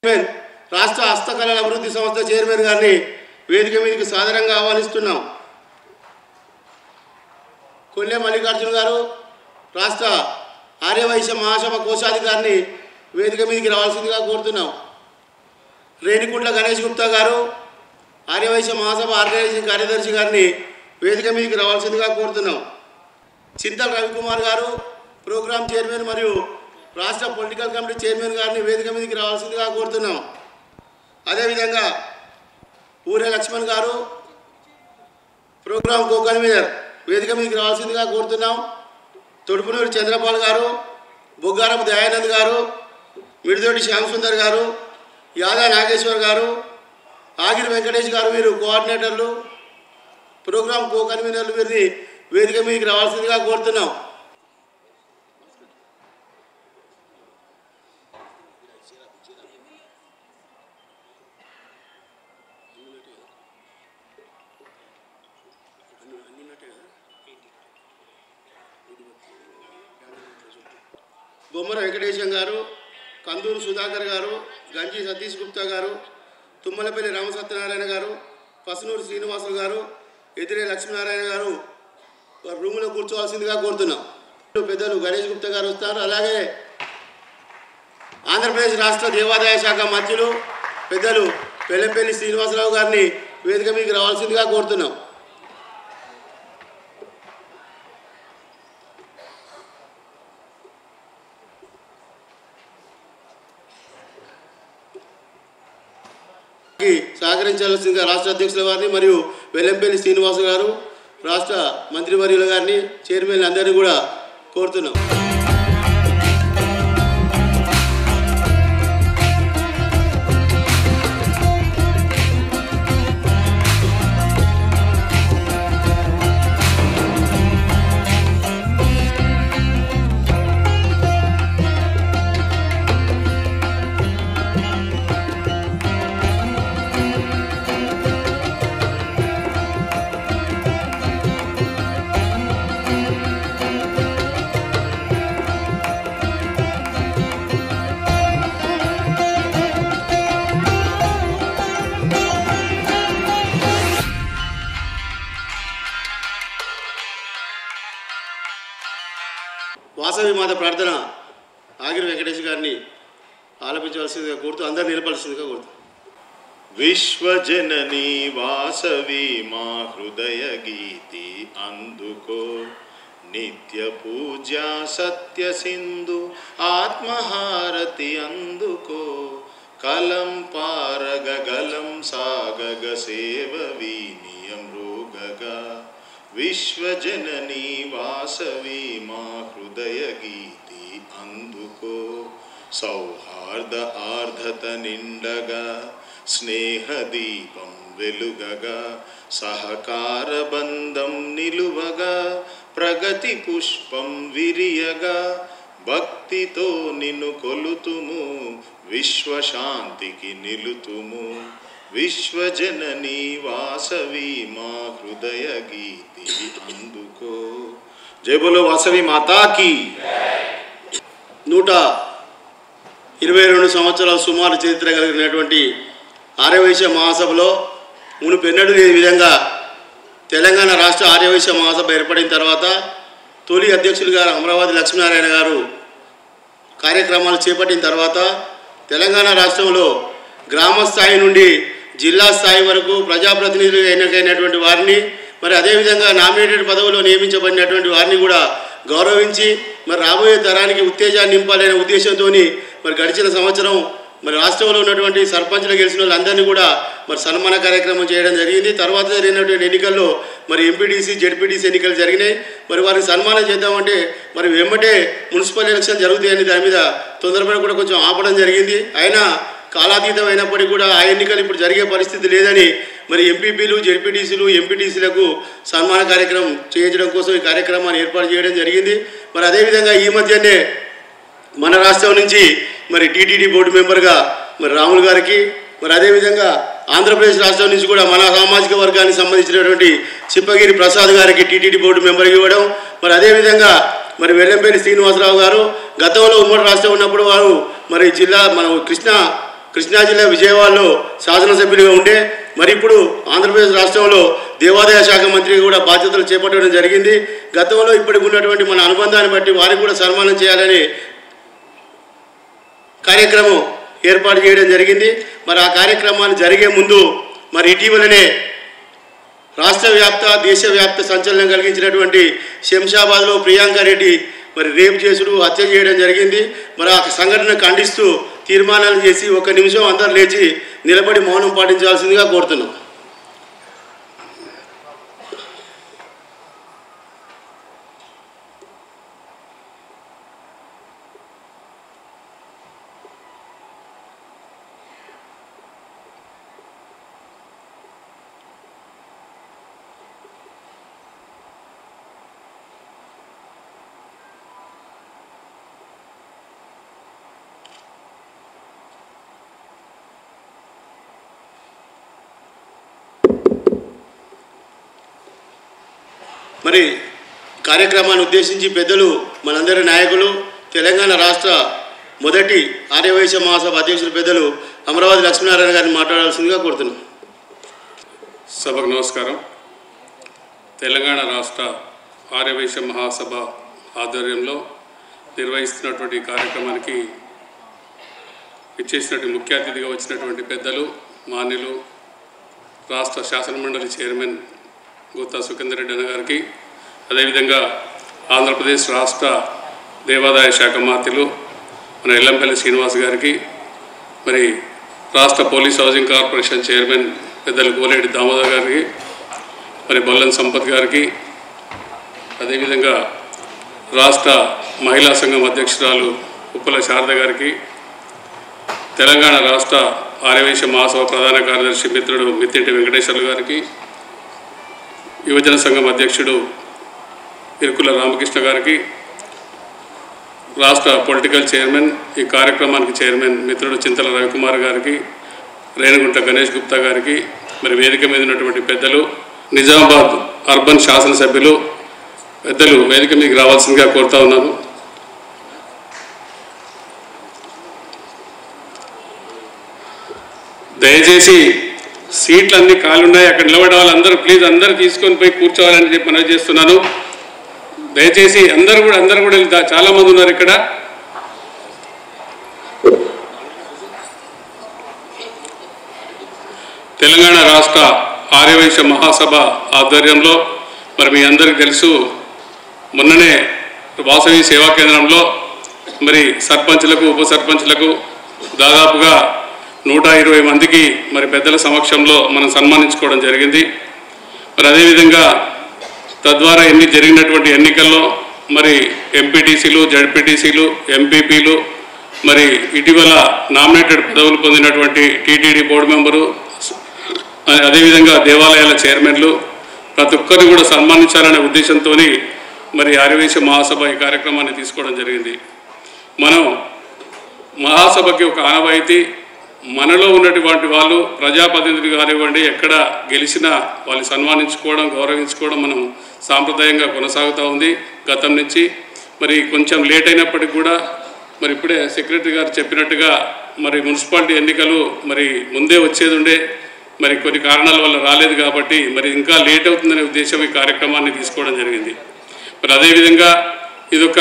రాష్ట్ర హస్తకళల అభివృద్ధి సంస్థ చైర్మన్ గారిని వేదిక మీదకి సాదరంగా ఆహ్వానిస్తున్నాం. కొల్లె మల్లికార్జున గారు రాష్ట్ర ఆర్యవైశ్య మహాసభ కోశాధికారిని వేదిక మీదకి రావాల్సిందిగా కోరుతున్నాం. రేణికుంట్ల గణేష్ గుప్తా గారు ఆర్యవైశ్య మహాసభ ఆర్గనైజింగ్ కార్యదర్శి గారిని వేదిక మీదకి రావాల్సిందిగా కోరుతున్నాం. చింతల రవికుమార్ గారు ప్రోగ్రామ్ చైర్మన్ మరియు రాష్ట్ర పొలిటికల్ కమిటీ చైర్మన్ గారిని వేదిక మీదకి రావాల్సిందిగా కోరుతున్నాం. అదేవిధంగా ఊరే లక్ష్మణ్ గారు ప్రోగ్రామ్ కో కన్వీనర్ వేదిక మీదకి రావాల్సిందిగా కోరుతున్నాం. తొడుపునూరి చంద్రపాల్ గారు, బొగ్గారపు దయానంద్ గారు, మిడిదొడ్డి శ్యామసుందర్ గారు, యాదా నాగేశ్వర్ గారు, ఆగిరి వెంకటేష్ గారు వీరు కోఆర్డినేటర్లు, ప్రోగ్రామ్ కో కన్వీనర్లు వీరిని వేదిక మీదకి రావాల్సిందిగా కోరుతున్నాం. బొమ్మర వెంకటేశం గారు, కందూరు సుధాకర్ గారు, గంజి సతీష్ గుప్తా గారు, తుమ్మలపల్లి రామసత్యనారాయణ గారు, పసునూరు శ్రీనివాసులు గారు, ఎదిరే లక్ష్మీనారాయణ గారు రూములో కూర్చోవాల్సిందిగా కోరుతున్నాం. పెద్దలు గణేష్ గుప్తా గారు వస్తారు. అలాగే ఆంధ్రప్రదేశ్ రాష్ట్ర దేవాదాయ శాఖ మంత్రులు పెద్దలు పెళ్లంపల్లి శ్రీనివాసరావు గారిని వేదిక మీదకి రావాల్సిందిగా కోరుతున్నాం. సహకరించాల్సిందిగా రాష్ట్ర అధ్యక్షుల వారిని మరియు వెల్లంపల్లి శ్రీనివాస గారు రాష్ట్ర మంత్రివర్యుల గారిని చైర్మన్ అందరినీ కూడా కోరుతున్నాం. వాసవి మాత ప్రార్థన ఆగిరి వెంకటేష్ గారిని ఆలపించవలసిందిగా కోరుతూ అందరు నిలపాల్సిందిగా కోరుతూ. విశ్వజననీ వాసవి మా హృదయ గీతి అందుకో, నిత్య పూజ సత్య సింధు ఆత్మహారతి అందుకో, కలం పారగ గలం సాగగ సేవ వీనియం రోగగా, విశ్వజననీ వాసవి మా హృదయ గీతి అందుకో, సౌహార్ద ఆర్ధత నిండగా స్నేహ దీపం వెలుగగా, సహకార బంధం నిలువగా, ప్రగతి పుష్పం విరియగా, భక్తితో నిన్ను కొలుతుము విశ్వశాంతికి నిలుతుము, విశ్వజననీ వాసవి మా హృదయ గీతి అందుకో. జై బోలో వాసవి మాతాకి. 122 సంవత్సరాల సుమారు చరిత్ర కలిగినటువంటి ఆర్యవైశ్య మహాసభలో మునుపెన్నడూ లేని విధంగా తెలంగాణ రాష్ట్ర ఆర్యవైశ్య మహాసభ ఏర్పడిన తర్వాత తొలి అధ్యక్షులుగా అమరావతి లక్ష్మీనారాయణ గారు కార్యక్రమాలు చేపట్టిన తర్వాత తెలంగాణ రాష్ట్రంలో గ్రామ స్థాయి నుండి జిల్లా స్థాయి వరకు ప్రజాప్రతినిధులుగా ఎన్నికైనటువంటి వారిని, మరి అదేవిధంగా నామినేటెడ్ పదవుల్లో నియమించబడినటువంటి వారిని కూడా గౌరవించి మరి రాబోయే తరానికి ఉత్తేజాన్ని నింపాలనే ఉద్దేశంతో మరి గడిచిన సంవత్సరం మరి రాష్ట్రంలో ఉన్నటువంటి సర్పంచ్లు గెలిచిన వాళ్ళందరినీ కూడా మరి సన్మాన కార్యక్రమం చేయడం జరిగింది. తర్వాత జరిగినటువంటి ఎన్నికల్లో మరి ఎంపీటీసీ జెడ్పీటీసీ ఎన్నికలు జరిగినాయి. మరి వారిని సన్మానం చేద్దామంటే మరి వెంబటే మున్సిపల్ ఎలక్షన్ జరుగుతాయని దాని మీద తొందరపడి కూడా కొంచెం ఆపడం జరిగింది. అయినా కాలాతీతం అయినప్పటికీ కూడా ఆ ఎన్నికలు ఇప్పుడు జరిగే పరిస్థితి లేదని మరి ఎంపీపీలు జెడ్పీటీసీలు ఎంపీటీసీలకు సన్మాన కార్యక్రమం చేయించడం కోసం ఈ కార్యక్రమాన్ని ఏర్పాటు చేయడం జరిగింది. మరి అదేవిధంగా ఈ మధ్యనే మన రాష్ట్రం నుంచి మరి టీటీడీ బోర్డు మెంబర్గా మరి రాములు గారికి, మరి అదేవిధంగా ఆంధ్రప్రదేశ్ రాష్ట్రం నుంచి కూడా మన సామాజిక వర్గానికి సంబంధించినటువంటి చిప్పగిరి ప్రసాద్ గారికి టీటీడీ బోర్డు మెంబర్గా ఇవ్వడం, మరి అదేవిధంగా మరి వెల్లంపల్లి శ్రీనివాసరావు గారు గతంలో ఉమ్మడి రాష్ట్రం ఉన్నప్పుడు వారు మరి జిల్లా మన కృష్ణా కృష్ణా జిల్లా విజయవాడలో శాసనసభ్యుడిగా ఉండే మరి ఇప్పుడు ఆంధ్రప్రదేశ్ రాష్ట్రంలో దేవాదాయ శాఖ మంత్రిగా కూడా బాధ్యతలు చేపట్టడం జరిగింది. గతంలో ఇప్పటికి ఉన్నటువంటి మన అనుబంధాన్ని బట్టి వారికి కూడా సన్మానం చేయాలని కార్యక్రమం ఏర్పాటు చేయడం జరిగింది. మరి ఆ కార్యక్రమాన్ని జరిగే ముందు మరి ఇటీవలనే రాష్ట్ర వ్యాప్త దేశవ్యాప్త సంచలనం కలిగించినటువంటి శంషాబాద్లో ప్రియాంక రెడ్డి మరి రేపు చేసుడు హత్య చేయడం జరిగింది. మరి ఆ సంఘటన ఖండిస్తూ తీర్మానాలు చేసి 1 నిమిషం అందరూ లేచి నిలబడి మౌనం పాటించాల్సిందిగా కోరుతున్నాం. మరి కార్యక్రమాన్ని ఉద్దేశించి పెద్దలు మనందరి నాయకులు తెలంగాణ రాష్ట్ర మొదటి ఆర్యవైశ్య మహాసభ అధ్యక్షులు పెద్దలు అమరావతి లక్ష్మీనారాయణ గారిని మాట్లాడాల్సిందిగా కోరుతున్నాం. సభకు నమస్కారం. తెలంగాణ రాష్ట్ర ఆర్యవైశ్య మహాసభ ఆధ్వర్యంలో నిర్వహిస్తున్నటువంటి కార్యక్రమానికి ఇచ్చేసినటువంటి ముఖ్య అతిథిగా వచ్చినటువంటి పెద్దలు మాన్యులు రాష్ట్ర శాసనమండలి చైర్మన్ గుత్తా సుఖేందర్ రెడ్డి అన్న గారికి, అదేవిధంగా ఆంధ్రప్రదేశ్ రాష్ట్ర దేవాదాయ శాఖ మంత్రులు మన ఎల్లంపల్లి శ్రీనివాస్ గారికి, మరి రాష్ట్ర పోలీస్ హౌసింగ్ కార్పొరేషన్ చైర్మన్ పెద్దలు కోలేటి దామోదర్ గారికి, మరి బొల్లం సంపత్ గారికి, అదేవిధంగా రాష్ట్ర మహిళా సంఘం అధ్యక్షురాలు ఉప్పల శారద గారికి, తెలంగాణ రాష్ట్ర ఆర్యవైశ్య మహాసభ ప్రధాన కార్యదర్శి మిత్రుడు మిత్తింటి వెంకటేశ్వర్లు గారికి, యువజన సంఘం అధ్యక్షుడు ఇరుకుల రామకృష్ణ గారికి, రాష్ట్ర పొలిటికల్ చైర్మన్ ఈ కార్యక్రమానికి చైర్మన్ మిత్రుడు చింతల రవికుమార్ గారికి, రేణుగుంట గణేష్ గుప్తా గారికి, మరి వేదిక మీద ఉన్నటువంటి పెద్దలు నిజామాబాద్ అర్బన్ శాసనసభ్యులు పెద్దలు వేదిక మీదకి రావాల్సిందిగా కోరుతా ఉన్నాను. దయచేసి సీట్లు అన్నీ ఖాళీ ఉన్నాయి, అక్కడ నిలబడే వాళ్ళందరూ ప్లీజ్ అందరూ తీసుకొని పోయి కూర్చోవాలని చెప్పి మనవి చేస్తున్నాను. దయచేసి అందరూ కూడా చాలామంది ఉన్నారు ఇక్కడ. తెలంగాణ రాష్ట్ర ఆర్యవైశ్య మహాసభ ఆధ్వర్యంలో మరి మీ అందరికీ తెలుసు, మొన్ననే వాసవి సేవా కేంద్రంలో మరి సర్పంచ్లకు ఉప సర్పంచ్లకు దాదాపుగా 120 మందికి మరి పెద్దల సమక్షంలో మనం సన్మానించుకోవడం జరిగింది. మరి అదేవిధంగా తద్వారా జరిగినటువంటి ఎన్నికల్లో మరి ఎంపీటీసీలు, జడ్పీటీసీలు, ఎంపీపీలు, మరి ఇటీవల నామినేటెడ్ పదవులు పొందినటువంటి టీటీడీ బోర్డు మెంబరు, అదేవిధంగా దేవాలయాల చైర్మన్లు ప్రతి ఒక్కరిని కూడా సన్మానించాలనే ఉద్దేశంతో మరి ఆర్యవైశ్య మహాసభ ఈ కార్యక్రమాన్ని తీసుకోవడం జరిగింది. మనం మహాసభకి ఒక ఆనవాయితీ, మనలో ఉన్నటువంటి వాళ్ళు ప్రజాప్రతినిధులు కానివ్వండి ఎక్కడ గెలిచినా వాళ్ళు సన్మానించుకోవడం, గౌరవించుకోవడం మనం సాంప్రదాయంగా కొనసాగుతూ ఉంది గతం నుంచి. మరి కొంచెం లేట్ అయినప్పటికీ కూడా మరి ఇప్పుడే సెక్రటరీ గారు చెప్పినట్టుగా మరి మున్సిపాలిటీ ఎన్నికలు మరి ముందే వచ్చేది ఉండే, మరి కొన్ని కారణాల వల్ల రాలేదు కాబట్టి మరి ఇంకా లేట్ అవుతుందనే ఉద్దేశం ఈ కార్యక్రమాన్ని తీసుకోవడం జరిగింది. మరి అదేవిధంగా ఇదొక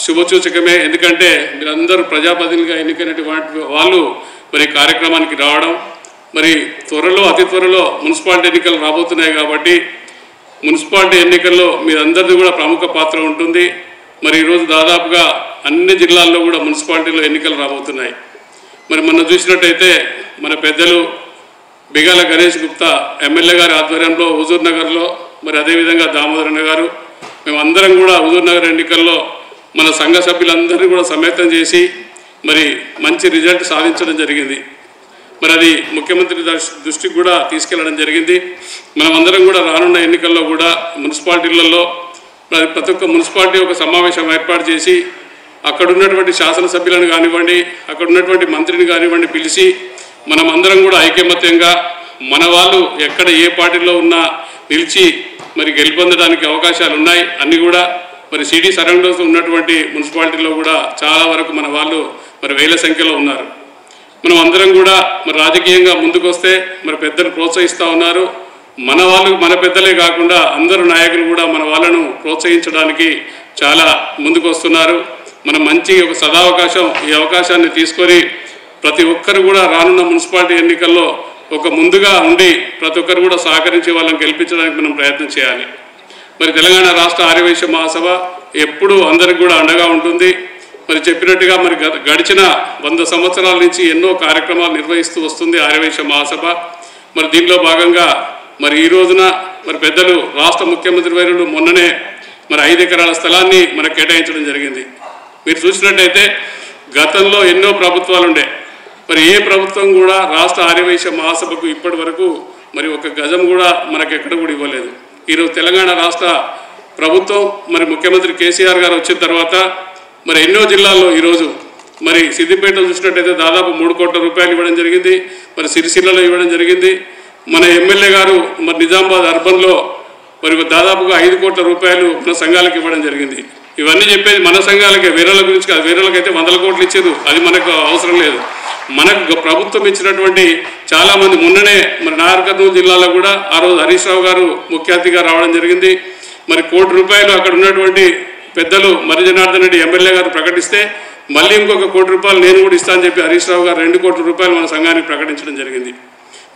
శుభసూచకమే, ఎందుకంటే మీరందరూ ప్రజాప్రతినిధులుగా ఎన్నికైనటువంటి వాళ్ళు మరి కార్యక్రమానికి రావడం, మరి అతి త్వరలో మున్సిపాలిటీ ఎన్నికలు రాబోతున్నాయి కాబట్టి మున్సిపాలిటీ ఎన్నికల్లో మీరందరిది కూడా ప్రముఖ పాత్ర ఉంటుంది. మరి ఈరోజు దాదాపుగా అన్ని జిల్లాల్లో కూడా మున్సిపాలిటీలో ఎన్నికలు రాబోతున్నాయి. మరి మొన్న చూసినట్టయితే మన పెద్దలు బిగాల గణేష్ గుప్తా ఎమ్మెల్యే గారి ఆధ్వర్యంలో హుజూర్ నగర్లో, మరి అదేవిధంగా దామోదరన్న గారు, మేమందరం కూడా హుజూర్ నగర్ ఎన్నికల్లో మన సంఘ సభ్యులందరినీ కూడా సమేతం చేసి మరి మంచి రిజల్ట్ సాధించడం జరిగింది. మరి అది ముఖ్యమంత్రి దృష్టికి కూడా తీసుకెళ్లడం జరిగింది. మనమందరం కూడా రానున్న ఎన్నికల్లో కూడా మున్సిపాలిటీలలో ప్రతి ఒక్క మున్సిపాలిటీ ఒక సమావేశం ఏర్పాటు చేసి అక్కడ ఉన్నటువంటి శాసనసభ్యులను కానివ్వండి, అక్కడ ఉన్నటువంటి మంత్రిని కానివ్వండి పిలిచి మనం అందరం కూడా ఐకమత్యంగా మన వాళ్ళు ఎక్కడ ఏ పార్టీలో ఉన్నా నిలిచి మరి గెలుపొందడానికి అవకాశాలు ఉన్నాయి. అన్నీ కూడా మరి సిటీ సరౌండింగ్స్ ఉన్నటువంటి మున్సిపాలిటీలో కూడా చాలా వరకు మన వాళ్ళు మరి వేల సంఖ్యలో ఉన్నారు. మనం అందరం కూడా మరి రాజకీయంగా ముందుకు వస్తే మరి పెద్దలు ప్రోత్సహిస్తూ ఉన్నారు. మన వాళ్ళు మన పెద్దలే కాకుండా అందరు నాయకులు కూడా మన వాళ్ళను ప్రోత్సహించడానికి చాలా ముందుకు వస్తున్నారు. మనం మంచి ఒక సదావకాశం, ఈ అవకాశాన్ని తీసుకొని ప్రతి ఒక్కరు కూడా రానున్న మున్సిపాలిటీ ఎన్నికల్లో ఒక ముందుగా ఉండి ప్రతి ఒక్కరు కూడా సహకరించి వాళ్ళని గెలిపించడానికి మనం ప్రయత్నం చేయాలి. మరి తెలంగాణ రాష్ట్ర ఆర్యవైశ్య మహాసభ ఎప్పుడూ అందరికి కూడా అండగా ఉంటుంది. మరి చెప్పినట్టుగా మరి గడిచిన 100 సంవత్సరాల నుంచి ఎన్నో కార్యక్రమాలు నిర్వహిస్తూ వస్తుంది ఆర్యవైశ్య మహాసభ. మరి దీనిలో భాగంగా మరి ఈ రోజున మరి పెద్దలు రాష్ట్ర ముఖ్యమంత్రి వర్యులు మొన్ననే మరి 5 ఎకరాల స్థలాన్ని మనకు కేటాయించడం జరిగింది. మీరు చూసినట్టయితే గతంలో ఎన్నో ప్రభుత్వాలు ఉండే, మరి ఏ ప్రభుత్వం కూడా రాష్ట్ర ఆర్యవైశ్య మహాసభకు ఇప్పటి వరకు మరి ఒక గజం కూడా మనకు ఎక్కడ కూడా ఇవ్వలేదు. ఈరోజు తెలంగాణ రాష్ట్ర ప్రభుత్వం మరి ముఖ్యమంత్రి కేసీఆర్ గారు వచ్చిన తర్వాత మరి ఎన్నో జిల్లాల్లో ఈరోజు మరి సిద్దిపేట చూసినట్టయితే దాదాపు 3 కోట్ల రూపాయలు ఇవ్వడం జరిగింది. మరి సిరిసిల్లలో ఇవ్వడం జరిగింది. మన ఎమ్మెల్యే గారు మరి నిజామాబాద్ అర్బన్లో మరి దాదాపుగా 5 కోట్ల రూపాయలు మన సంఘాలకు ఇవ్వడం జరిగింది. ఇవన్నీ చెప్పేది మన సంఘాలకే, వేరేల గురించి కాదు. వేరేలకైతే 100 కోట్లు ఇచ్చారు, అది మనకు అవసరం లేదు. మనకు ప్రభుత్వం ఇచ్చినటువంటి చాలామంది మొన్ననే మరి నాగర్ కర్నూలు జిల్లాలో కూడా ఆ రోజు హరీష్ రావు గారు ముఖ్య అతిథిగా రావడం జరిగింది. మరి 1 కోటి రూపాయలు అక్కడ ఉన్నటువంటి పెద్దలు మరి జనార్దన్ రెడ్డి ఎమ్మెల్యే గారు ప్రకటిస్తే మళ్ళీ ఇంకొక 1 కోటి రూపాయలు నేను కూడా ఇస్తానని చెప్పి హరీష్ రావు గారు 2 కోట్ల రూపాయలు మన సంఘానికి ప్రకటించడం జరిగింది.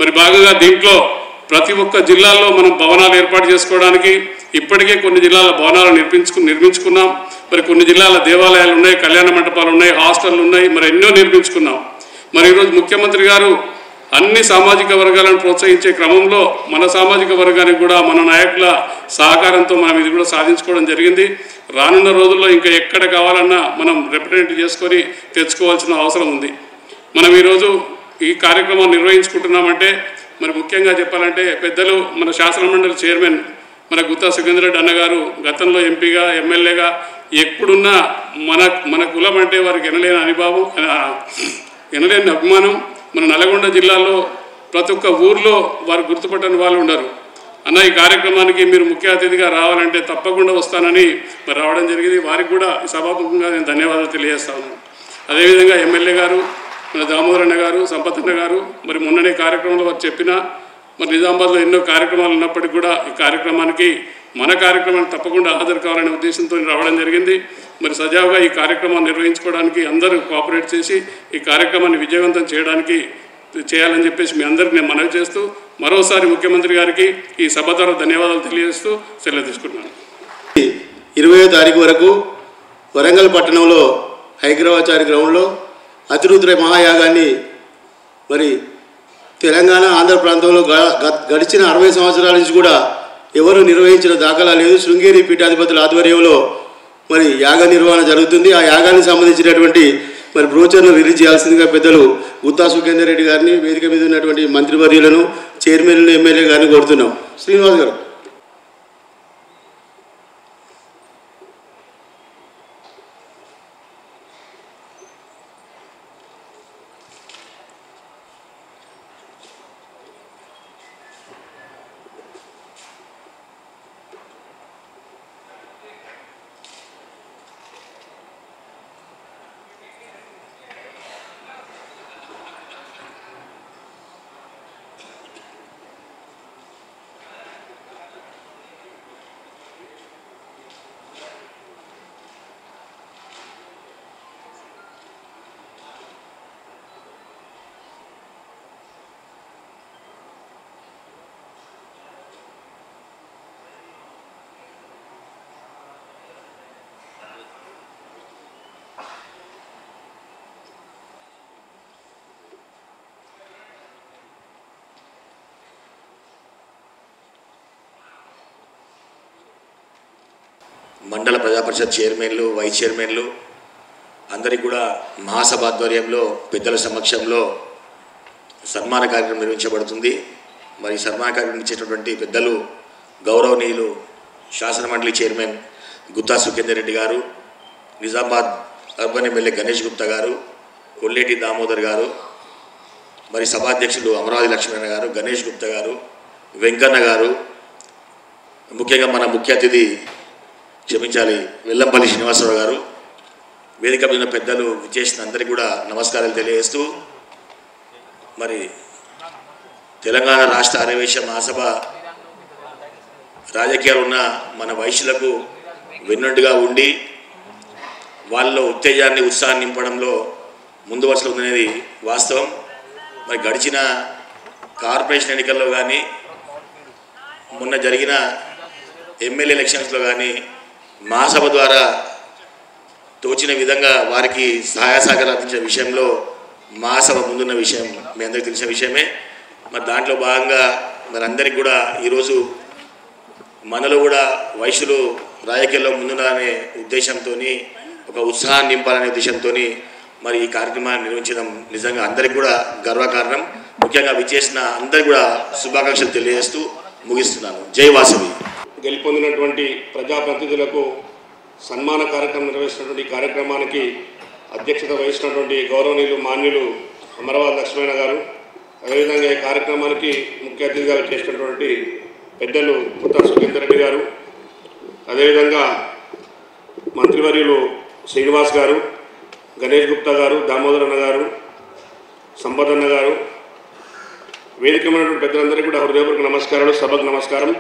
మరి భాగంగా దీంట్లో ప్రతి ఒక్క జిల్లాల్లో మనం భవనాలు ఏర్పాటు చేసుకోవడానికి ఇప్పటికే కొన్ని జిల్లాల భవనాలు నిర్మించుకున్నాం. మరి కొన్ని జిల్లాల దేవాలయాలు ఉన్నాయి, కళ్యాణ మంటపాలు ఉన్నాయి, హాస్టళ్ళు ఉన్నాయి, మరి ఎన్నో నిర్మించుకున్నాం. మరి ఈరోజు ముఖ్యమంత్రి గారు అన్ని సామాజిక వర్గాలను ప్రోత్సహించే క్రమంలో మన సామాజిక వర్గానికి కూడా మన నాయకుల సహకారంతో మనం ఇది కూడా సాధించుకోవడం జరిగింది. రానున్న రోజుల్లో ఇంకా ఎక్కడ కావాలన్నా మనం రిప్రజెంట్ చేసుకొని తెచ్చుకోవాల్సిన అవసరం ఉంది. మనం ఈరోజు ఈ కార్యక్రమాన్ని నిర్వహించుకుంటున్నామంటే మరి ముఖ్యంగా చెప్పాలంటే పెద్దలు మన శాసనమండలి చైర్మన్ మన గుత్తా సుఖేందర్ రెడ్డి అన్నగారు గతంలో ఎంపీగా ఎమ్మెల్యేగా ఎప్పుడున్నా మన కులం అంటే వారికి ఎనలేని అనుభవం, ఎనలేని అభిమానం. మన నల్గొండ జిల్లాలో ప్రతి ఒక్క ఊర్లో వారు గుర్తుపట్టని వాళ్ళు ఉండరు. అన్న ఈ కార్యక్రమానికి మీరు ముఖ్య అతిథిగా రావాలంటే తప్పకుండా వస్తానని మరి రావడం జరిగింది. వారికి కూడా సభాముఖంగా నేను ధన్యవాదాలు తెలియజేస్తాను. అదేవిధంగా ఎమ్మెల్యే గారు మన దామోదర్ అన్న గారు, సంపత్ అన్న గారు మరి మొన్ననే కార్యక్రమంలో వారు చెప్పిన మరి నిజామాబాద్లో ఎన్నో కార్యక్రమాలు ఉన్నప్పటికీ కూడా ఈ కార్యక్రమానికి మన కార్యక్రమానికి తప్పకుండా హాజరు కావాలనే ఉద్దేశంతో రావడం జరిగింది. మరి సజావుగా ఈ కార్యక్రమాన్ని నిర్వహించుకోవడానికి అందరూ కోఆపరేట్ చేసి ఈ కార్యక్రమాన్ని విజయవంతం చేయాలని చెప్పేసి మీ అందరికీ నేను మనవి చేస్తూ మరోసారి ముఖ్యమంత్రి గారికి ఈ సభ ద్వారా ధన్యవాదాలు తెలియజేస్తూ సెలవు తీసుకుంటున్నాను. 20వ తారీఖు వరకు వరంగల్ పట్టణంలో హైగ్రవాచారి గ్రౌండ్లో అతిరుద్ర మహాయాగాన్ని మరి తెలంగాణ ఆంధ్ర ప్రాంతంలో గడిచిన 60 సంవత్సరాల నుంచి కూడా ఎవరు నిర్వహించిన దాఖలా లేదు. శృంగేరి పీఠాధిపతుల ఆధ్వర్యంలో మరి యాగ నిర్వహణ జరుగుతుంది. ఆ యాగానికి సంబంధించినటువంటి మరి బ్రోచర్ను రిలీజ్ చేయాల్సిందిగా పెద్దలు గుత్తా సుఖేందర్ రెడ్డి గారిని, వేదిక మీద ఉన్నటువంటి మంత్రివర్యులను, చైర్మన్లను, ఎమ్మెల్యే గారిని కోరుతున్నాం. శ్రీనివాస్ గారు. మండల ప్రజాపరిషత్ చైర్మన్లు, వైస్ చైర్మన్లు అందరికీ కూడా మహాసభ ఆధ్వర్యంలో పెద్దల సమక్షంలో సన్మాన కార్యక్రమం నిర్వహించబడుతుంది. మరి సన్మాన కార్యక్రమం ఇచ్చేటటువంటి పెద్దలు గౌరవనీయులు శాసనమండలి చైర్మన్ గుత్తా సుఖేందర్ రెడ్డి గారు, నిజామాబాద్ అర్బన్ ఎమ్మెల్యే గణేష్ గుప్తా గారు, కొల్లేటి దామోదర్ గారు, మరి సభాధ్యక్షులు అమరావతి లక్ష్మణ గారు, గణేష్ గుప్తా గారు, వెంకన్న గారు, ముఖ్యంగా మన ముఖ్య అతిథి వెల్లంపల్లి శ్రీనివాసరావు గారు, వేదిక మీద పెద్దలు విచ్చేసిన అందరికీ కూడా నమస్కారాలు తెలియజేస్తూ మరి తెలంగాణ రాష్ట్ర ఆర్యవైశ్య మహాసభ రాజకీయాలు ఉన్న మన వైశ్యులకు వెన్నుండుగా ఉండి వాళ్ళలో ఉత్తేజాన్ని ఉత్సాహాన్ని నింపడంలో ముందు వరుసలో ఉందనేది వాస్తవం. మరి గడిచిన కార్పొరేషన్ ఎన్నికల్లో కానీ మొన్న జరిగిన ఎమ్మెల్యే ఎలక్షన్స్లో కానీ మహాసభ ద్వారా తోచిన విధంగా వారికి సహాయ సహకారాలు అందించిన విషయంలో మహాసభ ముందున్న విషయం మీ అందరికీ తెలిసిన విషయమే. మరి దాంట్లో భాగంగా మరి అందరికి కూడా ఈరోజు మనలో కూడా వైశ్యులు రాజకీయాల్లో ముందున్నారనే ఉద్దేశంతో ఒక ఉత్సాహాన్ని నింపాలనే ఉద్దేశంతో మరి ఈ కార్యక్రమాన్ని నిర్వహించడం నిజంగా అందరికీ కూడా గర్వకారణం. ముఖ్యంగా విచ్చేసిన అందరికీ కూడా శుభాకాంక్షలు తెలియజేస్తూ ముగిస్తున్నాను. జై వాసవి. గెలుపొందినటువంటి ప్రజాప్రతినిధులకు సన్మాన కార్యక్రమం నిర్వహిస్తున్నటువంటి కార్యక్రమానికి అధ్యక్షత వహిస్తున్నటువంటి గౌరవనీయులు మాన్యులు అమరవాద లక్ష్మణ గారు, అదేవిధంగా ఈ కార్యక్రమానికి ముఖ్య అతిథిగా చేసినటువంటి పెద్దలు పుత్త సుఖేందర్ రెడ్డి గారు, అదేవిధంగా మంత్రివర్యులు శ్రీనివాస్ గారు, గణేష్ గుప్తా గారు, దామోదర్ అన్న గారు, సంపత్ అన్న గారు, వేదికమైనటువంటి పెద్దలందరికీ కూడా హృదయపూర్వక నమస్కారాలు, సభకు నమస్కారం.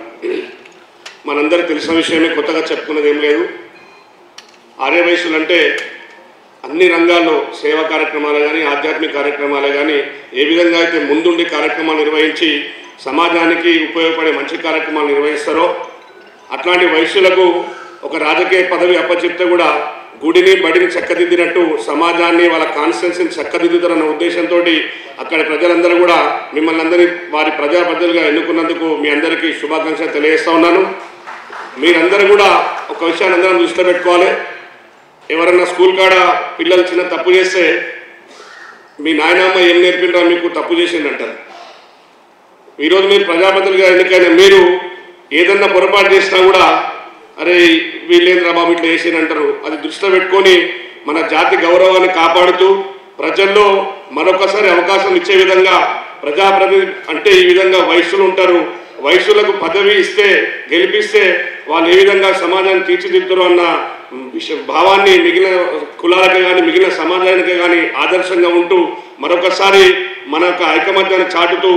మనందరికీ తెలిసిన విషయమే, కొత్తగా చెప్పుకున్నది ఏం లేదు. ఆర్యవైశ్యులు అంటే అన్ని రంగాల్లో సేవా కార్యక్రమాలు కానీ ఆధ్యాత్మిక కార్యక్రమాలే కానీ ఏ విధంగా అయితే ముందుండి కార్యక్రమాలు నిర్వహించి సమాజానికి ఉపయోగపడే మంచి కార్యక్రమాలు నిర్వహిస్తారో అట్లాంటి వైశ్యులకు ఒక రాజకీయ పదవి అప్పచెప్తే కూడా గుడిని బడిని చక్కదిద్దినట్టు సమాజాన్ని వాళ్ళ కాన్స్టిట్యున్సీని చక్కదిద్దుతారన్న ఉద్దేశంతో అక్కడ ప్రజలందరూ కూడా మిమ్మల్ని అందరి వారి ప్రజాప్రతినిధులుగా ఎన్నుకున్నందుకు మీ అందరికీ శుభాకాంక్షలు తెలియజేస్తూ ఉన్నాను. మీరందరూ కూడా ఒక విషయాన్ని అందరం దృష్టిలో పెట్టుకోవాలి. ఎవరన్నా స్కూల్ కాడ పిల్లలు చిన్న తప్పు చేస్తే మీ నాయనమ్మ ఏం నేర్పిండ్రా మీకు తప్పు చేసిందంటారు. ఈరోజు మీరు ప్రజాప్రతినిధులుగా ఎన్నికైన మీరు ఏదన్నా పొరపాటు చేసినా కూడా అరే వీళ్ళేంద్రా బాబు ఇట్లా చేసినంటారు. అది దృష్టిలో పెట్టుకొని మన జాతి గౌరవాన్ని కాపాడుతూ ప్రజల్లో మరొకసారి అవకాశం ఇచ్చే విధంగా ప్రజాప్రతినిధి అంటే ఈ విధంగా వైశ్యులు ఉంటారు. వైశ్యులకు పదవి ఇస్తే గెలిపిస్తే వాళ్ళు ఏ విధంగా సమాజాన్ని తీర్చిదిద్దుతారు అన్న భావాన్ని మిగిలిన కులాలకే కానీ మిగిలిన సమాజానికే కానీ ఆదర్శంగా ఉంటూ మరొకసారి మన యొక్క ఐకమత్యాన్ని చాటుతూ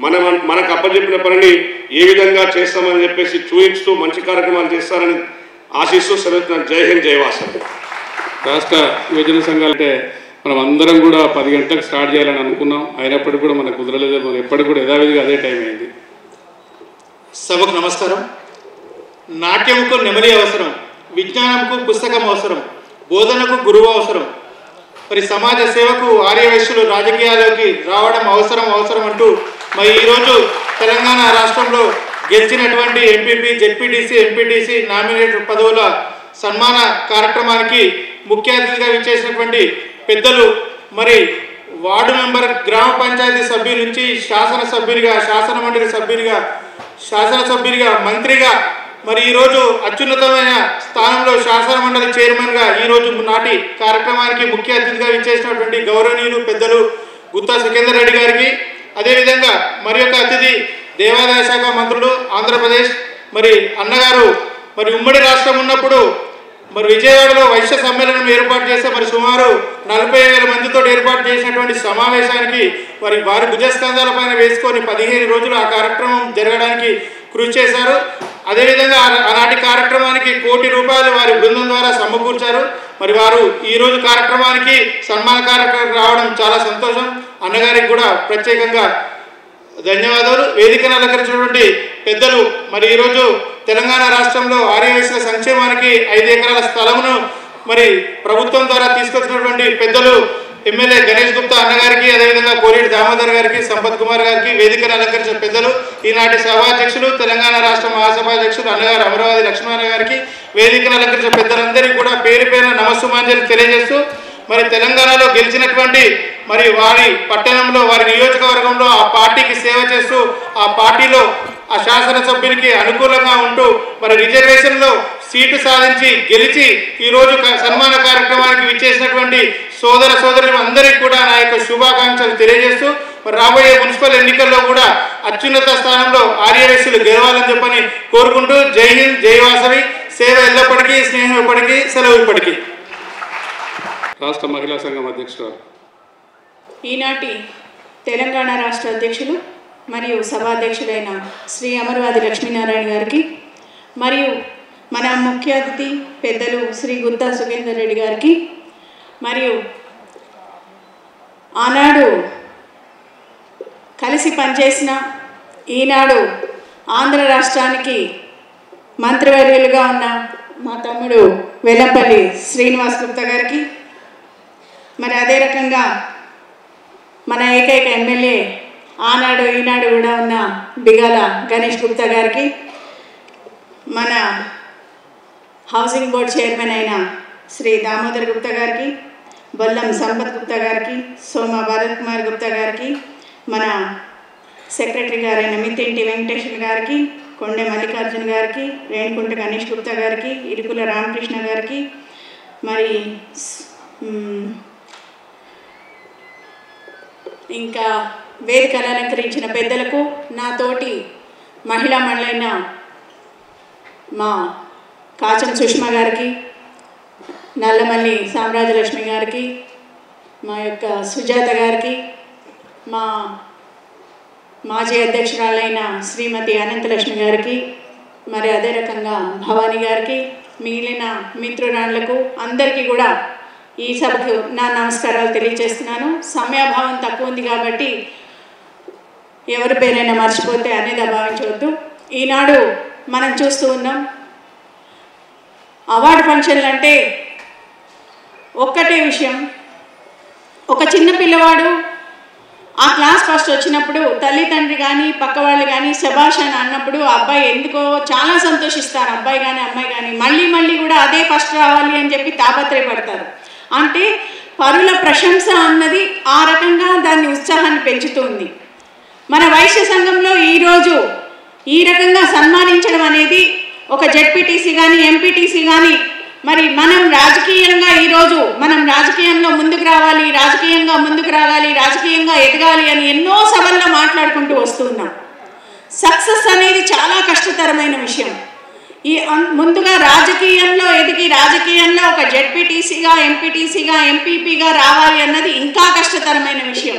మనకు అప్పచెప్పిన పనిని ఏ విధంగా చేస్తామని చెప్పేసి చూపిస్తూ మంచి కార్యక్రమాలు చేస్తారని ఆశిస్తూ సెలవుతున్నాను. జై హింద్, జై వాసవి. రాష్ట్ర యువజన సంఘాలు అంటే మనం అందరం కూడా 10 గంటలకు స్టార్ట్ చేయాలని అనుకున్నాం. అయినప్పటికీ కూడా మనకు కుదరలేదు. మనం ఎప్పటికి కూడా యథావిధిగా అదే టైం అయింది. సభకు నమస్కారం. నాట్యంకు నెమలి అవసరం, విజ్ఞానంకు పుస్తకం అవసరం, బోధనకు గురువు అవసరం. మరి సమాజ సేవకు ఆర్యవైశ్యులు రాజకీయాల్లోకి రావడం అవసరం అంటూ మరి ఈరోజు తెలంగాణ రాష్ట్రంలో గెలిచినటువంటి ఎంపీపీ, జెడ్పీటీసీ, ఎంపీటీసీ నామినేటెడ్ పదవుల సన్మాన కార్యక్రమానికి ముఖ్య అతిథిగా విచ్చేసినటువంటి పెద్దలు, మరి వార్డు మెంబర్, గ్రామ పంచాయతీ సభ్యుల నుంచి శాసనసభ్యునిగా, శాసనమండలి సభ్యునిగా, శాసనసభ్యునిగా, మంత్రిగా, మరి ఈరోజు అత్యున్నతమైన స్థానంలో శాసనమండలి చైర్మన్గా ఈరోజు నాటి కార్యక్రమానికి ముఖ్య అతిథిగా విచ్చేసినటువంటి గౌరవనీయులు పెద్దలు గుత్తా సుఖేందర్ రెడ్డి గారికి, అదేవిధంగా మరి యొక్క అతిథి దేవాదాయ శాఖ మంత్రులు ఆంధ్రప్రదేశ్ మరి అన్నగారు మరి ఉమ్మడి రాష్ట్రం ఉన్నప్పుడు మరి విజయవాడలో వైశ్య సమ్మేళనం ఏర్పాటు చేస్తే మరి సుమారు 40,000 మందితో ఏర్పాటు చేసినటువంటి సమావేశానికి మరి వారి భుజస్కంధాల పైన వేసుకొని 15 రోజులు ఆ కార్యక్రమం జరగడానికి కృషి చేశారు. అదేవిధంగా ఆనాటి కార్యక్రమానికి ₹1 కోటి వారి బృందం ద్వారా సమకూర్చారు. మరి వారు ఈరోజు కార్యక్రమానికి సన్మాన కార్యక్రమం రావడం చాలా సంతోషం. అన్నగారికి కూడా ప్రత్యేకంగా ధన్యవాదాలు. వేదికను అలంకరించినటువంటి పెద్దలు, మరి ఈరోజు తెలంగాణ రాష్ట్రంలో ఆర్యవైశ్యుల సంక్షేమానికి 5 ఎకరాల స్థలమును మరి ప్రభుత్వం ద్వారా తీసుకొచ్చినటువంటి పెద్దలు ఎమ్మెల్యే గణేష్ గుప్తా అన్నగారికి, అదేవిధంగా కోలేటి దామోదర్ గారికి, సంపత్ కుమార్ గారికి, వేదికను అలంకరించిన పెద్దలు, ఈనాటి సభాధ్యక్షులు, తెలంగాణ రాష్ట్ర మహాసభాధ్యక్షులు అన్నగారు అమరవాది లక్ష్మణ గారికి, వేదికను అలంకరించిన పెద్దలందరికీ కూడా పేరు పేరున నమస్సుమాంజలి తెలియజేస్తూ మరి తెలంగాణలో గెలిచినటువంటి మరి వారి పట్టణంలో, వారి నియోజకవర్గంలో ఆ పార్టీకి సేవ చేస్తూ ఆ పార్టీలో ఆ శాసనసభ్యునికి అనుకూలంగా ఉంటూ మరి రిజర్వేషన్లో సీటు సాధించి గెలిచి ఈరోజు సన్మాన కార్యక్రమానికి విచ్చేసినటువంటి సోదర సోదరులు అందరికీ కూడా నా యొక్క శుభాకాంక్షలు తెలియజేస్తూ మరి రాబోయే మున్సిపల్ ఎన్నికల్లో కూడా అత్యున్నత స్థానంలో ఆర్యవైశ్యులు గెలవాలని చెప్పని కోరుకుంటూ జై హింద్, జై వాసవి. సేవ ఎల్లప్పటికీ, స్నేహం ఎప్పటికీ, సెలవు ఇప్పటికీ. రాష్ట్ర మహిళా సంఘం అధ్యక్షురాలు. ఈనాటి తెలంగాణ రాష్ట్ర అధ్యక్షులు మరియు సభాధ్యక్షులైన శ్రీ అమరవాది లక్ష్మీనారాయణ గారికి, మరియు మన ముఖ్య అతిథి పెద్దలు శ్రీ గుత్తా సుఖేందర్ రెడ్డి గారికి, మరియు ఆనాడు కలిసి పనిచేసిన ఈనాడు ఆంధ్ర రాష్ట్రానికి మంత్రివర్యులుగా ఉన్న మా తమ్ముడు వెల్లంపల్లి శ్రీనివాస్ గుప్తా గారికి, మరి అదే రకంగా మన ఏకైక ఎమ్మెల్యే ఆనాడు ఈనాడు కూడా ఉన్న బిగాల గణేష్ గుప్తా గారికి, మన హౌసింగ్ బోర్డ్ చైర్మన్ అయిన శ్రీ దామోదర్ గుప్తా గారికి, బొల్లం సంపత్ గుప్తా గారికి, సోమ భారత్ కుమార్ గుప్తా గారికి, మన సెక్రటరీ గారైన మిత్తింటి వెంకటేశ్వర గారికి, కొండె మల్లికార్జున గారికి, రేణుకుంట గణేష్ గుప్తా గారికి, ఇరుకుల రామకృష్ణ గారికి, మరి ఇంకా వేదికలు అలంకరించిన పెద్దలకు, నాతోటి మహిళా మండలైన మా కాచం సుష్మా గారికి, నల్లమల్లి సామ్రాజ్యలక్ష్మి గారికి, మా యొక్క సుజాత గారికి, మా మాజీ అధ్యక్షురాలైన శ్రీమతి అనంతలక్ష్మి గారికి, మరి అదే రకంగా భవానీ గారికి, మిగిలిన మిత్రురాళ్లకు అందరికీ కూడా ఈ సభకు నా నమస్కారాలు తెలియజేస్తున్నాను. సమయాభావం తక్కువ ఉంది కాబట్టి ఎవరి పేరైనా మర్చిపోతే అనేది భావించవద్దు. ఈనాడు మనం చూస్తూ ఉన్నాం, అవార్డు ఫంక్షన్లు అంటే ఒక్కటే విషయం. ఒక చిన్న పిల్లవాడు ఆ క్లాస్ ఫస్ట్ వచ్చినప్పుడు తల్లిదండ్రి కానీ పక్క వాళ్ళు కానీ శభాష్ అని అన్నప్పుడు అబ్బాయి ఎందుకో చాలా సంతోషిస్తారు, అబ్బాయి కానీ అమ్మాయి కానీ. మళ్ళీ మళ్ళీ కూడా అదే ఫస్ట్ రావాలి అని చెప్పి తాపత్రయపడతారు. అంటే పరుల ప్రశంస అన్నది ఆ రకంగా దాన్ని ఉత్సాహాన్ని పెంచుతుంది. మన వైశ్య సంఘంలో ఈరోజు ఈ రకంగా సన్మానించడం అనేది ఒక జెడ్పీటీసీ కానీ ఎంపీటీసీ కానీ, మరి మనం రాజకీయంగా ఈరోజు మనం రాజకీయంలో ముందుకు రావాలి, రాజకీయంగా ముందుకు రావాలి, రాజకీయంగా ఎదగాలి అని ఎన్నో సభల్లో మాట్లాడుకుంటూ వస్తున్నాం. సక్సెస్ అనేది చాలా కష్టతరమైన విషయం. ముందుగా రాజకీయంలో ఎదిగి రాజకీయంలో ఒక జెడ్పీటీసీగా ఎంపీటీసీగా ఎంపీపీగా రావాలి అన్నది ఇంకా కష్టతరమైన విషయం.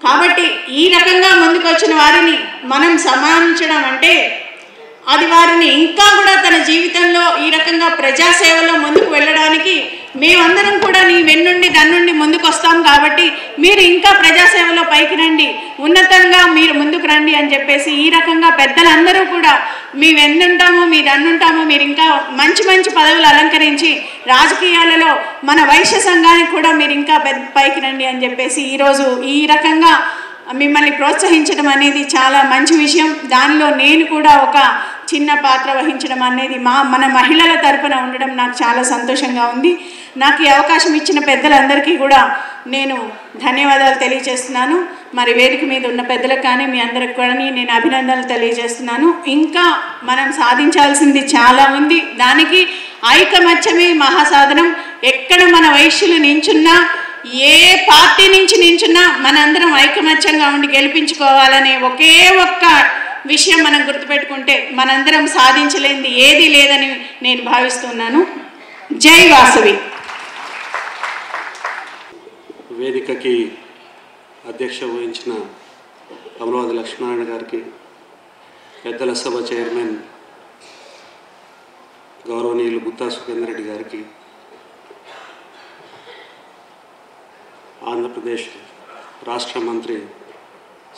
కాబట్టి ఈ రకంగా ముందుకు వచ్చిన వారిని మనం సన్మానించడం అంటే అది వారిని ఇంకా కూడా తన జీవితంలో ఈ రకంగా ప్రజాసేవలో ముందుకు వెళ్ళడానికి మేమందరం కూడా నీ వెన్నుండి దన్నుండి ముందుకు వస్తాం. కాబట్టి మీరు ఇంకా ప్రజాసేవలో పైకి రండి, ఉన్నతంగా మీరు ముందుకు రండి అని చెప్పేసి ఈ రకంగా పెద్దలందరూ కూడా మీ వెన్నుంటాము, మీ దన్నుంటాము, మీరు ఇంకా మంచి మంచి పదవులు అలంకరించి రాజకీయాలలో మన వైశ్య సంఘానికి కూడా మీరు ఇంకా పైకి రండి అని చెప్పేసి ఈరోజు ఈ రకంగా మిమ్మల్ని ప్రోత్సహించడం అనేది చాలా మంచి విషయం. దానిలో నేను కూడా ఒక చిన్న పాత్ర వహించడం అనేది మన మహిళల తరపున ఉండడం నాకు చాలా సంతోషంగా ఉంది. నాకు ఈ అవకాశం ఇచ్చిన పెద్దలందరికీ కూడా నేను ధన్యవాదాలు తెలియజేస్తున్నాను. మరి వేదిక మీద ఉన్న పెద్దలకు కానీ మీ అందరికి కూడా నేను అభినందనలు తెలియజేస్తున్నాను. ఇంకా మనం సాధించాల్సింది చాలా ఉంది. దానికి ఐకమత్యమే మహాసాధనం. ఎక్కడ మన వైశ్యులు నించున్నా, ఏ పార్టీ నుంచి నించున్నా మనందరం ఐకమత్యంగా ఉండి గెలిపించుకోవాలనే ఒకే ఒక్క విషయం మనం గుర్తుపెట్టుకుంటే మనందరం సాధించలేనిది ఏదీ లేదని నేను భావిస్తున్నాను. జై వాసవి. వేదికకి అధ్యక్ష వహించిన అమరవాది లక్ష్మీనారాయణ గారికి, పెద్దల సభ చైర్మన్ గౌరవనీయులు గుత్తా సుఖేందర్ రెడ్డి గారికి, ఆంధ్రప్రదేశ్ రాష్ట్ర మంత్రి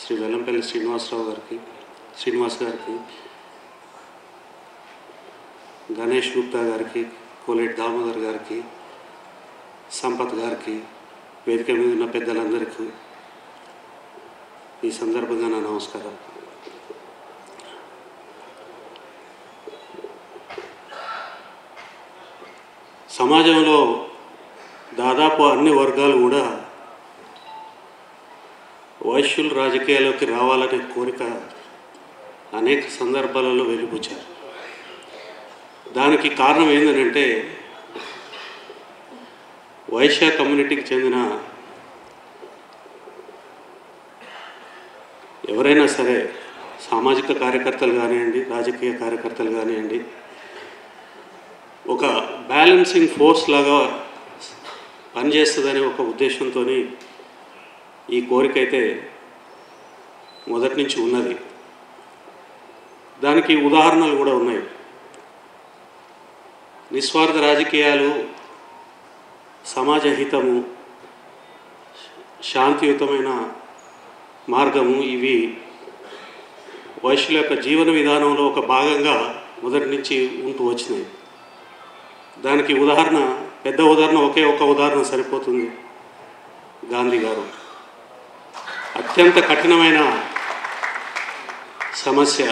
శ్రీ వెల్లంపల్లి శ్రీనివాస్ గారికి, గణేష్ గుప్తా గారికి, కోలేటి దామోదర్ గారికి, సంపత్ గారికి, వేదిక మీద ఉన్న పెద్దలందరికీ ఈ సందర్భంగా నా నమస్కారం. సమాజంలో దాదాపు అన్ని వర్గాలు కూడా వైశ్యులు రాజకీయాల్లోకి రావాలనే కోరిక అనేక సందర్భాలలో వెలిబుచ్చారు. దానికి కారణం ఏంటంటే వైశ్య కమ్యూనిటీకి చెందిన ఎవరైనా సరే, సామాజిక కార్యకర్తలు కానివ్వండి, రాజకీయ కార్యకర్తలు కానివ్వండి, ఒక బ్యాలెన్సింగ్ ఫోర్స్ లాగా పనిచేస్తుందనే ఒక ఉద్దేశంతో ఈ కోరిక అయితే మొదటి నుంచి ఉన్నది. దానికి ఉదాహరణలు కూడా ఉన్నాయి. నిస్వార్థ రాజకీయాలు, సమాజ హితము, శాంతియుతమైన మార్గము ఇవి వైశ్యుల యొక్క జీవన విధానంలో ఒక భాగంగా మొదటి నుంచి ఉంటూ వచ్చినాయి. దానికి ఉదాహరణ, పెద్ద ఉదాహరణ ఒకే ఒక ఉదాహరణ సరిపోతుంది. గాంధీ గారు అత్యంత కఠినమైన సమస్య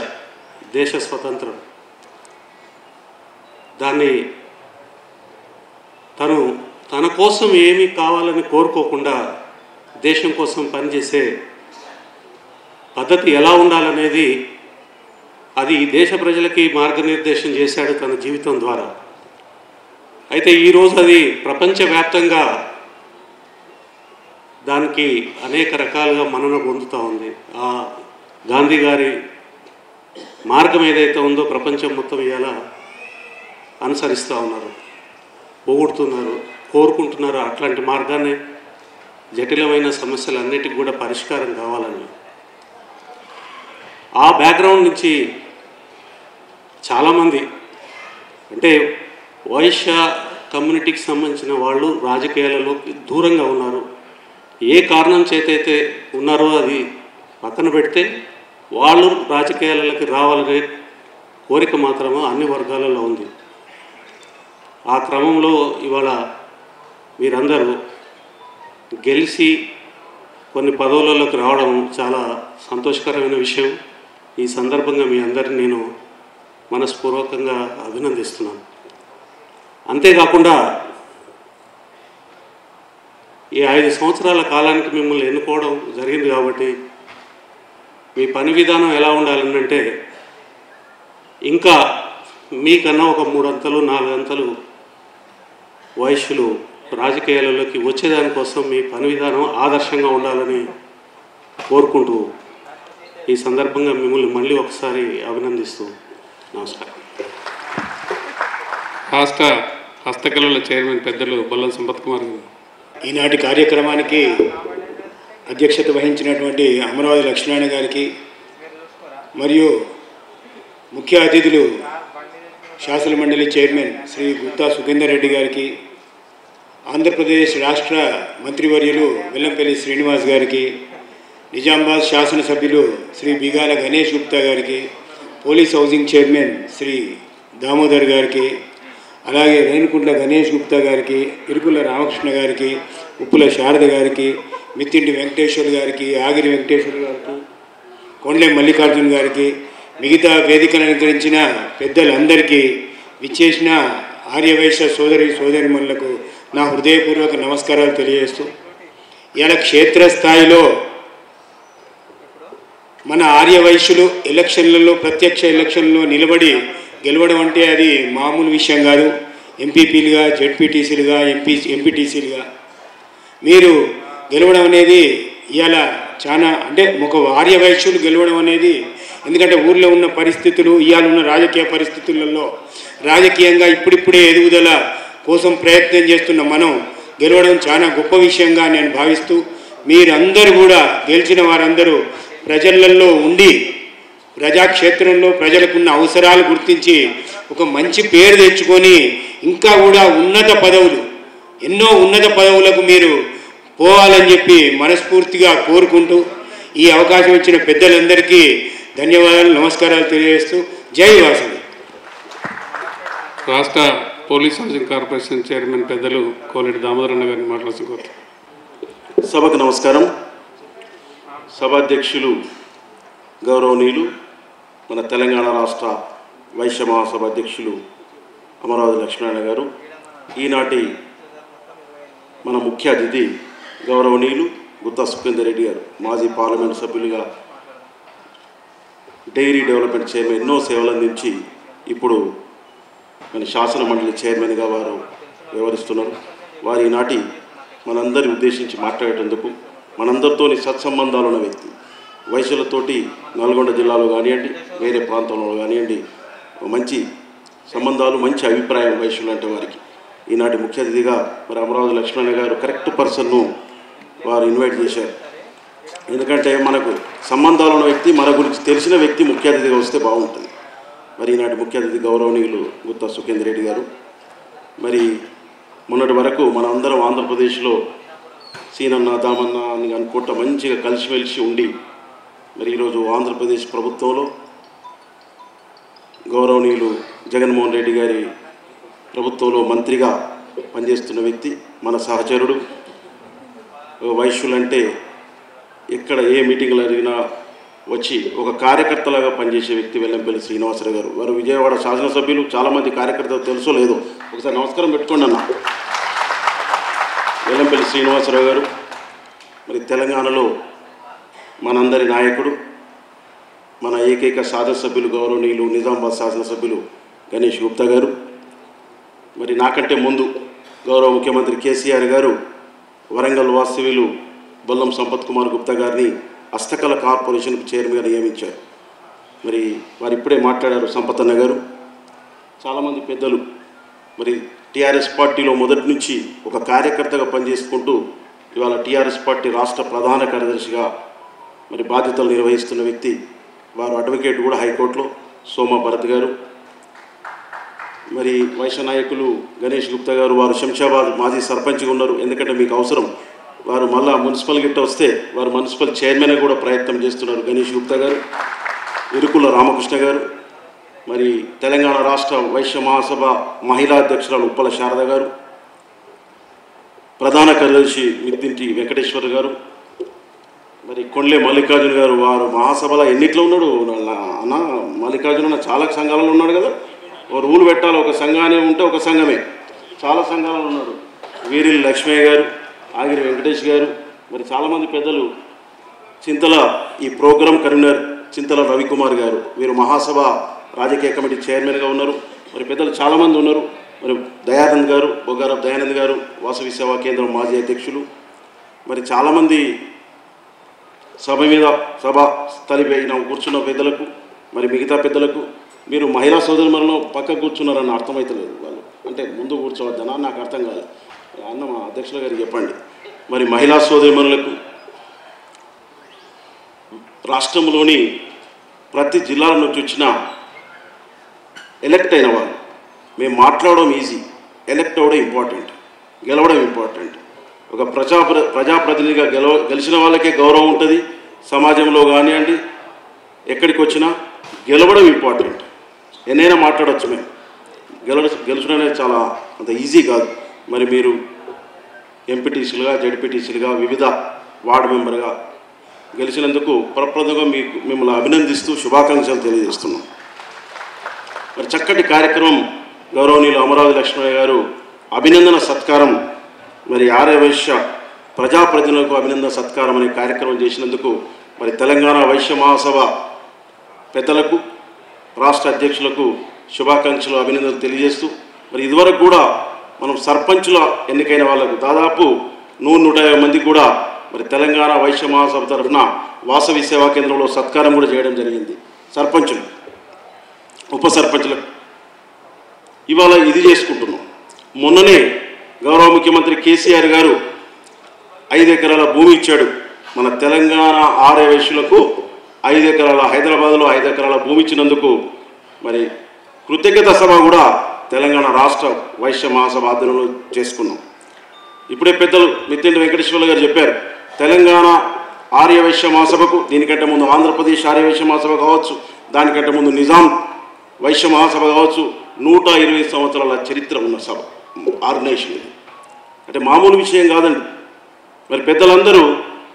దేశ స్వతంత్రం. దాన్ని తన కోసం ఏమీ కావాలని కోరుకోకుండా దేశం కోసం పనిచేసే పద్ధతి ఎలా ఉండాలనేది అది దేశ ప్రజలకి మార్గనిర్దేశం చేశాడు తన జీవితం ద్వారా. అయితే ఈరోజు అది ప్రపంచవ్యాప్తంగా దానికి అనేక రకాలుగా మన్నన పొందుతూ ఉంది. ఆ గాంధీ గారి మార్గం ఏదైతే ఉందో ప్రపంచం మొత్తం ఇవాళ అనుసరిస్తూ ఉన్నారు, పొగుడుతున్నారు, కోరుకుంటున్నారు. అట్లాంటి మార్గాన్ని జటిలమైన సమస్యలన్నిటికీ కూడా పరిష్కారం కావాలని ఆ బ్యాక్గ్రౌండ్ నుంచి చాలామంది అంటే వైశ్య కమ్యూనిటీకి సంబంధించిన వాళ్ళు రాజకీయాలలో దూరంగా ఉన్నారు. ఏ కారణం చేతైతే ఉన్నారో అది పక్కన పెడితే వాళ్ళు రాజకీయాలకి రావాలనే కోరిక మాత్రమే అన్ని వర్గాలలో ఉంది. ఆ క్రమంలో ఇవాళ మీరందరూ గెలిచి కొన్ని పదవులలోకి రావడం చాలా సంతోషకరమైన విషయం. ఈ సందర్భంగా మీ అందరిని నేను మనస్పూర్వకంగా అభినందిస్తున్నాను. అంతేకాకుండా ఈ 5 సంవత్సరాల కాలానికి మిమ్మల్ని ఎన్నుకోవడం జరిగింది కాబట్టి మీ పని విధానం ఎలా ఉండాలంటే ఇంకా మీకన్నా ఒక 3 అంతలు 4 అంతలు వైశ్యులు రాజకీయాలలోకి వచ్చేదానికోసం మీ పని విధానం ఆదర్శంగా ఉండాలని కోరుకుంటూ ఈ సందర్భంగా మిమ్మల్ని మళ్ళీ ఒకసారి అభినందిస్తూ నమస్కారం. రాష్ట్ర హస్తకళల చైర్మన్ పెద్దలు బొల్లం సంపత్ కుమార్ గారు ఈనాటి కార్యక్రమానికి అధ్యక్షత వహించినటువంటి అమరావతి లక్ష్మీనారాయణ గారికి మరియు ముఖ్య అతిథులు శాసన మండలి చైర్మన్ శ్రీ గుత్తా సుఖేందర్ రెడ్డి గారికి, ఆంధ్రప్రదేశ్ రాష్ట్ర మంత్రివర్యులు వెల్లంపల్లి శ్రీనివాస్ గారికి, నిజామాబాద్ శాసనసభ్యులు శ్రీ బిగాల గణేష్ గుప్తా గారికి, police housing chairman Shri Damodar గారికి, అలాగే రేణుకుంట్ల గణేష్ గుప్తా గారికి, ఇరుకుల రామకృష్ణ గారికి, ఉప్పుల శారద గారికి, మిత్తింటి వెంకటేశ్వర్ గారికి, ఆగిరి వెంకటేశ్వర్ గారికి, కొండెం మల్లికార్జున్ గారికి, మిగతా వేదికను అలంకరించిన పెద్దలందరికీ, విచ్చేసిన ఆర్యవైశ్య సోదరిమణులకు నా హృదయపూర్వక నమస్కారాలు తెలియజేస్తూ, ఇలా క్షేత్రస్థాయిలో మన ఆర్యవైశ్యులు ఎలక్షన్లలో ప్రత్యక్ష ఎలక్షన్లో నిలబడి గెలవడం అంటే అది మామూలు విషయం కాదు. ఎంపీపీలుగా, జెడ్పీటీసీలుగా, ఎంపీటీసీలుగా మీరు గెలవడం అనేది ఇవాళ చాలా అంటే ఒక ఆర్యవైశ్యులు గెలవడం అనేది, ఎందుకంటే ఊర్లో ఉన్న పరిస్థితులు, ఇవాళ ఉన్న రాజకీయ పరిస్థితులలో రాజకీయంగా ఇప్పుడిప్పుడే ఎదుగుదల కోసం ప్రయత్నం చేస్తున్న మనం గెలవడం చాలా గొప్ప విషయంగా నేను భావిస్తూ, మీరందరూ కూడా గెలిచిన వారందరూ ప్రజలలో ఉండి ప్రజాక్షేత్రంలో ప్రజలకున్న అవసరాలు గుర్తించి ఒక మంచి పేరు తెచ్చుకొని ఇంకా కూడా ఉన్నత పదవులు, ఎన్నో ఉన్నత పదవులకు మీరు పోవాలని చెప్పి మనస్ఫూర్తిగా కోరుకుంటూ ఈ అవకాశం ఇచ్చిన పెద్దలందరికీ ధన్యవాదాలు, నమస్కారాలు తెలియజేస్తూ జై వాసవి. రాష్ట్ర పోలీస్ హౌసింగ్ కార్పొరేషన్ చైర్మన్ పెద్దలు కోలేటి దామోదరన్న గారిని మాట్లాడుతున్నారు. సభకు నమస్కారం. సభాధ్యక్షులు గౌరవనీయులు మన తెలంగాణ రాష్ట్ర వైశ్య మహాసభ అధ్యక్షులు అమరావతి లక్ష్మీనారాయణ గారు, ఈనాటి మన ముఖ్య అతిథి గౌరవనీయులు గుత్తా సుఖేందర్ రెడ్డి గారు, మాజీ పార్లమెంట్ సభ్యులుగా డైరీ డెవలప్మెంట్ చైర్మన్ ఎన్నో సేవలు అందించి ఇప్పుడు మన శాసన మండలి చైర్మన్గా వారు వ్యవహరిస్తున్నారు. వారి ఈనాటి మనందరి ఉద్దేశించి మాట్లాడేటందుకు, మనందరితోని సత్సంబంధాలు ఉన్న వ్యక్తి, వైశ్యులతోటి నల్గొండ జిల్లాలో కానివ్వండి, వేరే ప్రాంతంలో కానివ్వండి మంచి సంబంధాలు, మంచి అభిప్రాయం వైశ్యులు అంటే వారికి. ఈనాటి ముఖ్య అతిథిగా మరి అమరావతి లక్ష్మణ గారు కరెక్ట్ పర్సన్ను వారు ఇన్వైట్ చేశారు. ఎందుకంటే మనకు సంబంధాలు ఉన్న వ్యక్తి, మన గురించి తెలిసిన వ్యక్తి ముఖ్య అతిథిగా వస్తే బాగుంటుంది. మరి ఈనాటి ముఖ్య అతిథి గౌరవనీయులు గుత్తా సుఖేందర్ రెడ్డి గారు. మరి మొన్నటి వరకు మనం అందరం ఆంధ్రప్రదేశ్లో సీనన్న దామన్న అని అనుకుంటా మంచిగా కలిసిమెలిసి ఉండి, మరి ఈరోజు ఆంధ్రప్రదేశ్ ప్రభుత్వంలో గౌరవనీయులు జగన్మోహన్ రెడ్డి గారి ప్రభుత్వంలో మంత్రిగా పనిచేస్తున్న వ్యక్తి, మన సహచరుడు. వైశ్యులంటే ఎక్కడ ఏ మీటింగ్లు జరిగినా వచ్చి ఒక కార్యకర్తలాగా పనిచేసే వ్యక్తి వెల్లంపల్లి శ్రీనివాసరావు గారు. వారు విజయవాడ శాసనసభ్యులు. చాలామంది కార్యకర్తలు తెలుసో లేదో ఒకసారి నమస్కారం పెట్టుకోండి అన్న. వెల్లంపల్లి శ్రీనివాసరావు గారు మరి తెలంగాణలో మనందరి నాయకుడు, మన ఏకైక శాసనసభ్యులు గౌరవనీయులు నిజామాబాద్ శాసనసభ్యులు గణేష్ గుప్తా గారు. మరి నాకంటే ముందు గౌరవ ముఖ్యమంత్రి కేసీఆర్ గారు వరంగల్ వాస్తవ్యులు బొల్లం సంపత్ కుమార్ గుప్తా గారిని హస్తకళ కార్పొరేషన్కు చైర్మన్గా నియమించారు. మరి వారు ఇప్పుడే మాట్లాడారు సంపతన్న గారు. చాలామంది పెద్దలు మరి టీఆర్ఎస్ పార్టీలో మొదటి నుంచి ఒక కార్యకర్తగా పనిచేసుకుంటూ ఇవాళ టీఆర్ఎస్ పార్టీ రాష్ట్ర ప్రధాన కార్యదర్శిగా మరి బాధ్యతలు నిర్వహిస్తున్న వ్యక్తి. వారు అడ్వకేట్ కూడా హైకోర్టులో, సోమా భరత్ గారు. మరి వైశ్య నాయకులు గణేష్ గుప్తా గారు, వారు శంషాబాద్ మాజీ సర్పంచ్గా ఉన్నారు. ఎందుకంటే మీకు అవసరం, వారు మళ్ళా మున్సిపల్ గిట్ట వస్తే వారు మున్సిపల్ చైర్మన్ కూడా ప్రయత్నం చేస్తున్నారు గణేష్ గుప్తా గారు. ఇరుకుల రామకృష్ణ గారు. మరి తెలంగాణ రాష్ట్ర వైశ్య మహాసభ మహిళా అధ్యక్షురాలు ఉప్పల శారద గారు. ప్రధాన కార్యదర్శి మిత్తింటి వెంకటేశ్వర్ గారు. మరి కొండ్లే మల్లికార్జున గారు. వారు మహాసభలో ఎన్నిట్లో ఉన్నాడు అన్న? మల్లికార్జున చాలా సంఘాలలో ఉన్నాడు కదా. ఒక రూల్ పెట్టాలి, ఒక సంఘానే ఉంటే ఒక సంఘమే. చాలా సంఘాలలో ఉన్నాడు. వీరిల్ లక్ష్మయ్య గారు, ఆగిరి వెంకటేష్ గారు. మరి చాలామంది పెద్దలు. చింతల ఈ ప్రోగ్రాం కన్వీనర్ చింతల రవికుమార్ గారు. వీరు మహాసభ రాజకీయ కమిటీ చైర్మన్గా ఉన్నారు. మరి పెద్దలు చాలామంది ఉన్నారు. మరి దయానంద్ గారు, బొగ్గారపు దయానంద్ గారు, వాసవి సేవా కేంద్రం మాజీ అధ్యక్షులు. మరి చాలామంది సభ మీద సభ స్థలిపైన కూర్చున్న పెద్దలకు, మరి మిగతా పెద్దలకు, మీరు మహిళా సోదరులను పక్కకు కూర్చున్నారన్న అర్థమవుతలేదు. వాళ్ళు అంటే ముందు కూర్చోవద్దనా నాకు అర్థం కాదు. అన్న మా అధ్యక్షుల గారికి చెప్పండి. మరి మహిళా సోదరిమణులకు రాష్ట్రంలోని ప్రతి జిల్లాల నుంచి వచ్చిన ఎలక్ట్ అయిన వాళ్ళు, మేము మాట్లాడడం ఈజీ, ఎలక్ట్ అవ్వడం ఇంపార్టెంట్, గెలవడం ఇంపార్టెంట్. ఒక ప్రజాప్రతినిధిగా గెలిచిన వాళ్ళకే గౌరవం ఉంటుంది సమాజంలో కానివ్వండి, ఎక్కడికి వచ్చినా గెలవడం ఇంపార్టెంట్. ఎన్నైనా మాట్లాడవచ్చు. మేము గెలుచడం అనేది చాలా అంత ఈజీ కాదు. మరి మీరు ఎంపీటీసీలుగా, జడ్పీటీసీలుగా, వివిధ వార్డు మెంబర్గా గెలిచినందుకు ప్రప్రదంగా మిమ్మల్ని అభినందిస్తూ శుభాకాంక్షలు తెలియజేస్తున్నాం. మరి చక్కటి కార్యక్రమం గౌరవనీయులు అమరావతి లక్ష్మయ్య గారు అభినందన సత్కారం, మరి ఆర్యవైశ్య ప్రజాప్రతినిధులకు అభినందన సత్కారం అనే కార్యక్రమం చేసినందుకు మరి తెలంగాణ వైశ్య మహాసభ పెద్దలకు, రాష్ట్ర అధ్యక్షులకు శుభాకాంక్షలు, అభినందనలు తెలియజేస్తూ, మరి ఇదివరకు కూడా మనం సర్పంచుల ఎన్నికైన వాళ్ళకు దాదాపు 150 మందికి కూడా మరి తెలంగాణ వైశ్య మహాసభ తరఫున వాసవి సేవా కేంద్రంలో సత్కారం కూడా చేయడం జరిగింది. సర్పంచులు, ఉప సర్పంచులకు ఇవాళ ఇది చేసుకుంటున్నాం. మొన్ననే గౌరవ ముఖ్యమంత్రి కేసీఆర్ గారు 5 ఎకరాల భూమి ఇచ్చాడు. మన తెలంగాణ ఆర్యవైశ్యులకు 5 ఎకరాల, హైదరాబాద్లో 5 ఎకరాల భూమి ఇచ్చినందుకు మరి కృతజ్ఞత సభ కూడా తెలంగాణ రాష్ట్ర వైశ్య మహాసభ ఆధ్వర్యంలో చేసుకున్నాం. ఇప్పుడే పెద్దలు మిత్తింటి వెంకటేశ్వర్లు గారు చెప్పారు, తెలంగాణ ఆర్యవైశ్య మహాసభకు, దీనికంటే ముందు ఆంధ్రప్రదేశ్ ఆర్యవైశ్య మహాసభ కావచ్చు, దానికంటే ముందు నిజాం వైశ్య మహాసభ కావచ్చు, 120 సంవత్సరాల చరిత్ర ఉన్న సభ, ఆర్గనైజేషన్ ఇది. అంటే మామూలు విషయం కాదండి. మరి పెద్దలందరూ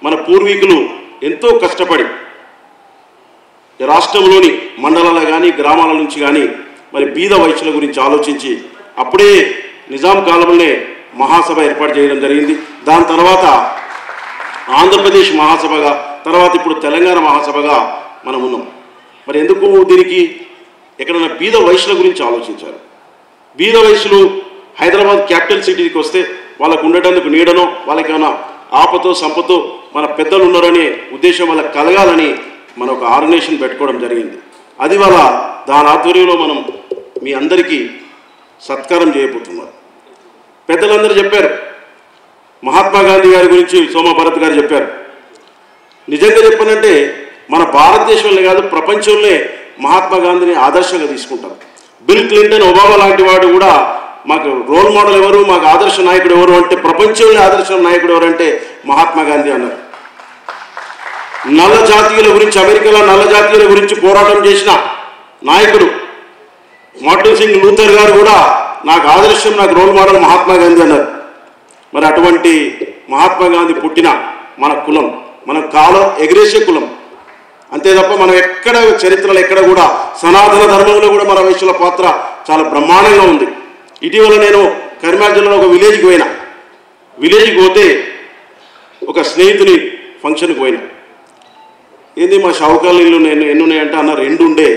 మన పూర్వీకులు ఎంతో కష్టపడి రాష్ట్రంలోని మండలాల కానీ గ్రామాల నుంచి కానీ మరి బీద వైశ్యుల గురించి ఆలోచించి అప్పుడే నిజాం కాలంలోనే మహాసభ ఏర్పాటు చేయడం జరిగింది. దాని తర్వాత ఆంధ్రప్రదేశ్ మహాసభగా, తర్వాత ఇప్పుడు తెలంగాణ మహాసభగా మనం ఉన్నాం. మరి ఎందుకు దీనికి ఎక్కడైనా బీద వైశ్యుల గురించి ఆలోచించారు. బీద వైశ్యులు హైదరాబాద్ క్యాపిటల్ సిటీకి వస్తే వాళ్ళకు ఉండేటందుకు నీడనో, వాళ్ళకి ఏమైనా ఆపతో సంపతో మన పెద్దలు ఉన్నారనే ఉద్దేశం వాళ్ళకి కలగాలని మనం ఒక ఆర్గనైజేషన్ పెట్టుకోవడం జరిగింది. అది వల్ల దాని ఆధ్వర్యంలో మనం మీ అందరికీ సత్కారం చేయబోతున్నారు. పెద్దలందరూ చెప్పారు. మహాత్మా గాంధీ గారి గురించి సోమా భరత్ గారు చెప్పారు. నిజంగా చెప్పానంటే మన భారతదేశంలో కాదు ప్రపంచంలో మహాత్మా గాంధీని ఆదర్శంగా తీసుకుంటారు. బిల్ క్లింటన్, ఒబామా లాంటి వాడు కూడా మాకు రోల్ మోడల్ ఎవరు, మాకు ఆదర్శ నాయకుడు ఎవరు అంటే, ప్రపంచంలో ఆదర్శ నాయకుడు ఎవరంటే మహాత్మా గాంధీ అన్నారు. నల్ల జాతీయుల గురించి, అమెరికాలో నల్ల జాతీయుల గురించి పోరాటం చేసిన నాయకుడు మార్టిన్ సింగ్ లూథర్ గారు కూడా నాకు ఆదర్శం, నాకు రోల్ మోడల్ మహాత్మా గాంధీ అన్నారు. మరి అటువంటి మహాత్మా గాంధీ పుట్టిన మన కులం, మన కాలం ఎగరేసే కులం అంతే తప్ప మనం ఎక్కడ చరిత్రలో ఎక్కడ కూడా సనాతన ధర్మంలో కూడా మన వైశ్యుల పాత్ర చాలా బ్రహ్మాండంగా ఉంది. ఇటీవల నేను కరీంనగర్ జిల్లాలో ఒక విలేజ్కి పోయినా. విలేజ్కి పోతే ఒక స్నేహితుని ఫంక్షన్కి పోయినా. ఏంది మా షావుకాల ఇల్లు నేను ఎన్ని ఉన్నాయంటే అన్న 2 ఉండే,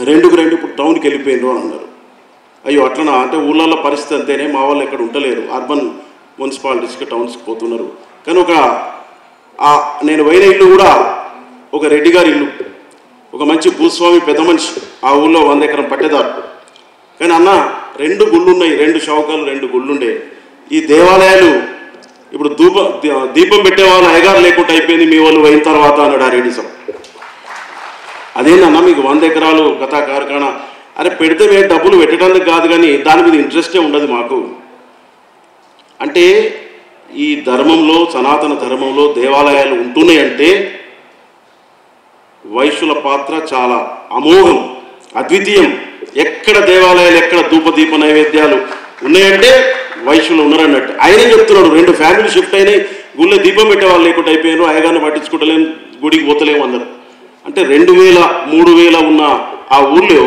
2కు 2 ఇప్పుడు టౌన్కి వెళ్ళిపోయినారు అని అన్నారు. అయ్యో అట్లనా అంటే ఊళ్ళల్లో పరిస్థితి అంతేనే, మా వాళ్ళు ఎక్కడ ఉండలేరు, అర్బన్ మున్సిపాలిటీస్కి టౌన్స్కి పోతున్నారు. కానీ నేను పోయిన ఇల్లు కూడా ఒక రెడ్డి గారి ఇల్లు, ఒక మంచి భూస్వామి పెద్ద మనిషి, ఆ ఊళ్ళో 100 ఎకరం పట్టేదారు. కానీ అన్న 2 గుళ్ళు ఉన్నాయి, 2 షావుకాలు 2 గుళ్ళుండే. ఈ దేవాలయాలు ఇప్పుడు దీపం పెట్టేవాళ్ళు అయ్యగారు లేకుండా అయిపోయింది మీ వాళ్ళు అయిన తర్వాత అన్నాడు ఆ రెడ్డి సార్. అదేందన్నా మీకు 100 ఎకరాలు కథా కార్ఖానా, అరే పెడితే మేము డబ్బులు పెట్టడానికి కాదు కానీ దాని మీద ఇంట్రెస్టే ఉండదు మాకు. అంటే ఈ ధర్మంలో, సనాతన ధర్మంలో దేవాలయాలు ఉంటున్నాయంటే వైశ్యుల పాత్ర చాలా అమోఘం, అద్వితీయం. ఎక్కడ దేవాలయాలు, ఎక్కడ ధూపదీప నైవేద్యాలు ఉన్నాయంటే వైశ్యులు ఉన్నారన్నట్టు. ఆయనే చెప్తున్నాడు, 2 ఫ్యామిలీ షిఫ్ట్ అయినాయి, గుళ్ళో దీపం పెట్టేవాళ్ళు లేకుండా అయిపోయారు, అయ్యగారిని పట్టించుకుంటలేము, గుడికి పోతలేము అన్నారు. అంటే 2000, 3000 ఉన్న ఆ ఊళ్ళో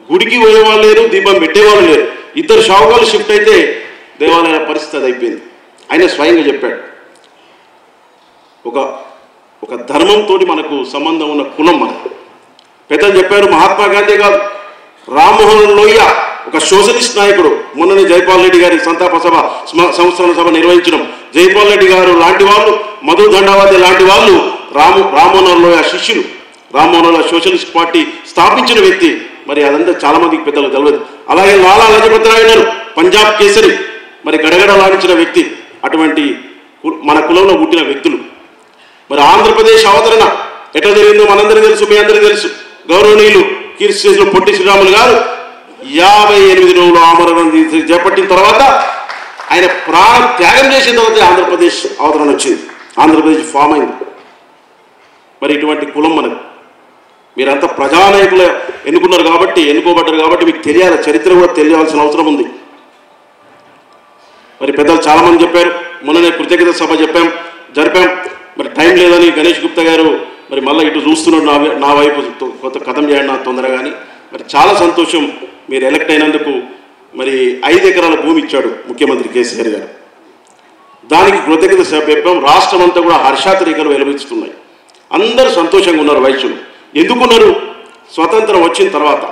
గుడికి పోయేవాళ్ళు లేరు, దీపం పెట్టేవాళ్ళు లేరు. 2 షావుకాలు షిఫ్ట్ అయితే దేవాలయాల పరిస్థితి అది అయిపోయింది. ఆయన స్వయంగా చెప్పాడు. ఒక ధర్మంతో మనకు సంబంధం ఉన్న కులం మనకు. పెద్దలు చెప్పారు, మహాత్మా గాంధీ కాదు, రామ్మోహన్ లోహియ ఒక సోషలిస్ట్ నాయకుడు. మొన్ననే జైపాల్ రెడ్డి గారి సంతాప సభ, సంస్థల సభ నిర్వహించడం. జైపాల్ రెడ్డి గారు లాంటి వాళ్ళు, మధు దండవాది లాంటి వాళ్ళు రామ్మోహన్ లోహియ శిష్యులు. రామ్మోహన్ లోహియ సోషలిస్ట్ పార్టీ స్థాపించిన వ్యక్తి. మరి అదంతా చాలా మందికి పెద్దలు తెలియదు. అలాగే లాలా లజపత్ రాయ్ గారు పంజాబ్ కేసరి, మరి గడగడలాడించిన వ్యక్తి. అటువంటి మన కులంలో పుట్టిన వ్యక్తులు. మరి ఆంధ్రప్రదేశ్ అవతరణ ఎట్లా జరిగిందో మనందరికీ తెలుసు, మీ అందరికీ తెలుసు. గౌరవనీయులు కీర్తిశేషులు పొట్టి శ్రీరాములు గారు 58 రోజులు ఆమరణం చేపట్టిన తర్వాత, ఆయన ప్రాణ త్యాగం చేసిన తర్వాత ఆంధ్రప్రదేశ్ అవతరణ వచ్చింది, ఆంధ్రప్రదేశ్ ఫామ్ అయింది. మరి ఇటువంటి కులం మనకు. మీరంతా ప్రజానాయకులు ఎన్నుకోబడ్డారు కాబట్టి మీకు తెలియాలి, చరిత్ర కూడా తెలియాల్సిన అవసరం ఉంది. మరి పెద్దలు చాలామంది చెప్పారు, మొన్ననే కృతజ్ఞత సభ జరిపాం. మరి టైం లేదని గణేష్ గుప్తా గారు మరి మళ్ళీ ఇటు చూస్తున్నాడు, నా వైపు కొత్త కథం చేయండి నా తొందరగా. కానీ మరి చాలా సంతోషం, మీరు ఎలక్ట్ అయినందుకు. మరి 5 ఎకరాల భూమి ఇచ్చాడు ముఖ్యమంత్రి కేసీఆర్ గారు. దానికి కృతజ్ఞత చెప్పాం. రాష్ట్రం అంతా కూడా హర్షాతిరేకలు వెలువరిస్తున్నాయి. అందరూ సంతోషంగా ఉన్నారు వైశ్యులు. ఎందుకున్నారు? స్వతంత్రం వచ్చిన తర్వాత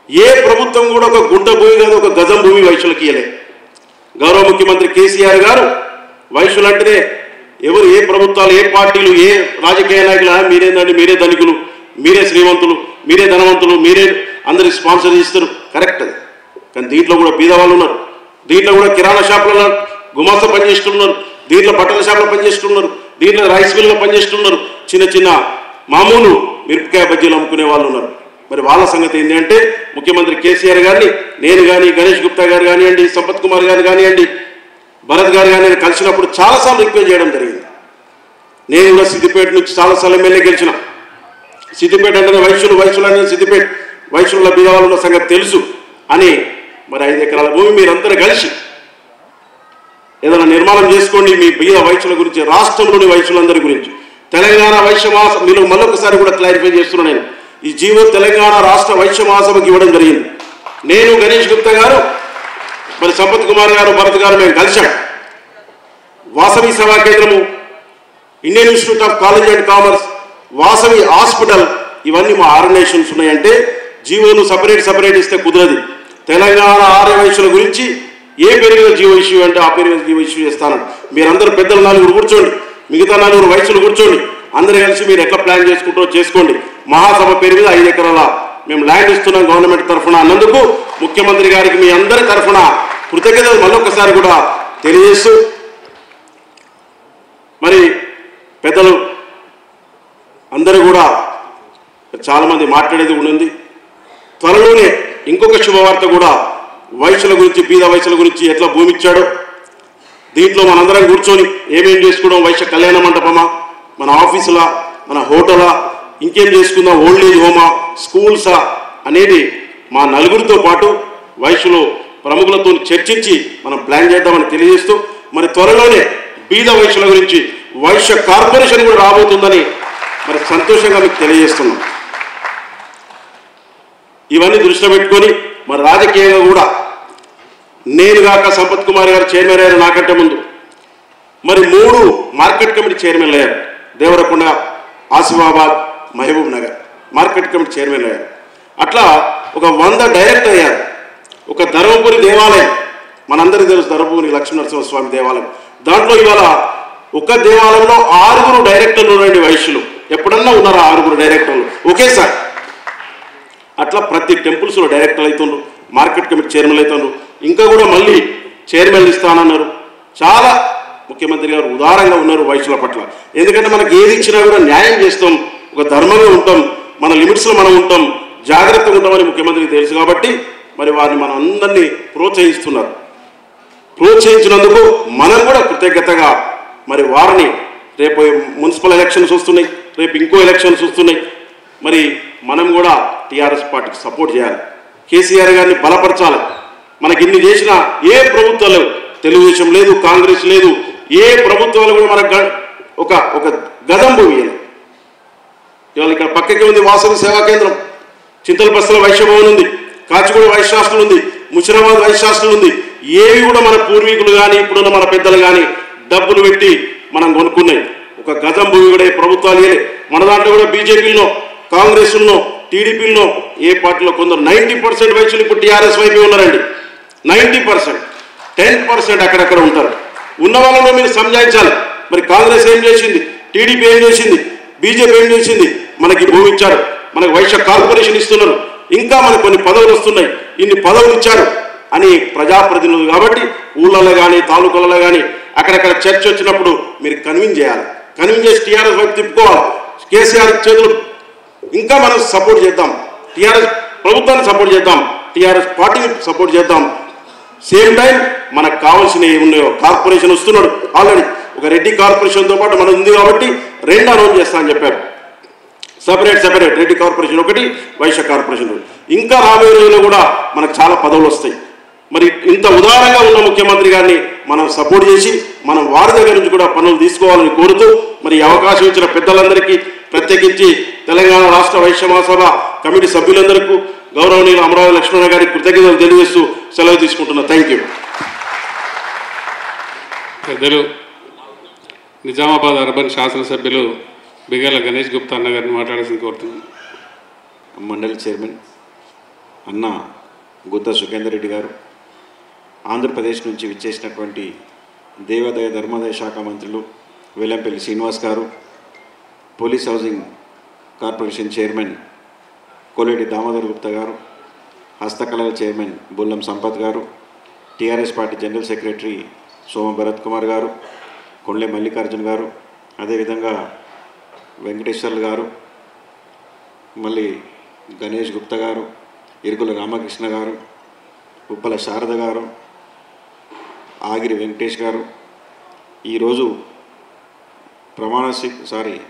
ఏ ప్రభుత్వం కూడా ఒక గుంట భూమి కాదు, ఒక గజం భూమి వైశ్యులకి ఇయ్యలే. గౌరవ ముఖ్యమంత్రి కేసీఆర్ గారు వైశ్యులు అంటేనే ఎవరు, ఏ ప్రభుత్వాలు, ఏ పార్టీలు, ఏ రాజకీయ నాయకులు మీరేందండి, మీరే ధనికులు, మీరే శ్రీమంతులు, మీరే ధనవంతులు, మీరే అందరికి స్పాన్సర్ చేస్తారు. కరెక్ట్ అది. కానీ దీంట్లో కూడా బీదవాళ్ళు ఉన్నారు, దీంట్లో కూడా కిరాణా షాపులలో గుమాస్తా పనిచేస్తున్నారు, దీంట్లో బట్టల షాపులో పనిచేస్తున్నారు, దీంట్లో రైస్ మిల్లో పనిచేస్తున్నారు, చిన్న మామూలు మిరపకాయ బజ్జీలు అమ్ముకునే వాళ్ళు ఉన్నారు. మరి వాళ్ళ సంగతి ఏంటి అంటే, ముఖ్యమంత్రి కేసీఆర్ గారిని నేను కానీ, గణేష్ గుప్తా గారు కానివ్వండి, సంపత్ కుమార్ గారు కానివ్వండి, భరత్ గారు కానీ కలిసినప్పుడు చాలాసార్లు రిక్వెస్ట్ చేయడం జరిగింది. నేను కూడా సిద్దిపేట నుంచి చాలాసార్లు ఎమ్మెల్యే గెలిచిన. సిద్దిపేట అంటే వైశ్యులు అనేది సిద్దిపేట వైశ్యుల బీదవాళ్ళు ఉన్న సంగతి తెలుసు అని. మరి 5 ఎకరాల భూమి మీరందరూ కలిసి ఏదైనా నిర్మాణం చేసుకోండి మీ బీద వైశ్యుల గురించి, రాష్ట్రంలోని వైశ్యులందరి గురించి. తెలంగాణ వైశ్య మహాసభ, మీరు మళ్ళొకసారి కూడా క్లారిఫై చేస్తున్నాను, నేను ఈ జీవో తెలంగాణ రాష్ట్ర వైశ్య మహాసభకి ఇవ్వడం జరిగింది. నేను, గణేష్ గుప్తా గారు, మరి సంపత్ కుమార్ గారు, భరత్ గారు మేము కలిసాం. వాసవి సేవా కేంద్రము, Indian institute of college and commerce, Vasavi hospital, ఇవన్నీ మా ఆర్గనైజేషన్స్ ఉన్నాయంటే జీవోను సపరేట్ ఇస్తే కుదరదు. తెలంగాణ ఆర్య వైశ్యుల గురించి ఏ పేరు మీద జీవో ఇష్యూ అంటే ఆ పేరు మీద జీవో ఇష్యూ చేస్తాను. మీరందరూ పెద్దలు 4 కూర్చోండి, మిగతా 4 వైశ్యులు కూర్చోండి, అందరూ కలిసి మీరు ఎట్లా ప్లాన్ చేసుకుంటారో చేసుకోండి. మహాసభ పేరు మీద 5 ఎకరాల మేము ల్యాండ్ ఇస్తున్నాం గవర్నమెంట్ తరఫున అన్నందుకు ముఖ్యమంత్రి గారికి మీ అందరి తరఫున కృతజ్ఞతలు మళ్ళొకసారి కూడా తెలియజేస్తూ, మరి పెద్దలు అందరూ కూడా చాలామంది మాట్లాడేది ఉంది. త్వరలోనే ఇంకొక శుభవార్త కూడా వైశ్యుల గురించి, బీద వైశ్యుల గురించి ఎట్లా భూమి ఇచ్చాడో దీంట్లో మనందరం కూర్చొని ఏమేం చేసుకోవడం, వైశ్య కళ్యాణ మండపమా, మన ఆఫీసులా, మన హోటలా, ఇంకేం చేసుకుందాం, ఓల్డ్ ఏజ్ హోమా, స్కూల్సా అనేది మా నలుగురితో పాటు వైశ్యులు ప్రముఖులతో చర్చించి మనం ప్లాన్ చేద్దామని తెలియజేస్తూ, మరి త్వరలోనే బీద వైశ్యుల గురించి వైశ్య కార్పొరేషన్ కూడా రాబోతుందని మరి సంతోషంగా మీకు తెలియజేస్తున్నాం. ఇవన్నీ దృష్టిలో పెట్టుకొని మరి రాజకీయంగా కూడా నేను కాక సంపత్ కుమార్ గారు చైర్మన్ అయ్యారు నాకంటే ముందు. మరి 3 మార్కెట్ కమిటీ చైర్మన్లు అయ్యారు. దేవరకొండ, ఆసిఫాబాద్, మహబూబ్ నగర్ మార్కెట్ కమిటీ చైర్మన్లు అయ్యారు. అట్లా ఒక 100 డైరెక్టర్ అయ్యారు. ఒక ధర్మపురి దేవాలయం, మనందరికీ తెలుసు ధర్మపురి లక్ష్మీనరసింహస్వామి దేవాలయం. దాంట్లో ఇవాళ ఒక దేవాలయంలో 6 డైరెక్టర్లు ఉన్నారండి వైశ్యులు. ఎప్పుడన్నా ఉన్నారా 6 డైరెక్టర్లు ఒకేసారి? అట్లా ప్రతి టెంపుల్స్లో డైరెక్టర్లు అవుతుండ్రు, మార్కెట్ కమిటీ చైర్మన్లు అవుతుండ్రు. ఇంకా కూడా మళ్ళీ చైర్మన్లు ఇస్తానన్నారు. చాలా ముఖ్యమంత్రి గారు ఉదారంగా ఉన్నారు వైశ్యుల పట్ల. ఎందుకంటే మనకి ఏది ఇచ్చినా కూడా న్యాయం చేస్తాం, ఒక ధర్మంగా ఉంటాం, మన లిమిట్స్లో మనం ఉంటాం, జాగ్రత్తగా ఉంటామని ముఖ్యమంత్రికి తెలుసు. కాబట్టి మరి వారిని మనం అందరినీ ప్రోత్సహిస్తున్నారు. ప్రోత్సహించినందుకు మనం కూడా కృతజ్ఞతగా మరి వారిని, రేపు మున్సిపల్ ఎలక్షన్స్ వస్తున్నాయి, రేపు ఇంకో ఎలక్షన్స్ వస్తున్నాయి, మరి మనం కూడా టీఆర్ఎస్ పార్టీకి సపోర్ట్ చేయాలి. కేసీఆర్ గారిని బలపరచాలి. మనకి ఇన్ని చేసిన ఏ ప్రభుత్వాలు, తెలుగుదేశం లేదు, కాంగ్రెస్ లేదు, ఏ ప్రభుత్వాలు కూడా మనకు ఒక గదం భూమి. ఇవాళ ఇక్కడ పక్కకి ఉంది వాసవి సేవా కేంద్రం, చింతలపస్తల వైశ్య భవన్ ఉంది, కాచిగూడ వైశ్య హాస్టల్ ఉంది, ముషిరాబాద్ వైశ్య హాస్టల్ ఉంది. ఏవి కూడా మన పూర్వీకులు కానీ ఇప్పుడున్న మన పెద్దలు కానీ డబ్బులు పెట్టి మనం కొనుక్కున్నాయి. ఒక గజం భూమి కూడా ప్రభుత్వాలు ఇవ్వలే. మన దాంట్లో కూడా బీజేపీలో, కాంగ్రెస్లో, టీడీపీలో, ఏ పార్టీలో కొందరు 90% వైశ్యులు ఇప్పుడు టీఆర్ఎస్ వైపే ఉన్నారండి. 90%, 10% అక్కడక్కడ ఉంటారు. ఉన్న వాళ్ళలో మీరు సంజాయించాలి. మరి కాంగ్రెస్ ఏం చేసింది, టీడీపీ ఏం చేసింది, బీజేపీ ఏం చేసింది? మనకి భూమి ఇచ్చారు, మనకు వైశ్య కార్పొరేషన్ ఇస్తున్నారు, ఇంకా మనకు కొన్ని పదవులు వస్తున్నాయి, ఇన్ని పదవులు ఇచ్చారు అని ప్రజాప్రతినిధులు కాబట్టి ఊళ్ళలో కానీ తాలూకాలలో కానీ అక్కడక్కడ చర్చ వచ్చినప్పుడు మీరు కన్విన్స్ చేయాలి. కన్విన్స్ చేసి టీఆర్ఎస్ వైపు తిప్పుకోవాలి. కేసీఆర్ చేతులు ఇంకా మనం సపోర్ట్ చేద్దాం, టీఆర్ఎస్ ప్రభుత్వాన్ని సపోర్ట్ చేద్దాం, టీఆర్ఎస్ పార్టీని సపోర్ట్ చేద్దాం. సేమ్ టైం మనకు కావాల్సినవి ఉన్నాయో కార్పొరేషన్ వస్తున్నాడు ఆల్రెడీ. ఒక రెడ్డి కార్పొరేషన్తో పాటు మనం ఉంది కాబట్టి 2 అనౌన్స్ చేస్తా అని చెప్పారు. సెపరేట్ రెడ్డి కార్పొరేషన్ ఒకటి, వైశ్య కార్పొరేషన్ ఒకటి. ఇంకా రాబోయే రోజుల్లో కూడా మనకు చాలా పదవులు వస్తాయి. మరి ఇంత ఉదారంగా ఉన్న ముఖ్యమంత్రి గారిని మనం సపోర్ట్ చేసి మనం వారి దగ్గర నుంచి కూడా పనులు తీసుకోవాలని కోరుతూ, మరి అవకాశం ఇచ్చిన పెద్దలందరికీ, ప్రత్యేకించి తెలంగాణ రాష్ట్ర వైశ్య మహాసభ కమిటీ సభ్యులందరికీ, గౌరవనీయులు అమరావతి లక్ష్మణ గారికి కృతజ్ఞతలు తెలియజేస్తూ సెలవు తీసుకుంటున్నా. Thank you. పెద్దలు నిజామాబాద్ అర్బన్ శాసనసభ్యులు బిగల గణేష్ గుప్తా అన్న గారిని మాట్లాడాల్సింది కోరుతున్నాను. మండలి చైర్మన్ అన్న గుత్తా సుఖేందర్ రెడ్డి గారు, ఆంధ్రప్రదేశ్ నుంచి విచ్చేసినటువంటి దేవాదాయ ధర్మాదాయ శాఖ మంత్రులు వెల్లంపల్లి శ్రీనివాస్ గారు, police housing corporation chairman Koleti Damodar Gupta గారు, హస్తకళల చైర్మన్ బుల్లం సంపత్ గారు, టీఆర్ఎస్ పార్టీ జనరల్ సెక్రటరీ సోమ భరత్ కుమార్ గారు, కొండ్లే మల్లికార్జున్ గారు, అదేవిధంగా వెంకటేశ్వర్లు గారు, మళ్ళీ గణేష్ గుప్తా గారు, ఇరుగుల రామకృష్ణ గారు, ఉప్పల శారద గారు, ఆగిరి వెంకటేష్ గారు, ఈరోజు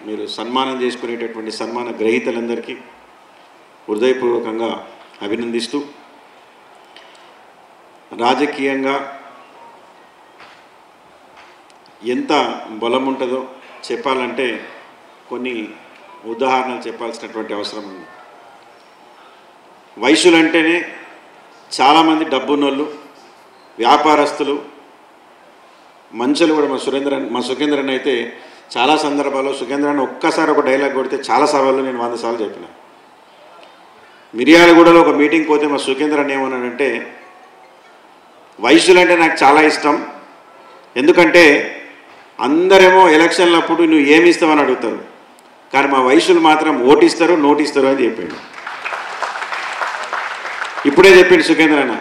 మీరు సన్మానం చేసుకునేటటువంటి సన్మాన గ్రహీతలందరికీ హృదయపూర్వకంగా అభినందిస్తూ, రాజకీయంగా ఎంత బలం ఉంటుందో చెప్పాలంటే కొన్ని ఉదాహరణలు చెప్పాల్సినటువంటి అవసరం ఉంది. వైశ్యులంటేనే చాలామంది డబ్బున్నోళ్ళు, వ్యాపారస్తులు, మంచులు కూడా. మా సుఖేంద్రన్ అయితే చాలా సందర్భాల్లో సుఖేంద్రన్ ఒక్కసారి ఒక డైలాగ్ కొడితే చాలా సభల్లో నేను 100 సార్లు చెప్పిన. మిర్యాలగూడలో ఒక మీటింగ్ పోతే మా సుఖేంద్రన్ ఏమన్నాడంటే, వైశ్యులంటే నాకు చాలా ఇష్టం, ఎందుకంటే అందరేమో ఎలక్షన్లప్పుడు నువ్వు ఏమి ఇస్తావని అడుగుతారు, కానీ మా వైశ్యులు మాత్రం ఓటిస్తారు, నోటిస్తారు అని చెప్పాడు. ఇప్పుడే చెప్పిండు సుఖేంద్ర అన్న,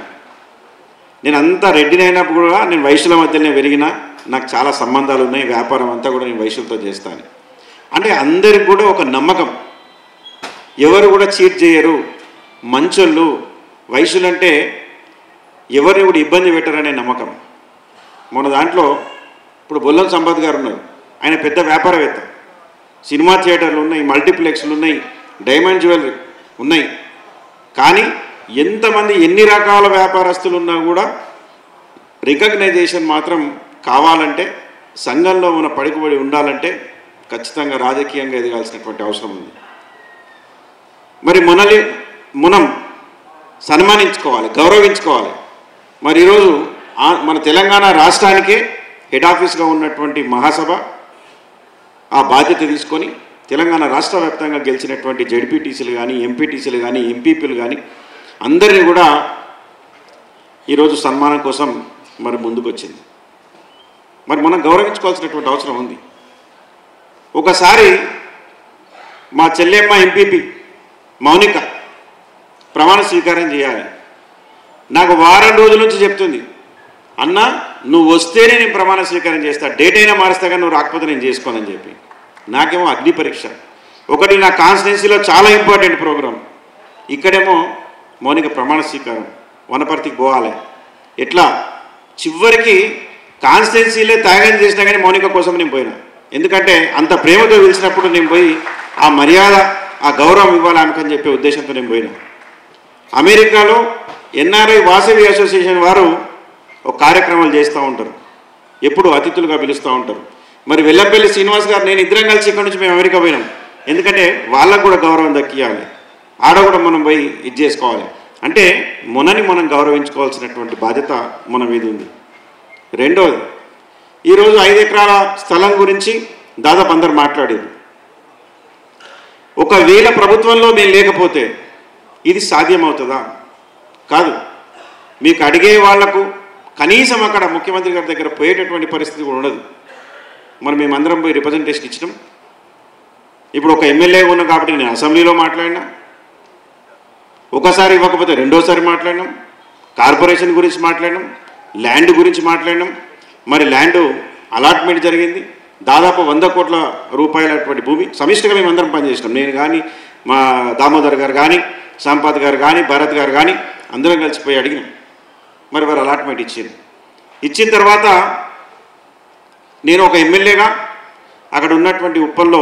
నేను అంతా రెడ్డిని అయినప్పుడు కూడా నేను వైశ్యుల మధ్యనే పెరిగినా, నాకు చాలా సంబంధాలు ఉన్నాయి, వ్యాపారం అంతా కూడా నేను వైశ్యులతో చేస్తాను. అంటే అందరికి కూడా ఒక నమ్మకం, ఎవరు కూడా చీట్ చేయరు, మంచోళ్ళు, వైశ్యులంటే ఎవరిని కూడా ఇబ్బంది పెట్టరనే నమ్మకం. మన దాంట్లో ఇప్పుడు బొల్లం సంపత్ గారు ఉన్నారు, ఆయన పెద్ద వ్యాపారవేత్త, సినిమా థియేటర్లు ఉన్నాయి, మల్టీప్లెక్స్లు ఉన్నాయి, డైమండ్ జ్యువెలరీ ఉన్నాయి. కానీ ఎంతమంది ఎన్ని రకాల వ్యాపారస్తులు ఉన్నా కూడా రికగ్నైజేషన్ మాత్రం కావాలంటే, సంఘంలో మన పడికబడి ఉండాలంటే ఖచ్చితంగా రాజకీయంగా ఎదగాల్సినటువంటి అవసరం ఉంది. మరి మనం సన్మానించుకోవాలి, గౌరవించుకోవాలి. మరి ఈరోజు మన తెలంగాణ రాష్ట్రానికే హెడ్ ఆఫీస్గా ఉన్నటువంటి మహాసభ ఆ బాధ్యత తీసుకొని తెలంగాణ రాష్ట్ర వ్యాప్తంగా గెలిచినటువంటి జెడ్పీటీసీలు కానీ, ఎంపీటీసీలు కానీ, ఎంపీపీలు కానీ అందరినీ కూడా ఈరోజు సన్మానం కోసం మరి ముందుకు వచ్చింది. మరి మనం గౌరవించుకోవాల్సినటువంటి అవసరం ఉంది. ఒకసారి మా చెల్లెమ్మ ఎంపీపీ మౌనిక ప్రమాణ స్వీకారం చేయాలి. నాకు వారం రోజుల నుంచి చెప్తుంది, అన్న నువ్వు వస్తేనే నేను ప్రమాణ స్వీకారం చేస్తా, డేట్ అయినా మారుస్తా కానీ నువ్వు రాకపోతే నేను చేసుకోనని చెప్పి. నాకేమో అగ్ని పరీక్ష ఒకటి, నా కాన్స్టిట్యున్సీలో చాలా ఇంపార్టెంట్ ప్రోగ్రాం, ఇక్కడేమో మౌనిక ప్రమాణ స్వీకారం, వనపర్తికి పోవాలి. ఎట్లా చివరికి కాన్స్టిట్యున్సీలే త్యాగం చేసినా కానీ మౌనిక కోసం నేను పోయినా. ఎందుకంటే అంత ప్రేమతో పిలిచినప్పుడు నేను పోయి ఆ మర్యాద, ఆ గౌరవం ఇవ్వాలి ఆమెకని చెప్పే ఉద్దేశంతో నేను పోయినా. అమెరికాలో ఎన్ఆర్ఐ వాసవి అసోసియేషన్ వారు ఒక కార్యక్రమాలు చేస్తూ ఉంటారు, ఎప్పుడు అతిథులుగా పిలుస్తూ ఉంటారు. మరి వెల్లంపల్లి శ్రీనివాస్ గారు నేను ఇద్దరం కలిసి ఇక్కడ నుంచి మేము అమెరికా పోయినాం. ఎందుకంటే వాళ్ళకు కూడా గౌరవం దక్కియాలి, ఆడ కూడా మనం పోయి ఇది చేసుకోవాలి. అంటే మనని మనం గౌరవించుకోవాల్సినటువంటి బాధ్యత మన మీద ఉంది. రెండోది, ఈరోజు 5 ఎకరాల స్థలం గురించి దాదాపు అందరు మాట్లాడారు. ఒకవేళ ప్రభుత్వంలో మేము లేకపోతే ఇది సాధ్యమవుతుందా? కాదు. మీకు అడిగే వాళ్లకు కనీసం అక్కడ ముఖ్యమంత్రి గారి దగ్గర పోయేటటువంటి పరిస్థితి కూడా ఉండదు. మరి మేమందరం పోయి రిప్రజెంటేషన్ ఇచ్చినాం. ఇప్పుడు ఒక ఎమ్మెల్యే ఉన్నాం కాబట్టి నేను అసెంబ్లీలో మాట్లాడినా, ఒకసారి ఇవ్వకపోతే రెండోసారి మాట్లాడినాం, కార్పొరేషన్ గురించి మాట్లాడినాం, ల్యాండ్ గురించి మాట్లాడినాం. మరి ల్యాండ్ అలాట్మెంట్ జరిగింది, దాదాపు 100 కోట్ల రూపాయలటువంటి భూమి సమిష్టిగా మేము అందరం పనిచేసినాం. నేను కానీ, మా దామోదర్ గారు కానీ, సంపత్ గారు కానీ, భరత్ గారు కానీ అందరం కలిసిపోయి అడిగినాం. మరి వారు అలాట్మెంట్ ఇచ్చిన తర్వాత నేను ఒక ఎమ్మెల్యేగా అక్కడ ఉన్నటువంటి ఉప్పల్లో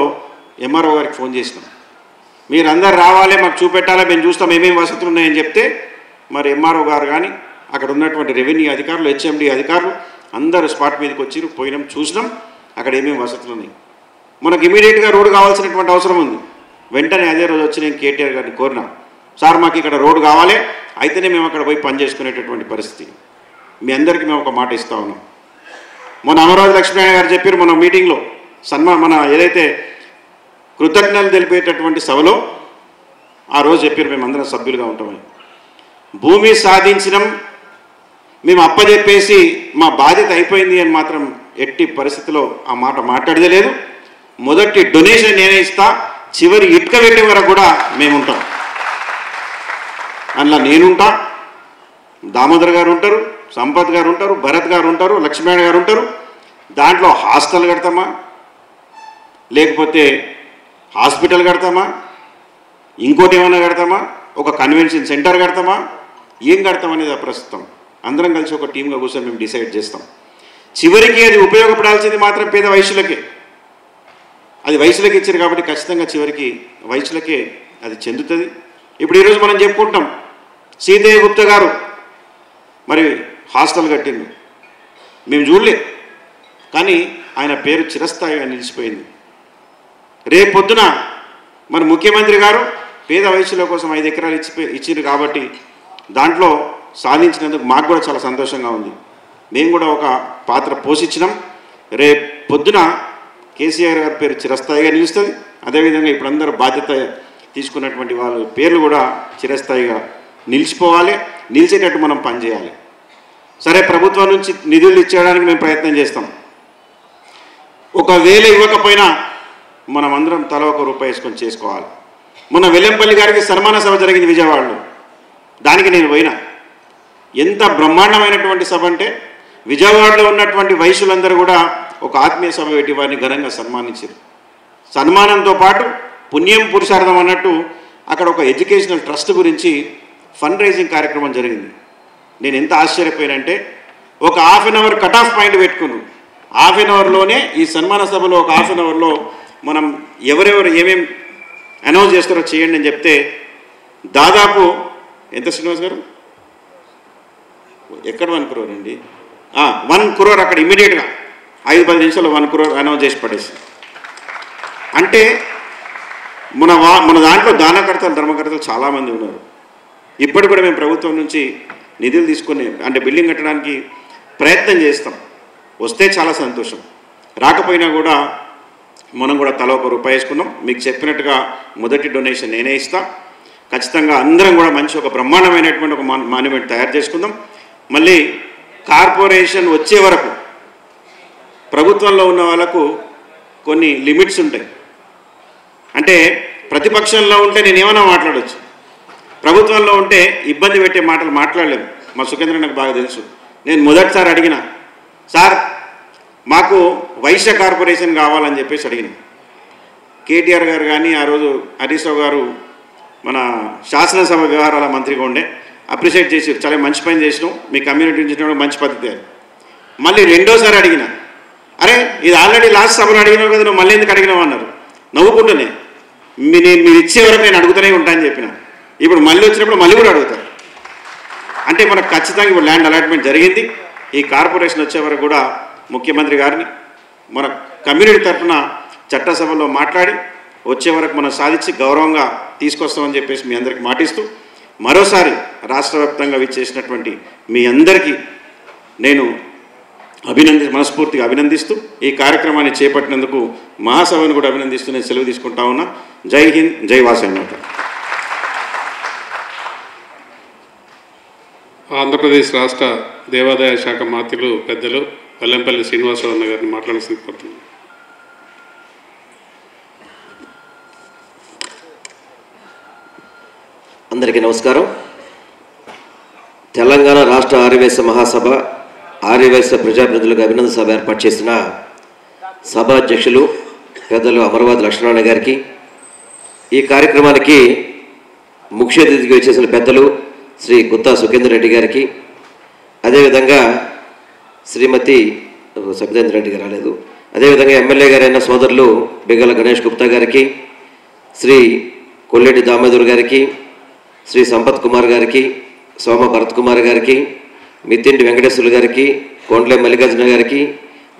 ఎంఆర్ఓ గారికి ఫోన్ చేసినాం. మీరు అందరు రావాలి, మాకు చూపెట్టాలి, మేము చూస్తాం ఏమేమి వసతులు ఉన్నాయని చెప్తే మరి ఎంఆర్ఓ గారు కానీ అక్కడ ఉన్నటువంటి రెవెన్యూ అధికారులు, హెచ్ఎండి అధికారులు అందరూ స్పాట్ మీదకి వచ్చి పోయినాం, చూసినాం అక్కడ ఏమేమి వసతులు ఉన్నాయి. మనకు ఇమీడియట్గా రోడ్డు కావాల్సినటువంటి అవసరం ఉంది. వెంటనే అదే రోజు వచ్చి నేను కేటీఆర్ గారిని కోరినా, సార్ మాకు ఇక్కడ రోడ్డు కావాలి, అయితేనే మేము అక్కడ పోయి పని చేసుకునేటటువంటి పరిస్థితి. మీ అందరికీ మేము ఒక మాట ఇస్తా ఉన్నాం. మొన్న అమరావతి లక్ష్మీనారాయణ గారు చెప్పారు మన మీటింగ్లో, మన ఏదైతే కృతజ్ఞతలు తెలిపేటటువంటి సభలో ఆ రోజు చెప్పారు మేమందరం సభ్యులుగా ఉంటామని. భూమి సాధించడం మేము అప్పచెప్పేసి మా బాధ్యత అయిపోయింది అని మాత్రం ఎట్టి పరిస్థితిలో ఆ మాట మాట్లాడేదే లేదు. మొదటి డొనేషన్ నేనే ఇస్తా, చివరి ఇటుక పెట్టే వరకు కూడా మేము ఉంటాం. అందులో నేనుంటా, దామోదర్ గారు ఉంటారు, సంపత్ గారు ఉంటారు, భరత్ గారు ఉంటారు, లక్ష్మీనారాయణ గారు ఉంటారు. దాంట్లో హాస్టల్ కడతామా, లేకపోతే హాస్పిటల్ కడతామా, ఇంకోటి ఏమైనా కడతామా, ఒక కన్వెన్షన్ సెంటర్ కడతామా, ఏం కడతామనేది ప్రస్తుతం అందరం కలిసి ఒక టీమ్గా కూర్చొని మేము డిసైడ్ చేస్తాం. చివరికి అది ఉపయోగపడాల్సింది మాత్రం పేద వైశ్యులకే. అది వైశ్యులకి ఇచ్చారు కాబట్టి ఖచ్చితంగా చివరికి వైశ్యులకే అది చెందుతుంది. ఇప్పుడు ఈరోజు మనం చెప్పుకుంటాం, సీతయ్య గుప్తా గారు మరి హాస్టల్ కట్టింది, మేము చూడలే, కానీ ఆయన పేరు చిరస్థాయిగా నిలిచిపోయింది. రేపు పొద్దున మరి ముఖ్యమంత్రి గారు పేద వైశ్యుల కోసం 5 ఎకరాలు ఇచ్చిండ్రు కాబట్టి దాంట్లో సాధించినందుకు మాకు కూడా చాలా సంతోషంగా ఉంది. మేము కూడా ఒక పాత్ర పోషించినాం. రేపు పొద్దున కేసీఆర్ గారి పేరు చిరస్థాయిగా నిలుస్తుంది. అదేవిధంగా ఇప్పుడు అందరూ బాధ్యత తీసుకున్నటువంటి వాళ్ళ పేర్లు కూడా చిరస్థాయిగా నిలిచిపోవాలి, నిలిచేటట్టు మనం పనిచేయాలి. సరే, ప్రభుత్వం నుంచి నిధులు ఇచ్చేయడానికి మేము ప్రయత్నం చేస్తాం. ఒకవేళ ఇవ్వకపోయినా మనం అందరం తల ₹1 వేసుకొని చేసుకోవాలి. మొన్న వెల్లంపల్లి గారికి సన్మాన సభ జరిగింది విజయవాడలో, దానికి నేను పోయినా. ఎంత బ్రహ్మాండమైనటువంటి సభ అంటే విజయవాడలో ఉన్నటువంటి వైశ్యులందరూ కూడా ఒక ఆత్మీయ సభ పెట్టి వారిని ఘనంగా సన్మానించారు. సన్మానంతో పాటు పుణ్యం పురుషార్థం అన్నట్టు అక్కడ ఒక ఎడ్యుకేషనల్ ట్రస్ట్ గురించి ఫండ్ రైజింగ్ కార్యక్రమం జరిగింది. నేను ఎంత ఆశ్చర్యపోయానంటే ఒక half an hour cut off point పెట్టుకున్నాం. హాఫ్ అన్ అవర్లోనే ఈ సన్మాన సభలో ఒక హాఫ్ అన్ అవర్లో మనం ఎవరెవరు ఏమేమి అనౌన్స్ చేస్తారో చేయండి అని చెప్తే దాదాపు ఎంత శ్రీనివాస్ గారు ఎక్కడ 1 crore అండి 1 crore అక్కడ ఇమీడియట్గా 5-10 నిమిషాలు 1 crore అనౌన్స్ చేసి పడేసి. అంటే మన దాంట్లో దానకర్తలు ధర్మకర్తలు చాలామంది ఉన్నారు. ఇప్పటికి కూడా మేము ప్రభుత్వం నుంచి నిధులు తీసుకొని అంటే బిల్డింగ్ కట్టడానికి ప్రయత్నం చేస్తాం. వస్తే చాలా సంతోషం, రాకపోయినా కూడా మనం కూడా తల ₹1 వేసుకున్నాం. మీకు చెప్పినట్టుగా మొదటి డొనేషన్ నేనే ఇస్తా. ఖచ్చితంగా అందరం కూడా మంచి ఒక బ్రహ్మాండమైనటువంటి ఒక మాన్యుమెంట్ తయారు చేసుకుందాం. మళ్ళీ కార్పొరేషన్ వచ్చే వరకు ప్రభుత్వంలో ఉన్న వాళ్ళకు కొన్ని లిమిట్స్ ఉంటాయి. అంటే ప్రతిపక్షంలో ఉంటే నేను ఏమైనా మాట్లాడవచ్చు, ప్రభుత్వంలో ఉంటే ఇబ్బంది పెట్టే మాటలు మాట్లాడలేము. మా సుఖేంద్ర నాకు బాగా తెలుసు. నేను మొదటిసారి అడిగిన సార్ మాకు వైశ్య కార్పొరేషన్ కావాలని చెప్పేసి అడిగిన. కేటీఆర్ గారు కానీ ఆ రోజు హరీష్ రావు గారు మన శాసనసభ వ్యవహారాల మంత్రిగా ఉండే అప్రిషియేట్ చేసి చాలా మంచి పని చేసినావు, మీ కమ్యూనిటీ నుంచి మంచి పద్ధతి అని. మళ్ళీ రెండోసారి అడిగిన, అరే ఇది ఆల్రెడీ లాస్ట్ సభలో అడిగినావు కదా, నువ్వు మళ్ళీ ఎందుకు అడిగినావు అన్నారు. నవ్వుకుంటూనే మీరు ఇచ్చే వరకు నేను అడుగుతూనే ఉంటానని చెప్పిన. ఇప్పుడు మళ్ళీ వచ్చినప్పుడు మళ్ళీ కూడా అడుగుతారు. అంటే మనకు ఖచ్చితంగా ఇప్పుడు ల్యాండ్ అలాట్మెంట్ జరిగింది. ఈ కార్పొరేషన్ వచ్చే వరకు కూడా ముఖ్యమంత్రి గారిని మన కమ్యూనిటీ తరఫున చట్టసభలో మాట్లాడి వచ్చే వరకు మనం సాధించి గౌరవంగా తీసుకొస్తామని చెప్పేసి మీ అందరికీ మాటిస్తూ మరోసారి రాష్ట్ర వ్యాప్తంగా విచ్చేసినటువంటి మీ అందరికీ నేను మనస్ఫూర్తిగా అభినందిస్తూ ఈ కార్యక్రమాన్ని చేపట్టినందుకు మహాసభను కూడా అభినందిస్తూ నేను సెలవు తీసుకుంటా ఉన్నా. జై హింద్, జై వాసవి మాత. ఆంధ్రప్రదేశ్ రాష్ట్ర దేవాదాయ శాఖ మంత్రులు పెద్దలు వెల్లంపల్లి శ్రీనివాసరావు గారిని మాట్లాడాల్సింది కోరుతున్నాను. అందరికీ నమస్కారం. తెలంగాణ రాష్ట్ర ఆర్యవైశ్య మహాసభ ఆర్యవైశ్య ప్రజాప్రతినిధులకు అభినందన సభ ఏర్పాటు చేసిన సభాధ్యక్షులు పెద్దలు అమరవాది లక్ష్మణారాయణ గారికి, ఈ కార్యక్రమానికి ముఖ్య అతిథిగా వచ్చేసిన పెద్దలు శ్రీ గుత్తా సుఖేందర్ రెడ్డి గారికి, అదేవిధంగా శ్రీమతి సబితేంద్ర రెడ్డి గారు రాలేదు, అదేవిధంగా ఎమ్మెల్యే గారైన సోదరులు బిగల గణేష్ గుప్తా గారికి, శ్రీ కొల్లెటి దామోదర్ గారికి, శ్రీ సంపత్ కుమార్ గారికి, సోమ భరత్ కుమార్ గారికి, మిత్తింటి వెంకటేశ్వర్లు గారికి, కొండ్లే మల్లికార్జున గారికి,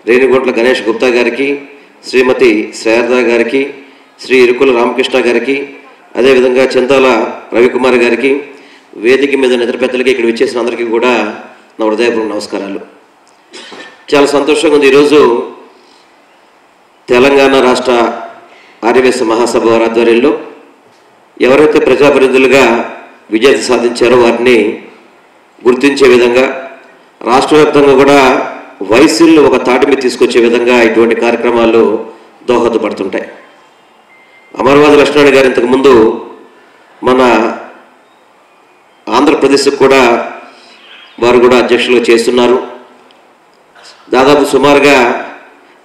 రేణిగుంట్ల గణేష్ గుప్తా గారికి, శ్రీమతి శ్రేయర్ద గారికి, శ్రీ ఇరుకుల రామకృష్ణ గారికి, అదేవిధంగా చింతాల రవికుమార్ గారికి, వేదిక మీద ఇతర పెద్దలకి ఇక్కడ విచ్చేసిన అందరికీ కూడా నా హృదయపూర్వక నమస్కారాలు. చాలా సంతోషంగా ఉంది. ఈరోజు తెలంగాణ రాష్ట్ర ఆర్యవైశ్య మహాసభ వారి ఆధ్వర్యంలో ఎవరైతే ప్రజాప్రతినిధులుగా విజేత సాధించారో వారిని గుర్తించే విధంగా రాష్ట్ర వ్యాప్తంగా కూడా వైశ్యులను ఒక తాటి మీద తీసుకొచ్చే విధంగా ఇటువంటి కార్యక్రమాలు దోహదపడుతుంటాయి. అమరవాది లక్ష్మణారాయణ గారు ఇంతకుముందు మన ఆంధ్రప్రదేశ్కి కూడా వారు కూడా అధ్యక్షులుగా చేస్తున్నారు. దాదాపు సుమారుగా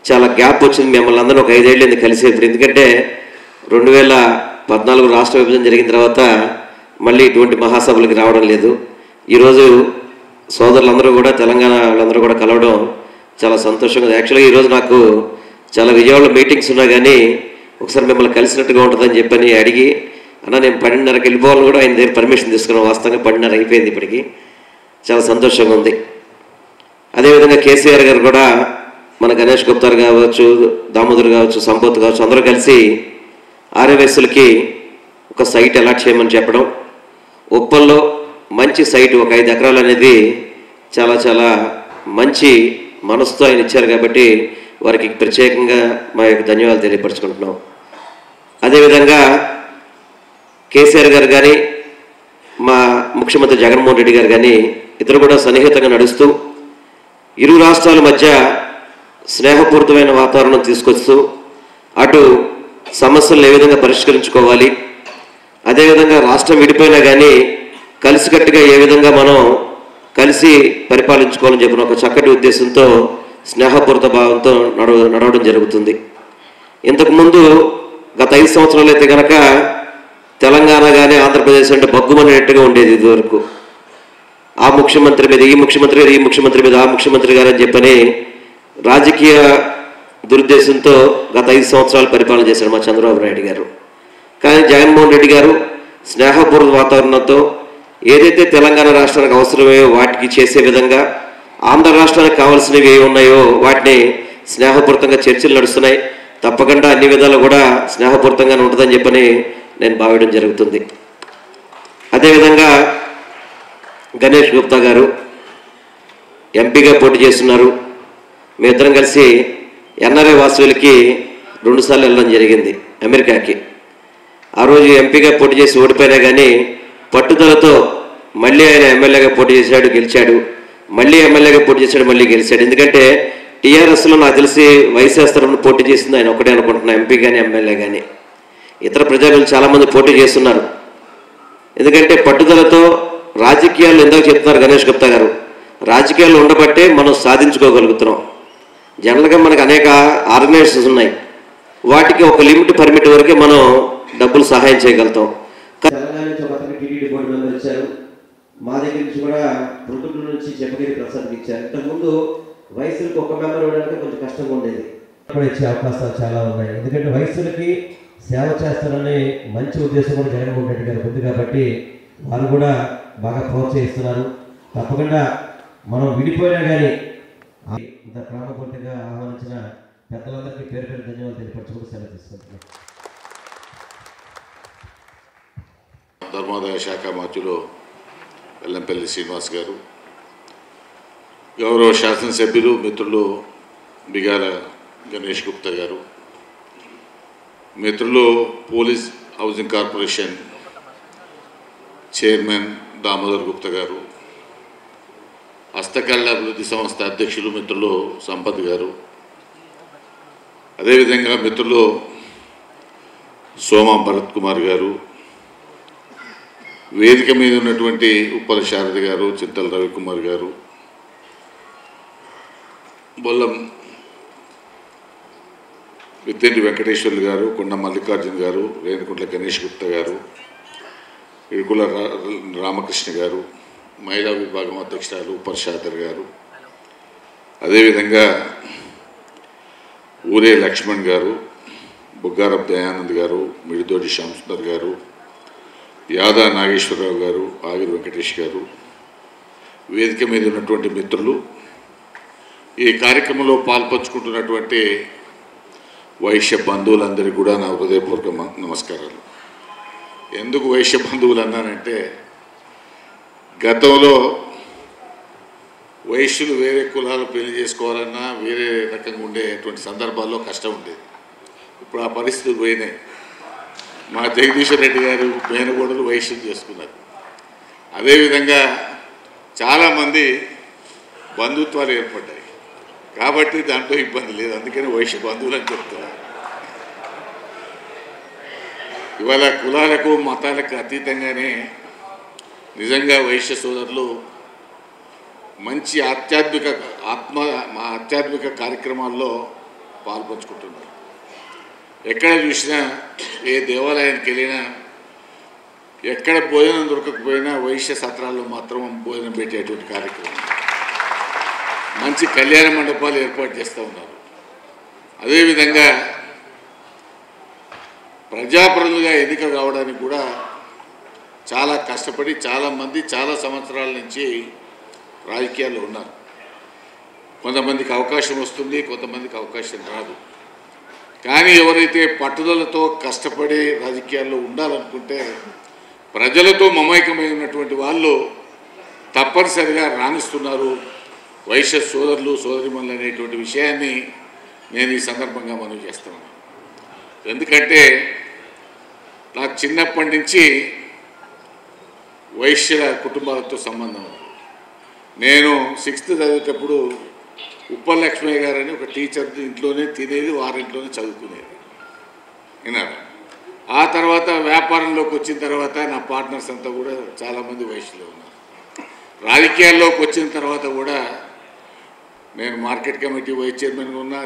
చాలా గ్యాప్ వచ్చింది. మిమ్మల్ని అందరూ ఒక 5 ఏళ్ళేంది కలిసేది. ఎందుకంటే 2014 రాష్ట్ర విభజన జరిగిన తర్వాత మళ్ళీ ఇటువంటి మహాసభలకు రావడం లేదు. ఈరోజు సోదరులందరూ కూడా తెలంగాణ వాళ్ళందరూ కూడా కలవడం చాలా సంతోషంగా. యాక్చువల్గా ఈరోజు నాకు చాలా విజయవాడలో మీటింగ్స్ ఉన్నా కానీ ఒకసారి మిమ్మల్ని కలిసినట్టుగా ఉంటుందని చెప్పని అడిగి, అన్న నేను 12:30కి వెళ్ళిపోవాలని కూడా ఆయన దగ్గర పర్మిషన్ తీసుకున్నాం. వాస్తవంగా 12:30 అయిపోయింది. ఇప్పటికి చాలా సంతోషంగా ఉంది. అదేవిధంగా కేసీఆర్ గారు కూడా మన గణేష్ గుప్తా కావచ్చు, దామోదర్ కావచ్చు, సంపత్ కావచ్చు, అందరూ కలిసి ఆర్యవైశ్యులకి ఒక సైట్ అలాట్ చేయమని చెప్పడం, ఉప్పల్లో మంచి సైట్ ఒక 5 ఎకరాలు అనేది చాలా చాలా మంచి మనసుతో ఆయన ఇచ్చారు. కాబట్టి వారికి ప్రత్యేకంగా మా యొక్క ధన్యవాదాలు తెలియపరచుకుంటున్నాం. అదేవిధంగా కేసీఆర్ గారు కానీ మా ముఖ్యమంత్రి జగన్మోహన్ రెడ్డి గారు కానీ ఇద్దరు కూడా సన్నిహితంగా నడుస్తూ ఇరు రాష్ట్రాల మధ్య స్నేహపూరితమైన వాతావరణం తీసుకొస్తూ అటు సమస్యలను ఏ విధంగా పరిష్కరించుకోవాలి, అదేవిధంగా రాష్ట్రం విడిపోయినా కానీ కలిసికట్టుగా ఏ విధంగా మనం కలిసి పరిపాలించుకోవాలని చెప్పిన ఒక చక్కటి ఉద్దేశంతో స్నేహపూరిత భావంతో నడవడం జరుగుతుంది. ఇంతకుముందు గత 5 సంవత్సరాలు అయితే కనుక తెలంగాణ కానీ ఆంధ్రప్రదేశ్ అంటే బగ్గుమనేట్టుగా ఉండేది ఇదివరకు. ఆ ముఖ్యమంత్రి మీద ఈ ముఖ్యమంత్రి గారు, ఈ ముఖ్యమంత్రి మీద ఆ ముఖ్యమంత్రి గారు అని చెప్పని రాజకీయ దురుద్దేశంతో గత 5 సంవత్సరాలు పరిపాలన చేశారు మా చంద్రబాబు నాయుడు గారు. కానీ జగన్మోహన్ రెడ్డి గారు స్నేహపూర్వ వాతావరణంతో ఏదైతే తెలంగాణ రాష్ట్రానికి అవసరమో వాటికి చేసే విధంగా, ఆంధ్ర రాష్ట్రానికి కావాల్సినవి ఏ ఉన్నాయో వాటిని స్నేహపూర్వకంగా చర్చలు నడుస్తున్నాయి. తప్పకుండా అన్ని విధాలు కూడా స్నేహపూర్వకంగానే ఉంటుందని చెప్పని నేను భావించడం జరుగుతుంది. అదేవిధంగా గణేష్ గుప్తా గారు ఎంపీగా పోటీ చేస్తున్నారు. మీ ఇద్దరం కలిసి ఎన్ఆర్ఐ వాసులకి 2 సార్లు వెళ్ళడం జరిగింది అమెరికాకి. ఆ రోజు ఎంపీగా పోటీ చేసి ఓడిపోయినా కానీ పట్టుదలతో మళ్ళీ ఆయన ఎమ్మెల్యేగా పోటీ చేశాడు, గెలిచాడు. మళ్ళీ ఎమ్మెల్యేగా పోటీ చేశాడు, మళ్ళీ గెలిచాడు. ఎందుకంటే టీఆర్ఎస్లో నాకు తెలిసి వైశాస్త్రంలో పోటీ చేసింది ఆయన ఒకటే అనుకుంటున్నా, ఎంపీ కానీ ఎమ్మెల్యే కానీ. ఇతర ప్రజలు చాలామంది పోటీ చేస్తున్నారు. ఎందుకంటే పట్టుదలతో రాజకీయాలు ఎందుకు చెప్తున్నారు గణేష్ గుప్తా గారు, రాజకీయాలు ఉండబట్టే మనం సాధించుకోగలుగుతున్నాం. జనరల్గా మనకు అనేక ఆర్గనైజేషన్స్ ఉన్నాయి, వాటికి ఒక లిమిట్ పర్మిట్ వరకే మనం డబ్బులు సహాయం చేయగలుగుతాం. తెలంగాణ నుంచి ఒక టీటీడీ బోర్డు మెంబర్ ఇచ్చారు, మా దగ్గర నుంచి కూడా ప్రొద్దుటూరు నుంచి చెప్పగిరి ప్రసాద్కి ఇచ్చారు. ఇంతకుముందు వయసులకు ఒక మెంబర్ ఇవ్వడానికి కొంచెం కష్టంగా ఉండేది, కూడా ఇచ్చే అవకాశాలు చాలా ఉన్నాయి. ఎందుకంటే వయసులకి సేవ చేస్తారని మంచి ఉద్దేశం కూడా జగన్మోహన్ రెడ్డి గారికి ఉంది కాబట్టి వారు కూడా బాగా ప్రోత్సహిస్తున్నారు. తప్పకుండా మనం విడిపోయినా కానీ ఇంత ప్రాణపూర్తిగా ఆహ్వానించిన పెద్దలందరికీ పేరు పేరు ధన్యవాదాలు తెలియపరచుకుంటూ సెలవు తీసుకుంటున్నాం. ధర్మాదాయ శాఖ మంత్రులు వెల్లంపల్లి శ్రీనివాస్ గారు, గౌరవ శాసనసభ్యులు మిత్రులు బిగాల గణేష్ గుప్తా గారు, మిత్రులు police housing corporation chairman Damodar Gupta గారు, హస్తకళ అభివృద్ధి సంస్థ అధ్యక్షులు మిత్రులు సంపత్ గారు, అదేవిధంగా మిత్రులు సోమ భరత్ కుమార్ గారు, వేదిక మీద ఉన్నటువంటి ఉప్పల శారద గారు, చింతల రవికుమార్ గారు, బొల్లం విత్తేటి వెంకటేశ్వర్లు గారు, కొండ మల్లికార్జున గారు, రేణుకుంట్ల గణేష్ గుప్తా గారు, ఇడుకుల రామకృష్ణ గారు, మహిళా విభాగం అధ్యక్షురాలు ఉప్పల శారద గారు, అదేవిధంగా ఊరే లక్ష్మణ్ గారు, బుగ్గారప్ దయానంద్ గారు, మిడితోటి శ్యామసుందర్ గారు, యాదా నాగేశ్వరరావు గారు, ఆగిరి వెంకటేష్ గారు, వేదిక మీద ఉన్నటువంటి మిత్రులు, ఈ కార్యక్రమంలో పాల్పంచుకుంటున్నటువంటి వైశ్య బంధువులందరికీ కూడా నా హృదయపూర్వక నమస్కారాలు. ఎందుకు వైశ్య బంధువులు అన్నానంటే, గతంలో వైశ్యులు వేరే కులాలు పెళ్లి చేసుకోవాలన్నా వేరే రకంగా ఉండేటువంటి సందర్భాల్లో కష్టం ఉండేది. ఇప్పుడు ఆ పరిస్థితులు పోయినాయి. మా జగదీశ్వర్ రెడ్డి గారు మేనగోడలు వైశ్యం చేసుకున్నారు. అదేవిధంగా చాలామంది బంధుత్వాలు ఏర్పడ్డాయి కాబట్టి దాంట్లో ఇబ్బంది లేదు, అందుకని వైశ్య బంధువులు అని చెప్తున్నారు. ఇవాళ కులాలకు మతాలకు అతీతంగానే నిజంగా వైశ్య సోదరులు మంచి ఆధ్యాత్మిక కార్యక్రమాల్లో పాల్పంచుకుంటున్నారు. ఎక్కడ చూసినా, ఏ దేవాలయానికి వెళ్ళినా, ఎక్కడ భోజనం దొరకకపోయినా వైశ్య సత్రాల్లో మాత్రం భోజనం పెట్టేటువంటి కార్యక్రమం, మంచి కళ్యాణ మండపాలు ఏర్పాటు చేస్తూ ఉన్నారు. అదేవిధంగా ప్రజాప్రతినిధులుగా ఎన్నిక కావడానికి కూడా చాలా కష్టపడి చాలామంది చాలా సంవత్సరాల నుంచి రాజకీయాల్లో ఉన్నారు. కొంతమందికి అవకాశం వస్తుంది, కొంతమందికి అవకాశం రాదు. కానీ ఎవరైతే పట్టుదలతో కష్టపడి రాజకీయాల్లో ఉండాలనుకుంటే ప్రజలతో మమైకమై ఉన్నటువంటి వాళ్ళు తప్పనిసరిగా రాణిస్తున్నారు వైశ్య సోదరులు సోదరిమణులు అనేటువంటి విషయాన్ని నేను ఈ సందర్భంగా మనవి చేస్తున్నాను. ఎందుకంటే నాకు చిన్నప్పటి నుంచి వైశ్యుల కుటుంబాలతో సంబంధం ఉంది. నేను 6th చదివేటప్పుడు ఉప్పల్ లక్ష్మయ్య గారు అని ఒక టీచర్ ఇంట్లోనే తినేది, వారింట్లోనే చదువుకునేది విన్నారా. ఆ తర్వాత వ్యాపారంలోకి వచ్చిన తర్వాత నా పార్ట్నర్స్ అంతా కూడా చాలామంది వయసులో ఉన్నారు. రాజకీయాల్లోకి వచ్చిన తర్వాత కూడా నేను మార్కెట్ కమిటీ వైస్ చైర్మన్గా ఉన్నా,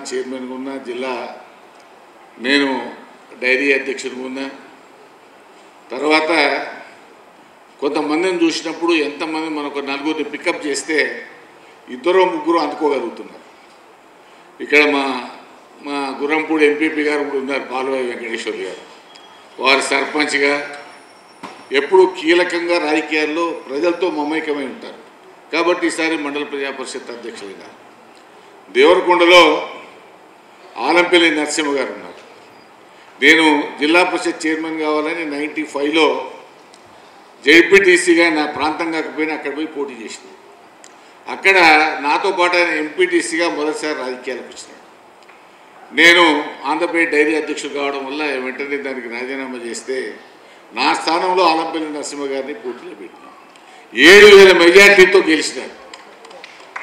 జిల్లా నేను డైరీ అధ్యక్షుడిగా ఉన్నా. తర్వాత కొంతమందిని చూసినప్పుడు ఎంతమంది మనకు నలుగురిని పికప్ చేస్తే 2-3 అందుకోగలుగుతున్నారు. ఇక్కడ మా గుర్రంపూడి ఎంపీపీ గారు కూడా ఉన్నారు, పాల్వాయి వెంకటేశ్వర్ గారు. వారు సర్పంచ్గా ఎప్పుడు కీలకంగా రాజకీయాల్లో ప్రజలతో మమైకమై ఉంటారు. కాబట్టి ఈసారి మండల ప్రజా పరిషత్ అధ్యక్షుడిగా. దేవరకొండలో ఆలంపల్లి నరసింహ గారు ఉన్నారు. నేను జిల్లా పరిషత్ చైర్మన్ కావాలని 95లో జెడ్పీటీసీగా నా ప్రాంతం కాకపోయినా అక్కడ పోయి పోటీ చేసిన. అక్కడ నాతో పాటు ఆయన ఎంపీటీసీగా మొదటిసారి రాజకీయాలకు వచ్చినాడు. నేను ఆంధ్రప్రదేశ్ డైరీ అధ్యక్షుడు కావడం వల్ల వెంటనే దానికి రాజీనామా చేస్తే నా స్థానంలో ఆలంపల్లి నరసింహ గారిని పోటీలో పెట్టినాను. 7,000 మెజార్టీతో గెలిచినాడు.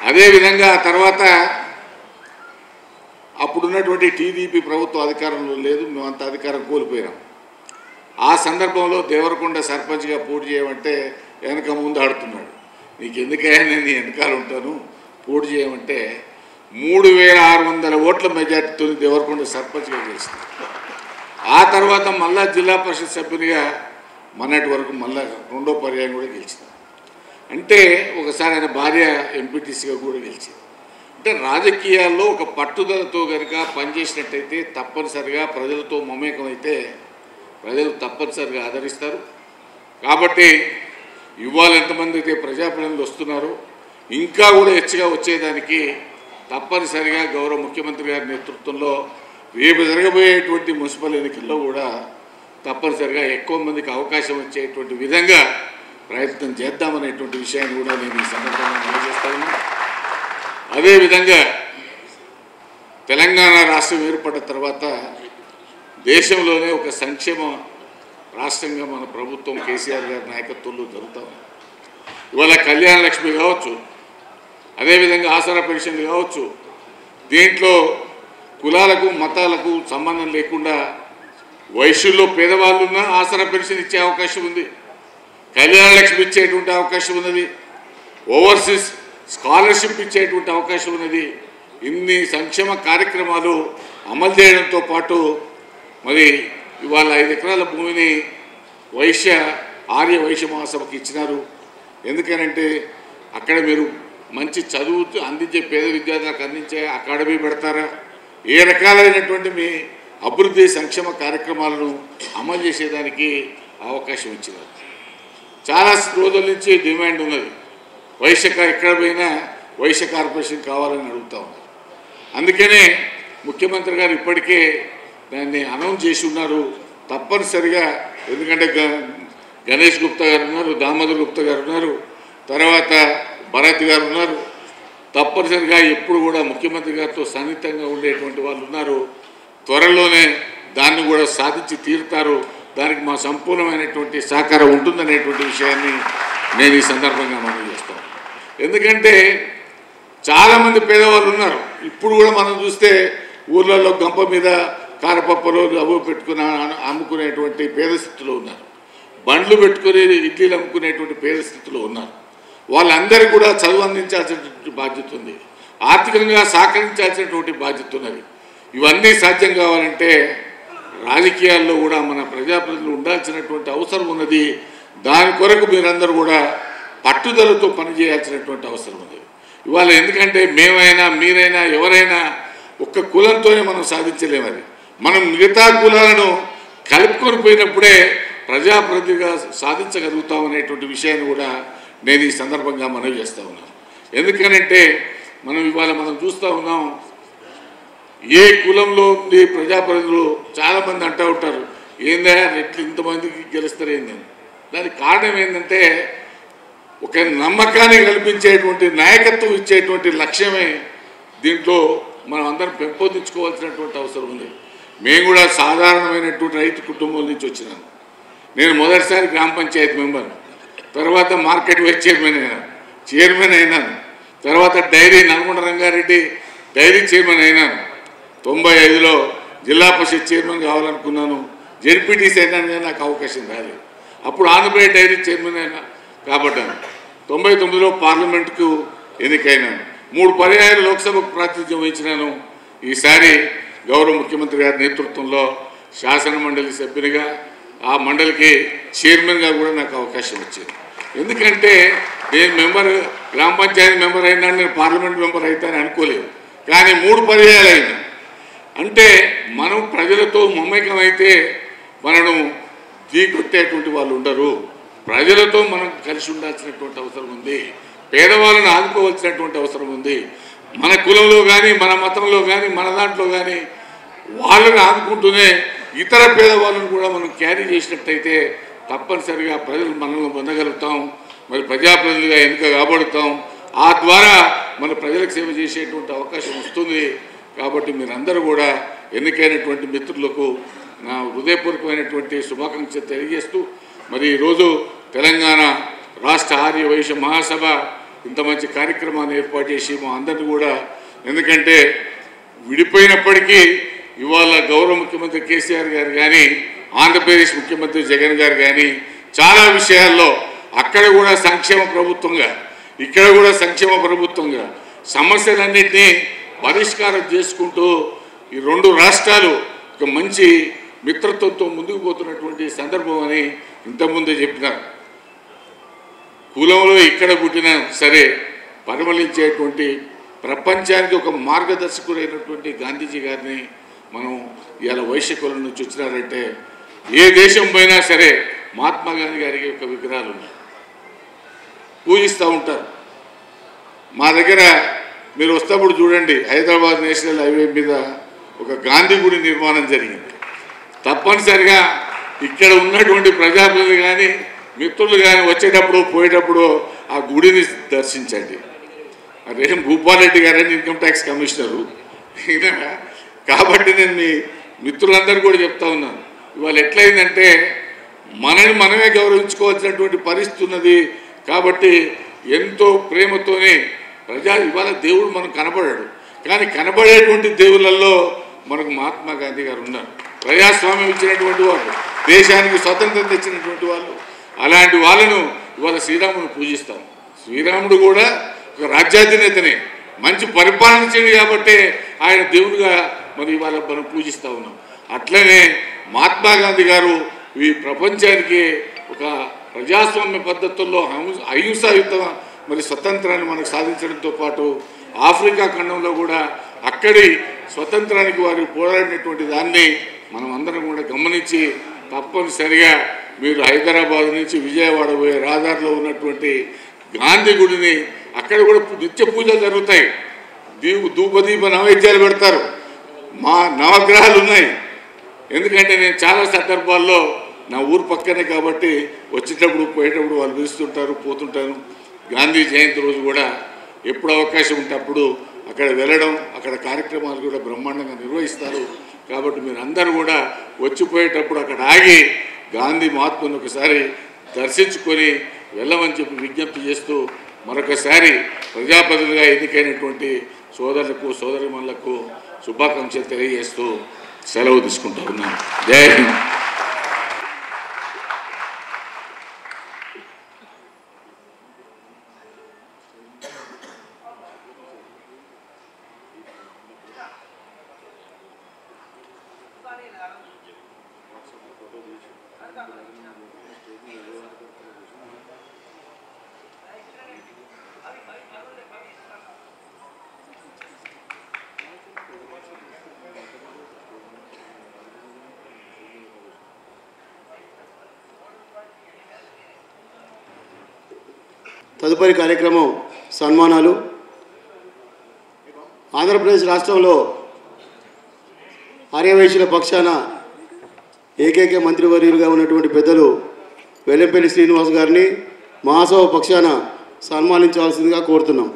అదేవిధంగా తర్వాత అప్పుడున్నటువంటి టీడీపీ ప్రభుత్వం అధికారంలో లేదు, మేమంతా అధికారం కోల్పోయినాం. ఆ సందర్భంలో దేవరకొండ సర్పంచ్గా పోటీ చేయమంటే వెనక ముందు ఆడుతున్నాడు. నీకు ఎందుకైనా నేను వెనకాల ఉంటాను, పోటీ చేయమంటే 3,600 ఓట్ల మెజార్టీతో దేవరకొండ సర్పంచ్గా గెలిచింది. ఆ తర్వాత మళ్ళా జిల్లా పరిషత్ సభ్యునిగా మొన్నటి వరకు మళ్ళా 2వ పర్యాయం కూడా గెలిచింది. అంటే ఒకసారి ఆయన భార్య ఎంపీటీసీగా కూడా గెలిచింది. అంటే రాజకీయాల్లో ఒక పట్టుదలతో కనుక పనిచేసినట్టయితే తప్పనిసరిగా ప్రజలతో మమేకమైతే ప్రజలు తప్పనిసరిగా ఆదరిస్తారు. కాబట్టి ఇవాళ ఎంతమంది అయితే ప్రజాప్రతినిధులు వస్తున్నారో ఇంకా కూడా హెచ్చుగా వచ్చేదానికి తప్పనిసరిగా గౌరవ ముఖ్యమంత్రి గారి నేతృత్వంలో రేపు జరగబోయేటువంటి మున్సిపల్ ఎన్నికల్లో కూడా తప్పనిసరిగా ఎక్కువ మందికి అవకాశం వచ్చేటువంటి విధంగా ప్రయత్నం చేద్దామనేటువంటి విషయాన్ని కూడా నేను ఈ సందర్భంగా తెలియజేస్తాను. అదేవిధంగా తెలంగాణ రాష్ట్రం ఏర్పడిన తర్వాత దేశంలోనే ఒక సంక్షేమ రాష్ట్రంగా మన ప్రభుత్వం కేసీఆర్ గారి నాయకత్వంలో జరుగుతాం. ఇవాళ కళ్యాణ లక్ష్మి కావచ్చు, అదేవిధంగా ఆసరా పెన్షన్లు కావచ్చు, దీంట్లో కులాలకు మతాలకు సంబంధం లేకుండా వయసుల్లో పేదవాళ్ళున్నా ఆసరా పెన్షన్ ఇచ్చే అవకాశం ఉంది, కళ్యాణ లక్ష్మి ఇచ్చేటువంటి అవకాశం ఉన్నది, ఓవర్సీస్ స్కాలర్షిప్ ఇచ్చేటువంటి అవకాశం ఉన్నది. ఇన్ని సంక్షేమ కార్యక్రమాలు అమలు చేయడంతో పాటు మరి ఇవాళ 5 ఎకరాల భూమిని ఆర్య వైశ్య మహాసభకి ఇచ్చినారు. ఎందుకనంటే అక్కడ మీరు మంచి చదువు అందించే పేద విద్యార్థులకు అందించే అకాడమీ పెడతారా, ఏ రకాలైనటువంటి మీ అభివృద్ధి సంక్షేమ కార్యక్రమాలను అమలు చేసేదానికి అవకాశం ఇచ్చినారు. చాలా రోజుల నుంచి డిమాండ్ ఉన్నది, ఎక్కడ పోయినా వైశ్య కార్పొరేషన్ కావాలని అడుగుతూ ఉన్నారు. అందుకనే ముఖ్యమంత్రి గారు ఇప్పటికే దాన్ని అనౌన్స్ చేసి ఉన్నారు. తప్పనిసరిగా ఎందుకంటే గణేష్ గుప్తా గారు ఉన్నారు, దామోదర్ గుప్తా గారు ఉన్నారు, తర్వాత భరత్ గారు ఉన్నారు. తప్పనిసరిగా ఎప్పుడు కూడా ముఖ్యమంత్రి గారితో సన్నిహితంగా ఉండేటువంటి వాళ్ళు ఉన్నారు. త్వరలోనే దాన్ని కూడా సాధించి తీరుతారు. దానికి మా సంపూర్ణమైనటువంటి సహకారం ఉంటుందనేటువంటి విషయాన్ని నేను ఈ సందర్భంగా మనం చేస్తాను. ఎందుకంటే చాలామంది పేదవాళ్ళు ఉన్నారు. ఇప్పుడు కూడా మనం చూస్తే ఊర్లలో గంప మీద కారపప్పలో అవ్వ పెట్టుకుని అమ్ముకునేటువంటి పేద స్థితిలో ఉన్నారు, బండ్లు పెట్టుకుని ఇడ్లీలు అమ్ముకునేటువంటి పేద స్థితిలో ఉన్నారు. వాళ్ళందరికీ కూడా చదువు అందించాల్సినటువంటి బాధ్యత ఉంది, ఆర్థికంగా సహకరించాల్సినటువంటి బాధ్యత ఉన్నది. ఇవన్నీ సాధ్యం కావాలంటే రాజకీయాల్లో కూడా మన ప్రజాప్రతినిధులు ఉండాల్సినటువంటి అవసరం ఉన్నది. దాని కొరకు మీరందరూ కూడా పట్టుదలతో పనిచేయాల్సినటువంటి అవసరం ఉంది ఇవాళ. ఎందుకంటే మేమైనా మీరైనా ఎవరైనా ఒక్క కులంతోనే మనం సాధించలేమది. మనం మిగతా కులాలను కలుపుకొని పోయినప్పుడే ప్రజాప్రతినిధిగా సాధించగలుగుతామనేటువంటి విషయాన్ని కూడా నేను ఈ సందర్భంగా మనవి చేస్తూ ఉన్నాను. ఎందుకనంటే మనం చూస్తూ ఉన్నాం, ఏ కులంలో ఉంది ప్రజాప్రతినిధులు చాలామంది అంటూ ఉంటారు, ఏందా ఎట్లా ఇంతమందికి గెలుస్తారు ఏందని. దానికి కారణం ఏంటంటే ఒక నమ్మకాన్ని కల్పించేటువంటి నాయకత్వం ఇచ్చేటువంటి లక్ష్యమే దీంట్లో మనం అందరం పెంపొందించుకోవాల్సినటువంటి అవసరం ఉంది. మేము కూడా సాధారణమైనటువంటి రైతు కుటుంబం నుంచి వచ్చినాను. నేను మొదటిసారి గ్రామ పంచాయతీ మెంబర్, తర్వాత మార్కెట్ వైస్ చైర్మన్ అయినాను, తర్వాత dairy Nalgonda Rangareddy dairy chairman అయినాను. 95లో జిల్లా పరిషత్ చైర్మన్ కావాలనుకున్నాను, జెడ్పీటీసీ అయినాను కానీ నాకు అవకాశం రాలేదు. అప్పుడు ఆంధ్రప్రదేశ్ డైరీ చైర్మన్ అయినా కాబట్టాను. 99లో పార్లమెంటుకు ఎన్నికైనాను, 3 పర్యాయాలు లోక్సభకు ప్రాతినిధ్యం వహించినాను. ఈసారి గౌరవ ముఖ్యమంత్రి గారి నేతృత్వంలో శాసన మండలి సభ్యునిగా ఆ మండలికి చైర్మన్గా కూడా నాకు అవకాశం వచ్చింది. ఎందుకంటే నేను గ్రామ పంచాయతీ మెంబర్ అయినా నేను పార్లమెంట్ మెంబర్ అవుతానని అనుకోలేదు. కానీ 3 పర్యాయాలు అయింది. అంటే మనం ప్రజలతో మమేకం అయితే మనను ఢీకొట్టేటువంటి వాళ్ళు ఉండరు. ప్రజలతో మనం కలిసి ఉండాల్సినటువంటి అవసరం ఉంది. పేదవాళ్ళను ఆదుకోవాల్సినటువంటి అవసరం ఉంది. మన కులంలో కానీ మన మతంలో కానీ మన దాంట్లో కానీ వాళ్ళని ఆదుకుంటూనే ఇతర పేదవాళ్ళను కూడా మనం క్యారీ చేసినట్టయితే తప్పనిసరిగా ప్రజలు మనల్ని పొందగలుగుతాం. మరి ప్రజాప్రతినిధిగా ఎన్నిక కాబడుతాం. ఆ ద్వారా మన ప్రజలకు సేవ చేసేటువంటి అవకాశం వస్తుంది. కాబట్టి మీరందరూ కూడా ఎన్నికైనటువంటి మిత్రులకు నా హృదయపూర్వకమైనటువంటి శుభాకాంక్షలు తెలియజేస్తూ మరి ఈరోజు తెలంగాణ రాష్ట్ర ఆర్య వైశ్య మహాసభ ఇంత మంచి కార్యక్రమాన్ని ఏర్పాటు చేసి మా అందరినీ కూడా, ఎందుకంటే విడిపోయినప్పటికీ ఇవాళ గౌరవ ముఖ్యమంత్రి కేసీఆర్ గారు కానీ ఆంధ్రప్రదేశ్ ముఖ్యమంత్రి జగన్ గారు కానీ చాలా విషయాల్లో అక్కడ కూడా సంక్షేమ ప్రభుత్వంగా ఇక్కడ కూడా సంక్షేమ ప్రభుత్వంగా సమస్యలన్నింటినీ పరిష్కారం చేసుకుంటూ ఈ 2 రాష్ట్రాలు ఒక మంచి మిత్రత్వంతో ముందుకు పోతున్నటువంటి సందర్భం అని ఇంతకుముందే చెప్పినారు. కులంలో ఇక్కడ పుట్టినా సరే పరిమళించేటువంటి ప్రపంచానికి ఒక మార్గదర్శకుడైనటువంటి గాంధీజీ గారిని మనం ఇవాళ వైశ్య కులం నుంచి వచ్చినారంటే ఏ దేశం పోయినా సరే మహాత్మా గాంధీ గారికి ఒక విగ్రహాలు ఉన్నాయి, పూజిస్తూ ఉంటారు. మా దగ్గర మీరు వస్తేప్పుడు చూడండి, హైదరాబాద్ నేషనల్ హైవే మీద ఒక గాంధీ గుడి నిర్మాణం జరిగింది. తప్పనిసరిగా ఇక్కడ ఉన్నటువంటి ప్రజాప్రతినిధులు కానీ మిత్రులు కానీ వచ్చేటప్పుడు పోయేటప్పుడు ఆ గుడిని దర్శించండి. రేం భూపాలరెడ్డి గారని ఇన్కమ్ ట్యాక్స్ కమిషనరు కాబట్టి నేను మీ మిత్రులందరూ కూడా చెప్తా ఉన్నాను. ఇవాళ ఎట్లయిందంటే మనని మనమే గౌరవించుకోవాల్సినటువంటి పరిస్థితి ఉన్నది. కాబట్టి ఎంతో ప్రేమతోనే ఇవాళ దేవుడు మనకు కనబడాడు. కానీ కనబడేటువంటి దేవుళ్ళల్లో మనకు మహాత్మా గాంధీ గారు ఉన్నారు. ప్రజాస్వామ్యం ఇచ్చినటువంటి వాళ్ళు, దేశానికి స్వతంత్రం తెచ్చినటువంటి వాళ్ళు. అలాంటి వాళ్ళను ఇవాళ శ్రీరాముని పూజిస్తాం. శ్రీరాముడు కూడా ఒక రాజ్యాధినేతనే, మంచి పరిపాలన చేయండి కాబట్టి ఆయన దేవుడిగా మరి ఇవాళ మనం పూజిస్తూ ఉన్నాం. అట్లనే మహాత్మా గాంధీ గారు ఈ ప్రపంచానికి ఒక ప్రజాస్వామ్య పద్ధతుల్లో అహింసాయుత మరి స్వతంత్రాన్ని మనకు సాధించడంతో పాటు ఆఫ్రికా ఖండంలో కూడా అక్కడి స్వతంత్రానికి వారు పోరాడినటువంటి దాన్ని మనం అందరం కూడా గమనించి తప్పనిసరిగా మీరు హైదరాబాద్ నుంచి విజయవాడ పోయే రహదారిలో ఉన్నటువంటి గాంధీ గుడిని అక్కడ కూడా నిత్య పూజలు జరుగుతాయి. ధూపదీప నైవేద్యాలు పెడతారు. మా నవగ్రహాలు ఉన్నాయి. ఎందుకంటే నేను చాలా సందర్భాల్లో నా ఊరు పక్కనే కాబట్టి వచ్చేటప్పుడు పోయేటప్పుడు వాళ్ళు పిలుస్తుంటారు, పోతుంటాను. గాంధీ జయంతి రోజు కూడా ఎప్పుడు అవకాశం ఉంటే అప్పుడు అక్కడ వెళ్ళడం, అక్కడ కార్యక్రమాలు కూడా బ్రహ్మాండంగా నిర్వహిస్తారు. కాబట్టి మీరు అందరూ కూడా వచ్చిపోయేటప్పుడు అక్కడ ఆగి గాంధీ మహాత్ముని ఒకసారి దర్శించుకొని వెళ్ళమని చెప్పి విజ్ఞప్తి చేస్తూ మరొకసారి ప్రజాప్రతినిధిగా ఎన్నికైనటువంటి సోదరులకు సోదరిమణులకు శుభాకాంక్షలు తెలియజేస్తూ సెలవు తీసుకుంటూ ఉన్నాను. జై హింద్. తదుపరి కార్యక్రమం సన్మానాలు. ఆంధ్రప్రదేశ్ రాష్ట్రంలో ఆర్యవైశ్యుల పక్షాన ఏకైక మంత్రివర్యులుగా ఉన్నటువంటి పెద్దలు వెల్లంపల్లి శ్రీనివాస్ గారిని మహాసభ పక్షాన సన్మానించవలసిందిగా కోరుతున్నాం.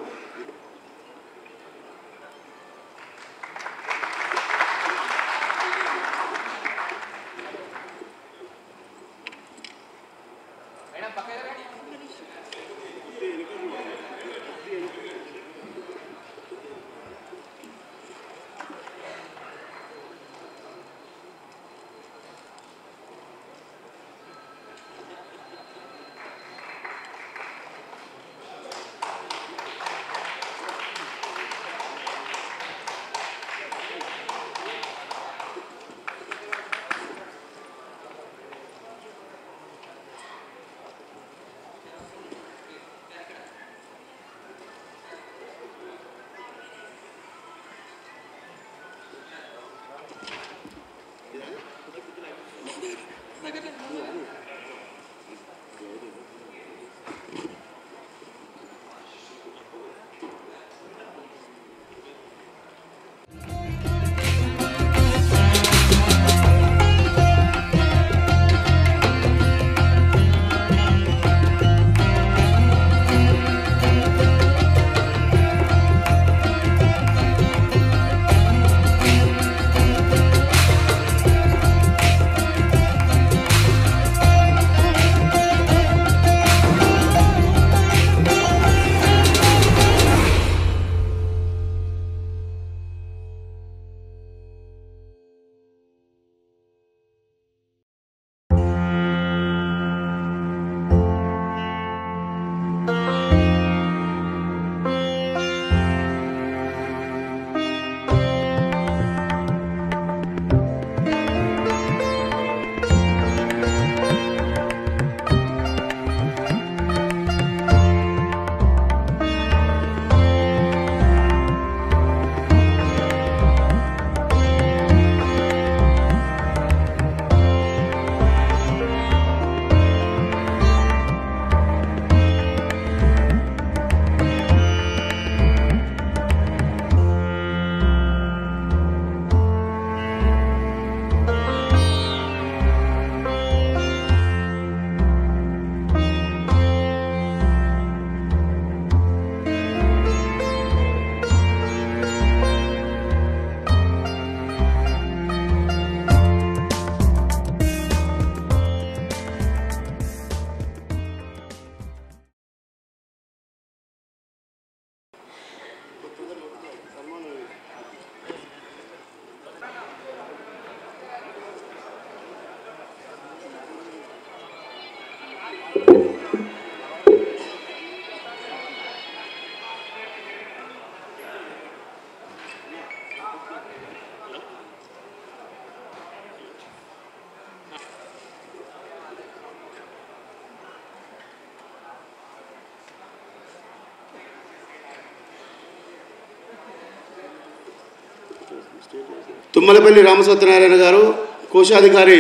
తుమ్మలపల్లి రామసత్యనారాయణ గారు, కోశాధికారి,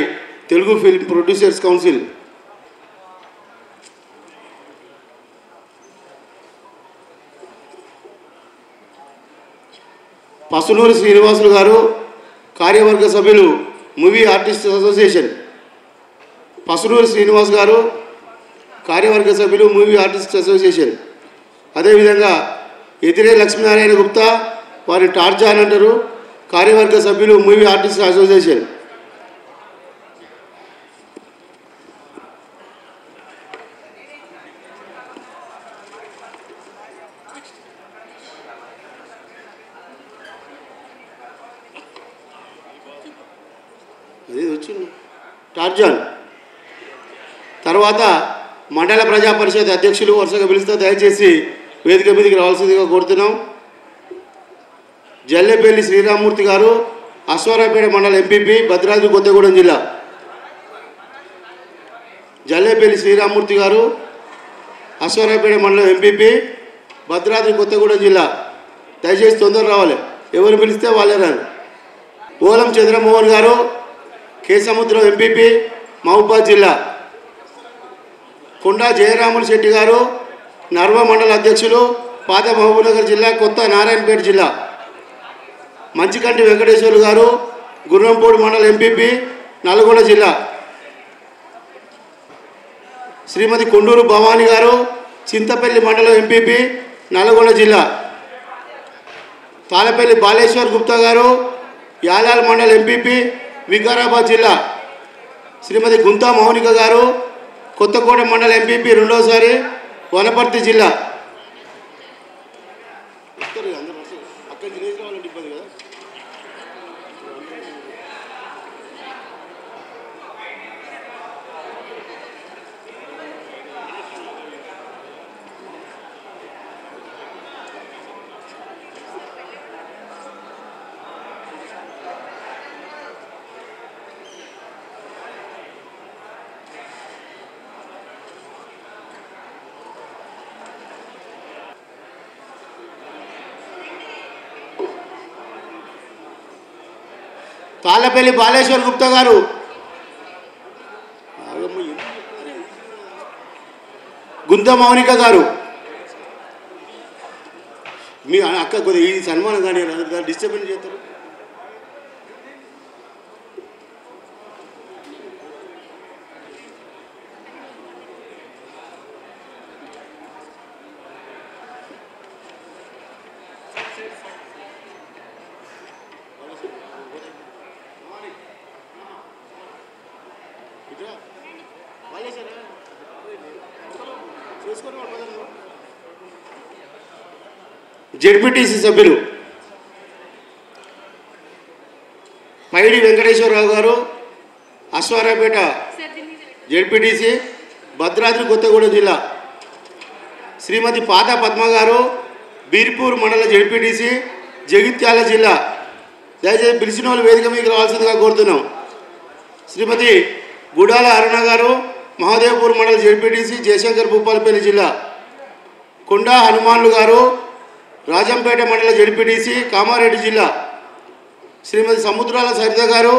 Telugu film producers council. Pasunuri Srinivasulu గారు, కార్యవర్గ సభ్యులు, movie artist association. Pasunuri Srinivas గారు, కార్యవర్గ సభ్యులు, మూవీ ఆర్టిస్ట్ అసోసియేషన్. అదేవిధంగా ఎదిరే లక్ష్మీనారాయణ గుప్తా, వారి టార్జాన్ అంటారు, కార్యవర్గ సభ్యులు, మూవీ ఆర్టిస్ట్ అసోసియేషన్. అది వచ్చింది టార్జాన్. తర్వాత మండల ప్రజా పరిషత్ అధ్యక్షులు వరుసగా పిలుస్తే దయచేసి వేదిక మీదకి రావాల్సిందిగా కోరుతున్నాం. జల్లేపల్లి శ్రీరామూర్తి గారు, అశ్వారావుపేట మండల ఎంపీపీ, భద్రాద్రి కొత్తగూడెం జిల్లా. జల్లేపల్లి శ్రీరామూర్తి గారు, అశ్వారావుపేట మండలం ఎంపీపీ, భద్రాద్రి కొత్తగూడెం జిల్లా. దయచేసి తొందర రావాలి, ఎవరు పిలిస్తే వాళ్ళే రాను. ఓలం చంద్రమోహన్ గారు, కేసముద్రం ఎంపీపీ, మహబూబాద్ జిల్లా. కొండా జయరాములు శెట్టి గారు, నర్వ మండల అధ్యక్షులు, పాత మహబూబ్నగర్ జిల్లా, కొత్త నారాయణపేట జిల్లా. మంచికంటి వెంకటేశ్వర్లు గారు, గుర్రంపూడి మండల ఎంపీపీ, నల్గొండ జిల్లా. శ్రీమతి కొండూరు భవానీ గారు, చింతపల్లి మండలం ఎంపీపీ, నల్గొండ జిల్లా. తాళపల్లి బాలేశ్వర్ గుప్తా గారు, యాలాల్ మండల ఎంపీపీ, వికారాబాద్ జిల్లా. శ్రీమతి గుంతా మౌనిక గారు, కొత్తకోట మండల ఎంపీపీ, రెండోసారి, వనపర్తి జిల్లా. తాళ్ళపల్లి బాలేశ్వర్ గుప్తా గారు, గుంత మౌనిక గారు. మీ అక్క కొద్దిగా ఈ సన్మానం కానీ డిస్టర్బెన్స్ చేస్తారు. జెడ్పీటీసీ సభ్యులు పైడి వెంకటేశ్వరరావు గారు, అశ్వారావుపేట జెడ్పీటీసీ, భద్రాద్రి కొత్తగూడెం జిల్లా. శ్రీమతి పాత పద్మ గారు, బీర్పూర్ మండల జెడ్పీటీసీ, జగిత్యాల జిల్లా. దయచేసి పిలిచిన వాళ్ళు వేదిక మీకు రావాల్సిందిగా కోరుతున్నాం. శ్రీమతి గుడాల అరుణ గారు, మహాదేవ్పూర్ మండల జెడ్పీటీసీ, జయశంకర్ భూపాలపల్లి జిల్లా. కొండా హనుమాన్లు గారు, రాజంపేట మండల జెడ్పీటీసీ, కామారెడ్డి జిల్లా. శ్రీమతి సముద్రాల సరిత గారు,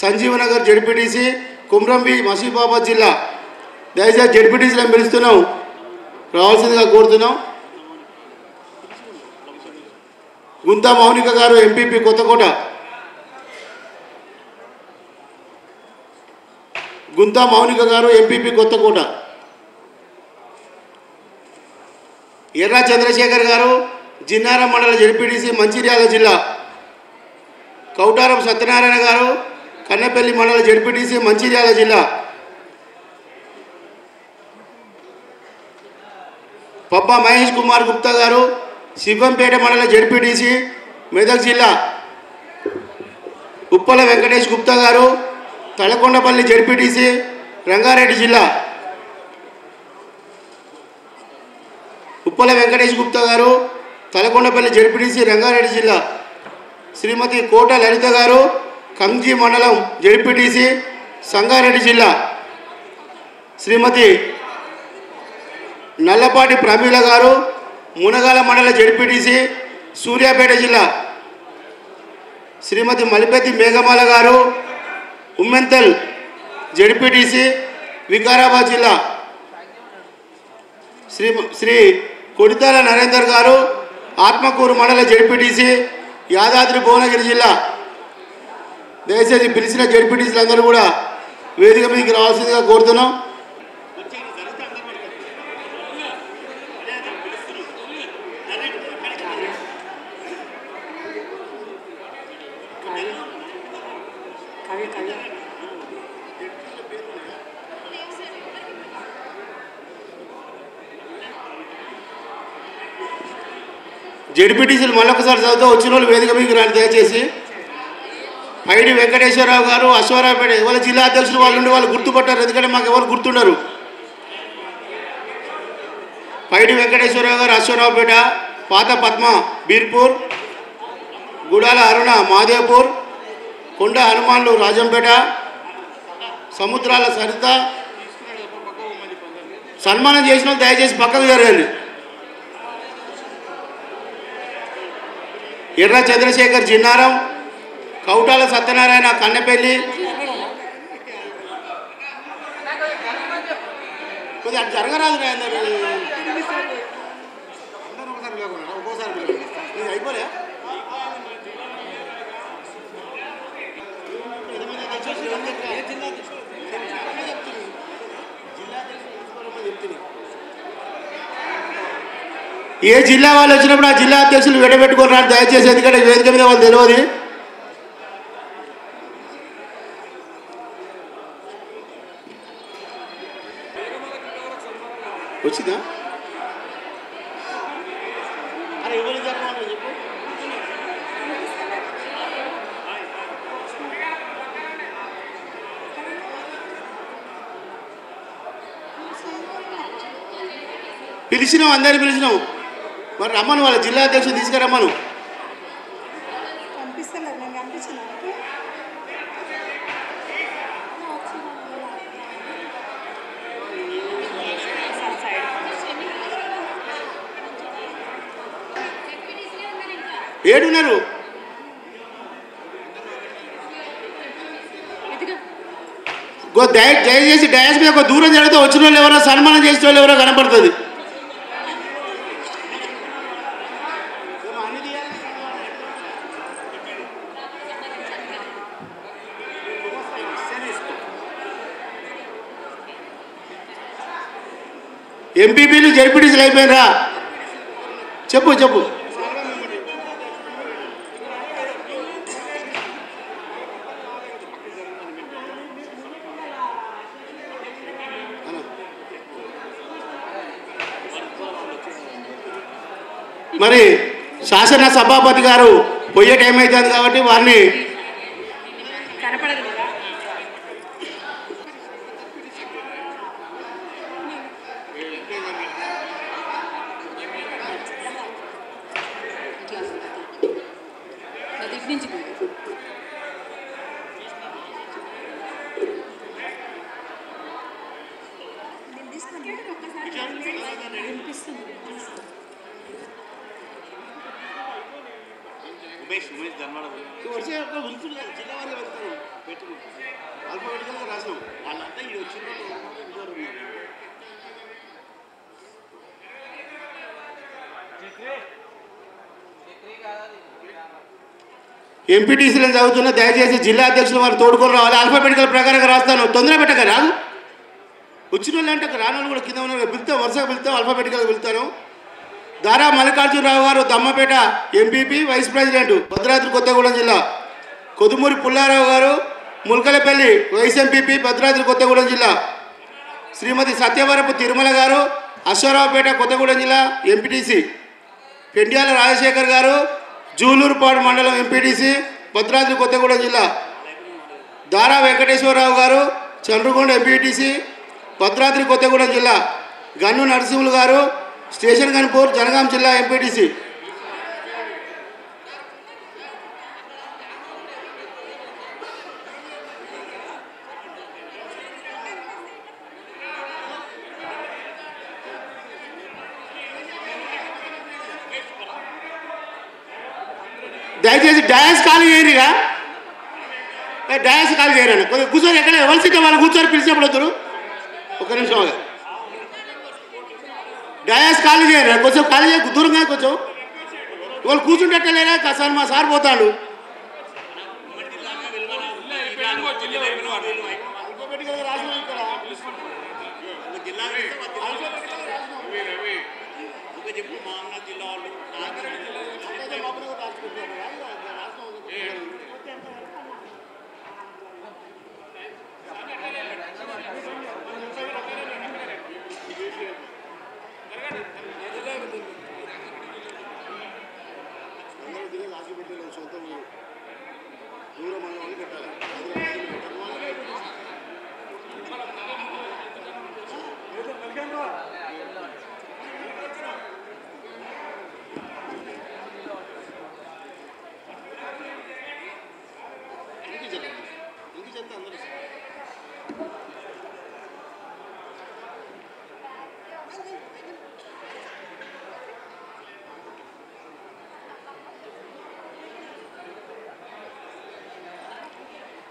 సంజీవనగర్ జెడ్పీటీసీ, కుమ్రంబి, మసీఫాబాద్ జిల్లా. దయచేసి జెడ్పీటీసీలను పిలుస్తున్నాం, రావాల్సిందిగా కోరుతున్నాం. గుంతా మౌనిక గారు, ఎంపీపీ, కొత్తకోట. గుంతా మౌనిక గారు, ఎంపీపీ, కొత్తకోట. ఎర్ర చంద్రశేఖర్ గారు, జిన్నారం మండల జెడ్పీటీసీ, మంచిర్యాల జిల్లా. కౌటారం సత్యనారాయణ గారు, కన్నపల్లి మండల జెడ్పీటీసీ, మంచిర్యాల జిల్లా. పబ్బా మహేష్ కుమార్ గుప్తా గారు, శివంపేట మండల జెడ్పీటీసీ, మెదక్ జిల్లా. ఉప్పల వెంకటేష్ గుప్తా గారు, తలకొండపల్లి జెడ్పీటీసీ, రంగారెడ్డి జిల్లా. ఉప్పల వెంకటేష్ గుప్తా గారు, తలకొండపల్లి జెడ్పీటీసీ, రంగారెడ్డి జిల్లా. శ్రీమతి కోట లలిత గారు, కంజీ మండలం జెడ్పీటీసీ, సంగారెడ్డి జిల్లా. శ్రీమతి నల్లపాటి ప్రమీల గారు, మునగాల మండల జెడ్పీటీసీ, సూర్యాపేట జిల్లా. శ్రీమతి మలిపెద్ది మేఘమాల గారు, ఉమ్మెంతల్ జెడ్పీటీసీ వికారాబాద్ జిల్లా, శ్రీ కొడితాల నరేందర్ గారు, ఆత్మకూరు మండల జెడ్పీటీసీ యాదాద్రి భువనగిరి జిల్లా. దయచేసి పిలిచిన జెడ్పీటీసీలు అందరూ కూడా వేదిక మీదకి రావాల్సిందిగా కోరుతున్నాం. జెడ్పీటీసీలు మళ్ళొకసారి చదువుతూ వచ్చిన వాళ్ళు వేదిక మీకు రాని దయచేసి. పైడి వెంకటేశ్వరరావు గారు, అశ్వరావుపేట, ఎవరి జిల్లా అధ్యక్షులు వాళ్ళు ఉండి వాళ్ళు గుర్తుపట్టారు, ఎందుకంటే మాకు ఎవరు గుర్తుండరు. పైడి వెంకటేశ్వరరావు గారు అశ్వరావుపేట, పాత పద్మ బీర్పూర్, గుడాల అరుణ మాదేపూర్, కొండ హనుమాన్లు రాజంపేట, సముద్రాల సరిత. సన్మానం చేసిన వాళ్ళు దయచేసి పక్కకు జరగండి. ఎర్ర చంద్రశేఖర్ జిన్నారం, కౌటాల సత్యనారాయణ కన్నెపల్లి. కొద్దిగా అటు జరగరాదు అయిపోలే. ఏ జిల్లా వాళ్ళు వచ్చినప్పుడు ఆ జిల్లా అధ్యక్షులు విడబెట్టుకొని రాని దయచేసి, ఎందుకంటే వేదిక మీద వాళ్ళు తెలియదు. వచ్చిందా? అరే ఎవరికి జరగమంటారు చెప్పు. పిలిచినాం, అందరినీ పిలిచినాం. మరి రమ్మను, వాళ్ళ జిల్లా అధ్యక్షులు తీసుకురమ్మను. ఏడున్నారు? దయచేసి డయాస్ మీద ఒక దూరం జరిగితే వచ్చిన వాళ్ళు ఎవరో, సన్మానం చేసిన వాళ్ళు ఎవరో కనపడుతుంది. ఎంపీపీలు జెడ్పీటీసీలు అయిపోయినరా? చెప్పు చెప్పు. మరి శాసన సభాపతి గారు పోయే టైం అవుతుంది కాబట్టి వారిని ఎంపీటీసీలను చదువుతున్న దయచేసి జిల్లా అధ్యక్షులు వారు తోడుకొని రావాలి. ఆల్ఫాబెటికల్ ప్రకారంగా రాస్తాను, తొందర పెట్టక రాదు. వచ్చిన వాళ్ళు అంటే రాని వాళ్ళు కూడా కింద ఉన్నారు, పిలుస్తాం, వరుసగా పిలుస్తాం, ఆల్ఫాబెటికల్గా పిలుస్తాను. దారా మల్లికార్జునరావు గారు Dammapeta MPP vice president Bhadradri Kothagudem జిల్లా. కొదుమూరి పుల్లారావు గారు ముల్కలపల్లి వైస్ ఎంపీపీ భద్రాద్రి కొత్తగూడెం జిల్లా. శ్రీమతి సత్యవరపు తిరుమల గారు అశ్వరావుపేట కొత్తగూడెం జిల్లా ఎంపీటీసీ. పెండ్యాల రాజశేఖర్ గారు జూలూరుపాడు మండలం ఎంపీటీసీ భద్రాద్రి కొత్తగూడెం జిల్లా. దారా వెంకటేశ్వరరావు గారు చంద్రగొండ ఎంపీటీసీ భద్రాద్రి కొత్తగూడెం జిల్లా. గన్ను నరసింహులు గారు స్టేషన్ గన్పూర్ జనగాం జిల్లా ఎంపీటీసీ. దయచేసి డయాస్ ఖాళీ చేయరుగా, డయాస్ ఖాళీ చేయరండి. కొద్దిగా కూర్చొని ఎక్కడ ఎవరి సీట్ వాళ్ళు కూర్చొని పిలిచినప్పుడు వద్దురు. ఒక నిమిషం డయాస్ ఖాళీ చేయరు, కొంచెం ఖాళీ చేయ దూరంగా కొంచెం వాళ్ళు కూర్చుంటలేరా. సార్ మా సార్ పోతాడు.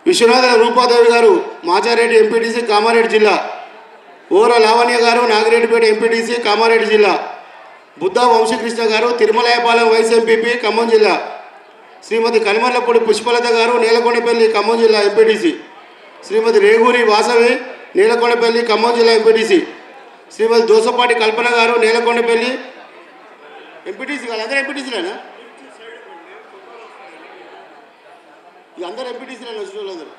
విశ్వనాథ రూపాదేవి గారు మాచారెడ్డి ఎంపీటీసీ కామారెడ్డి జిల్లా, ఓర లావణ్య గారు నాగిరెడ్డిపేట ఎంపీటీసీ కామారెడ్డి జిల్లా, బుద్ధా వంశీకృష్ణ గారు తిరుమలయపాలెం వైస్ ఎంపీపీ ఖమ్మం జిల్లా, శ్రీమతి కనిమర్లపూడి పుష్పలత గారు నీలకొండపల్లి ఖమ్మం జిల్లా ఎంపీటీసీ, శ్రీమతి రేగూరి వాసవి నీలకొండపల్లి ఖమ్మం జిల్లా ఎంపీటీసీ, శ్రీమతి దోసపాటి కల్పన గారు నీలకొండపల్లి ఎంపీటీసీ. వాళ్ళందరూ ఎంపీటీసీలేనా? అందరూ ఎంపీటీసీలేనా వచ్చిన వాళ్ళందరూ?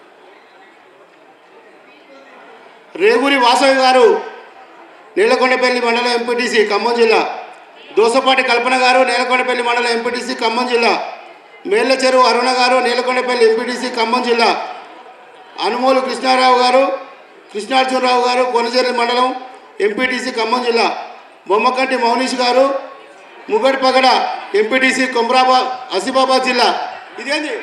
రేగూరి వాసవి గారు నీలకొండపల్లి మండలం ఎంపీటీసీ ఖమ్మం జిల్లా, దోసపాటి కల్పన గారు నీలకొండపల్లి మండలం ఎంపీటీసీ ఖమ్మం జిల్లా, మేళ్ల చెరువు అరుణ గారు నీలకొండపల్లి ఎంపీటీసీ ఖమ్మం జిల్లా, అనుమోలు కృష్ణారావు గారు కృష్ణార్జునరావు గారు కొనజేరి మండలం ఎంపీటీసీ ఖమ్మం జిల్లా, బొమ్మకంటి మౌనీష్ గారు ముగడిపగడ ఎంపీటీసీ కొమ్రాబాద్ ఆసిఫాబాద్ జిల్లా. ఇదేంది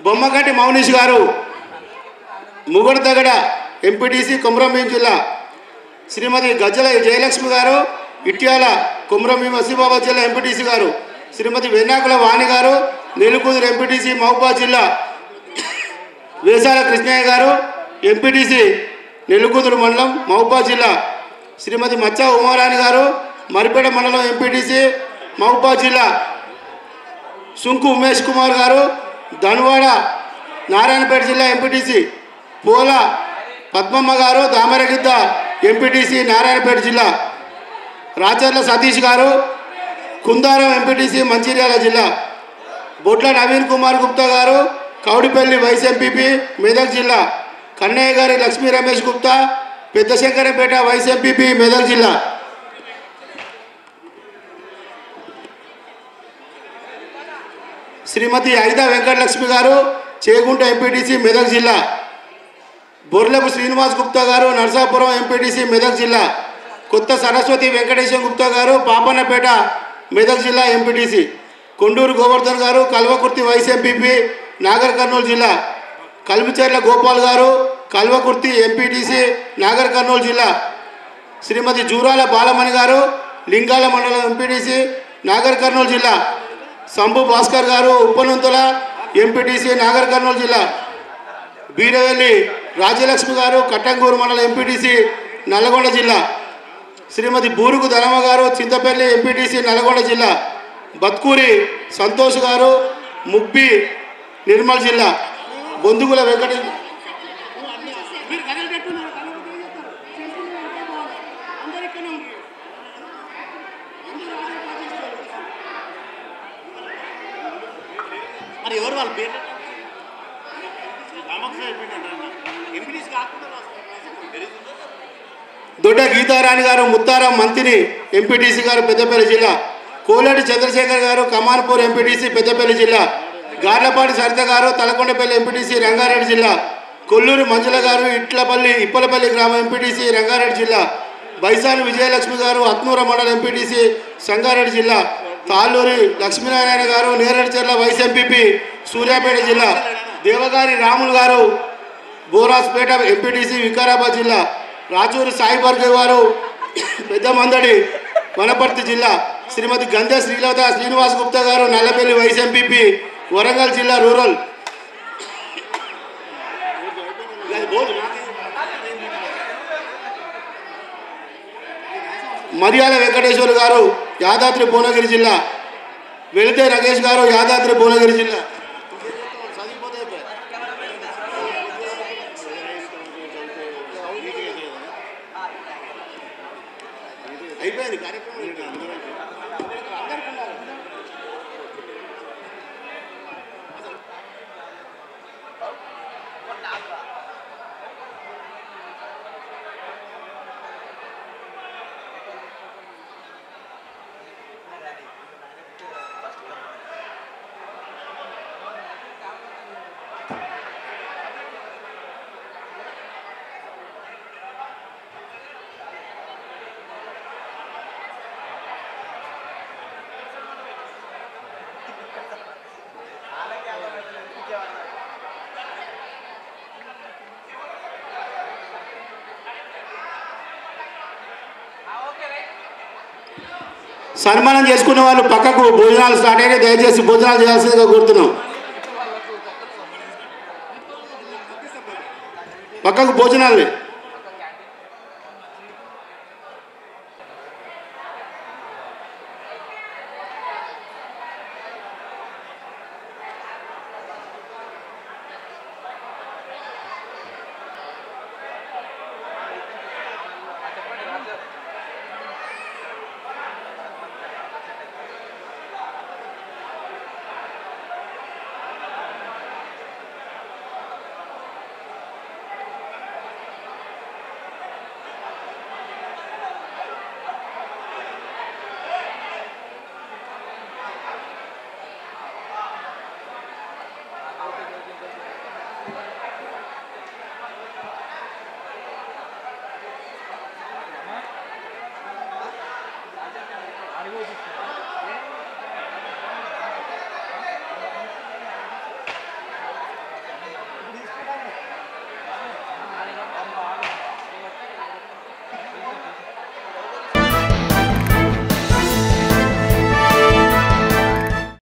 బొమ్మకంటి మౌనీష్ గారు ముగడతగడ ఎంపీటీసీ కొమ్రంభీం జిల్లా, శ్రీమతి గజ్జల జయలక్ష్మి గారు ఇట్యాల కొమ్రంభీం ఆసిఫాబాద్ జిల్లా ఎంపీటీసీ గారు, శ్రీమతి వెన్నాకుల వాణి గారు నెలుకూదురు ఎంపీటీసీ మహబూబాద్ జిల్లా, వేసాల కృష్ణయ్య గారు ఎంపీటీసీ నెలుకూదురు మండలం మహబూబాద్ జిల్లా, శ్రీమతి మచ్చా ఉమారాణి గారు మరిపేట మండలం ఎంపీటీసీ మహబూబాద్ జిల్లా, సుంకు ఉమేష్ కుమార్ గారు ధన్వాడ నారాయణపేట జిల్లా ఎంపీటీసీ, పోల పద్మమ్మ గారు దామరగిద్ద ఎంపీటీసీ నారాయణపేట జిల్లా, రాచర్ల సతీష్ గారు కుందారం ఎంపీటీసీ మంచిర్యాల జిల్లా, బొట్ల నవీన్ కుమార్ గుప్తా గారు కౌడిపల్లి వైస్ ఎంపీపీ మెదక్ జిల్లా, కన్నయ్య గారి లక్ష్మీ రమేష్ గుప్తా పెద్దశంకరంపేట వైస్ ఎంపీపీ మెదక్ జిల్లా, శ్రీమతి ఐదా వెంకటలక్ష్మి గారు చేగుంట ఎంపీటీసీ మెదక్ జిల్లా, బొర్లపు శ్రీనివాస్ గుప్తా గారు నర్సాపురం ఎంపీటీసీ మెదక్ జిల్లా, కొత్త సరస్వతి వెంకటేశం గుప్తా గారు పాపన్నపేట మెదక్ జిల్లా ఎంపీటీసీ, కొండూరు గోవర్ధన్ గారు కల్వకుర్తి వైస్ ఎంపీపీ నాగర్ కర్నూలు జిల్లా, కల్మిచెర్ల గోపాల్ గారు కల్వకుర్తి ఎంపీటీసీ నాగర్ కర్నూలు జిల్లా, శ్రీమతి జూరాల బాలమణి గారు లింగాల మండలం ఎంపీటీసీ నాగర్ కర్నూలు జిల్లా, సంభు భాస్కర్ గారు ఉప్పనంతుల ఎంపీటీసీ నాగర్ కర్నూలు జిల్లా, బీరవెల్లి రాజ్యలక్ష్మి గారు కట్టంగూరు మండలం ఎంపీటీసీ నల్గొండ జిల్లా, శ్రీమతి బూరుగు ధనమ్మ గారు చింతపల్లి ఎంపీటీసీ నల్గొండ జిల్లా, బత్కూరి సంతోష్ గారు ముబ్బి నిర్మల్ జిల్లా, బొందుగుల వెంకట మరి ఎవరు వాళ్ళ పేరు దొడ్డ గీతారాణి గారు ముత్తారం మంత్రి ఎంపీటీసీ గారు పెద్దపల్లి జిల్లా, కోలేటి చంద్రశేఖర్ గారు కమాన్పూర్ ఎంపీటీసీ పెద్దపల్లి జిల్లా, గార్లపాటి సరిత గారు తలకొండపల్లి ఎంపీటీసీ రంగారెడ్డి జిల్లా, కొల్లూరి మంజుల గారు ఇప్పలపల్లి గ్రామం ఎంపీటీసీ రంగారెడ్డి జిల్లా, బైసాని విజయలక్ష్మి గారు అత్నూర మండలం ఎంపీటీసీ సంగారెడ్డి జిల్లా, తాళ్ళూరి లక్ష్మీనారాయణ గారు నేరేడుచెర్ల వైస్ ఎంపీపీ సూర్యాపేట జిల్లా, దేవగారి రాములు గారు బోరాస్పేట ఎంపీటీసీ వికారాబాద్ జిల్లా, రాచూరి సాయి భార్గవి వారు పెద్దమందడి వనపర్తి జిల్లా, శ్రీమతి గంధే శ్రీలత శ్రీనివాస్ గుప్తా గారు నల్లపల్లి వైస్ ఎంపీపీ వరంగల్ జిల్లా రూరల్, మరియాల వెంకటేశ్వర్ గారు యాదాద్రి భువనగిరి జిల్లా, వెళితే నగేష్ గారు యాదాద్రి భువనగిరి జిల్లా, అయిపోయింది కార్యక్రమం. సన్మానం చేసుకునే వాళ్ళు పక్కకు భోజనాలు స్టార్ట్ అయినాయి, దయచేసి భోజనాలు చేయాల్సిందిగా కోరుతున్నాం. పక్కకు భోజనాలు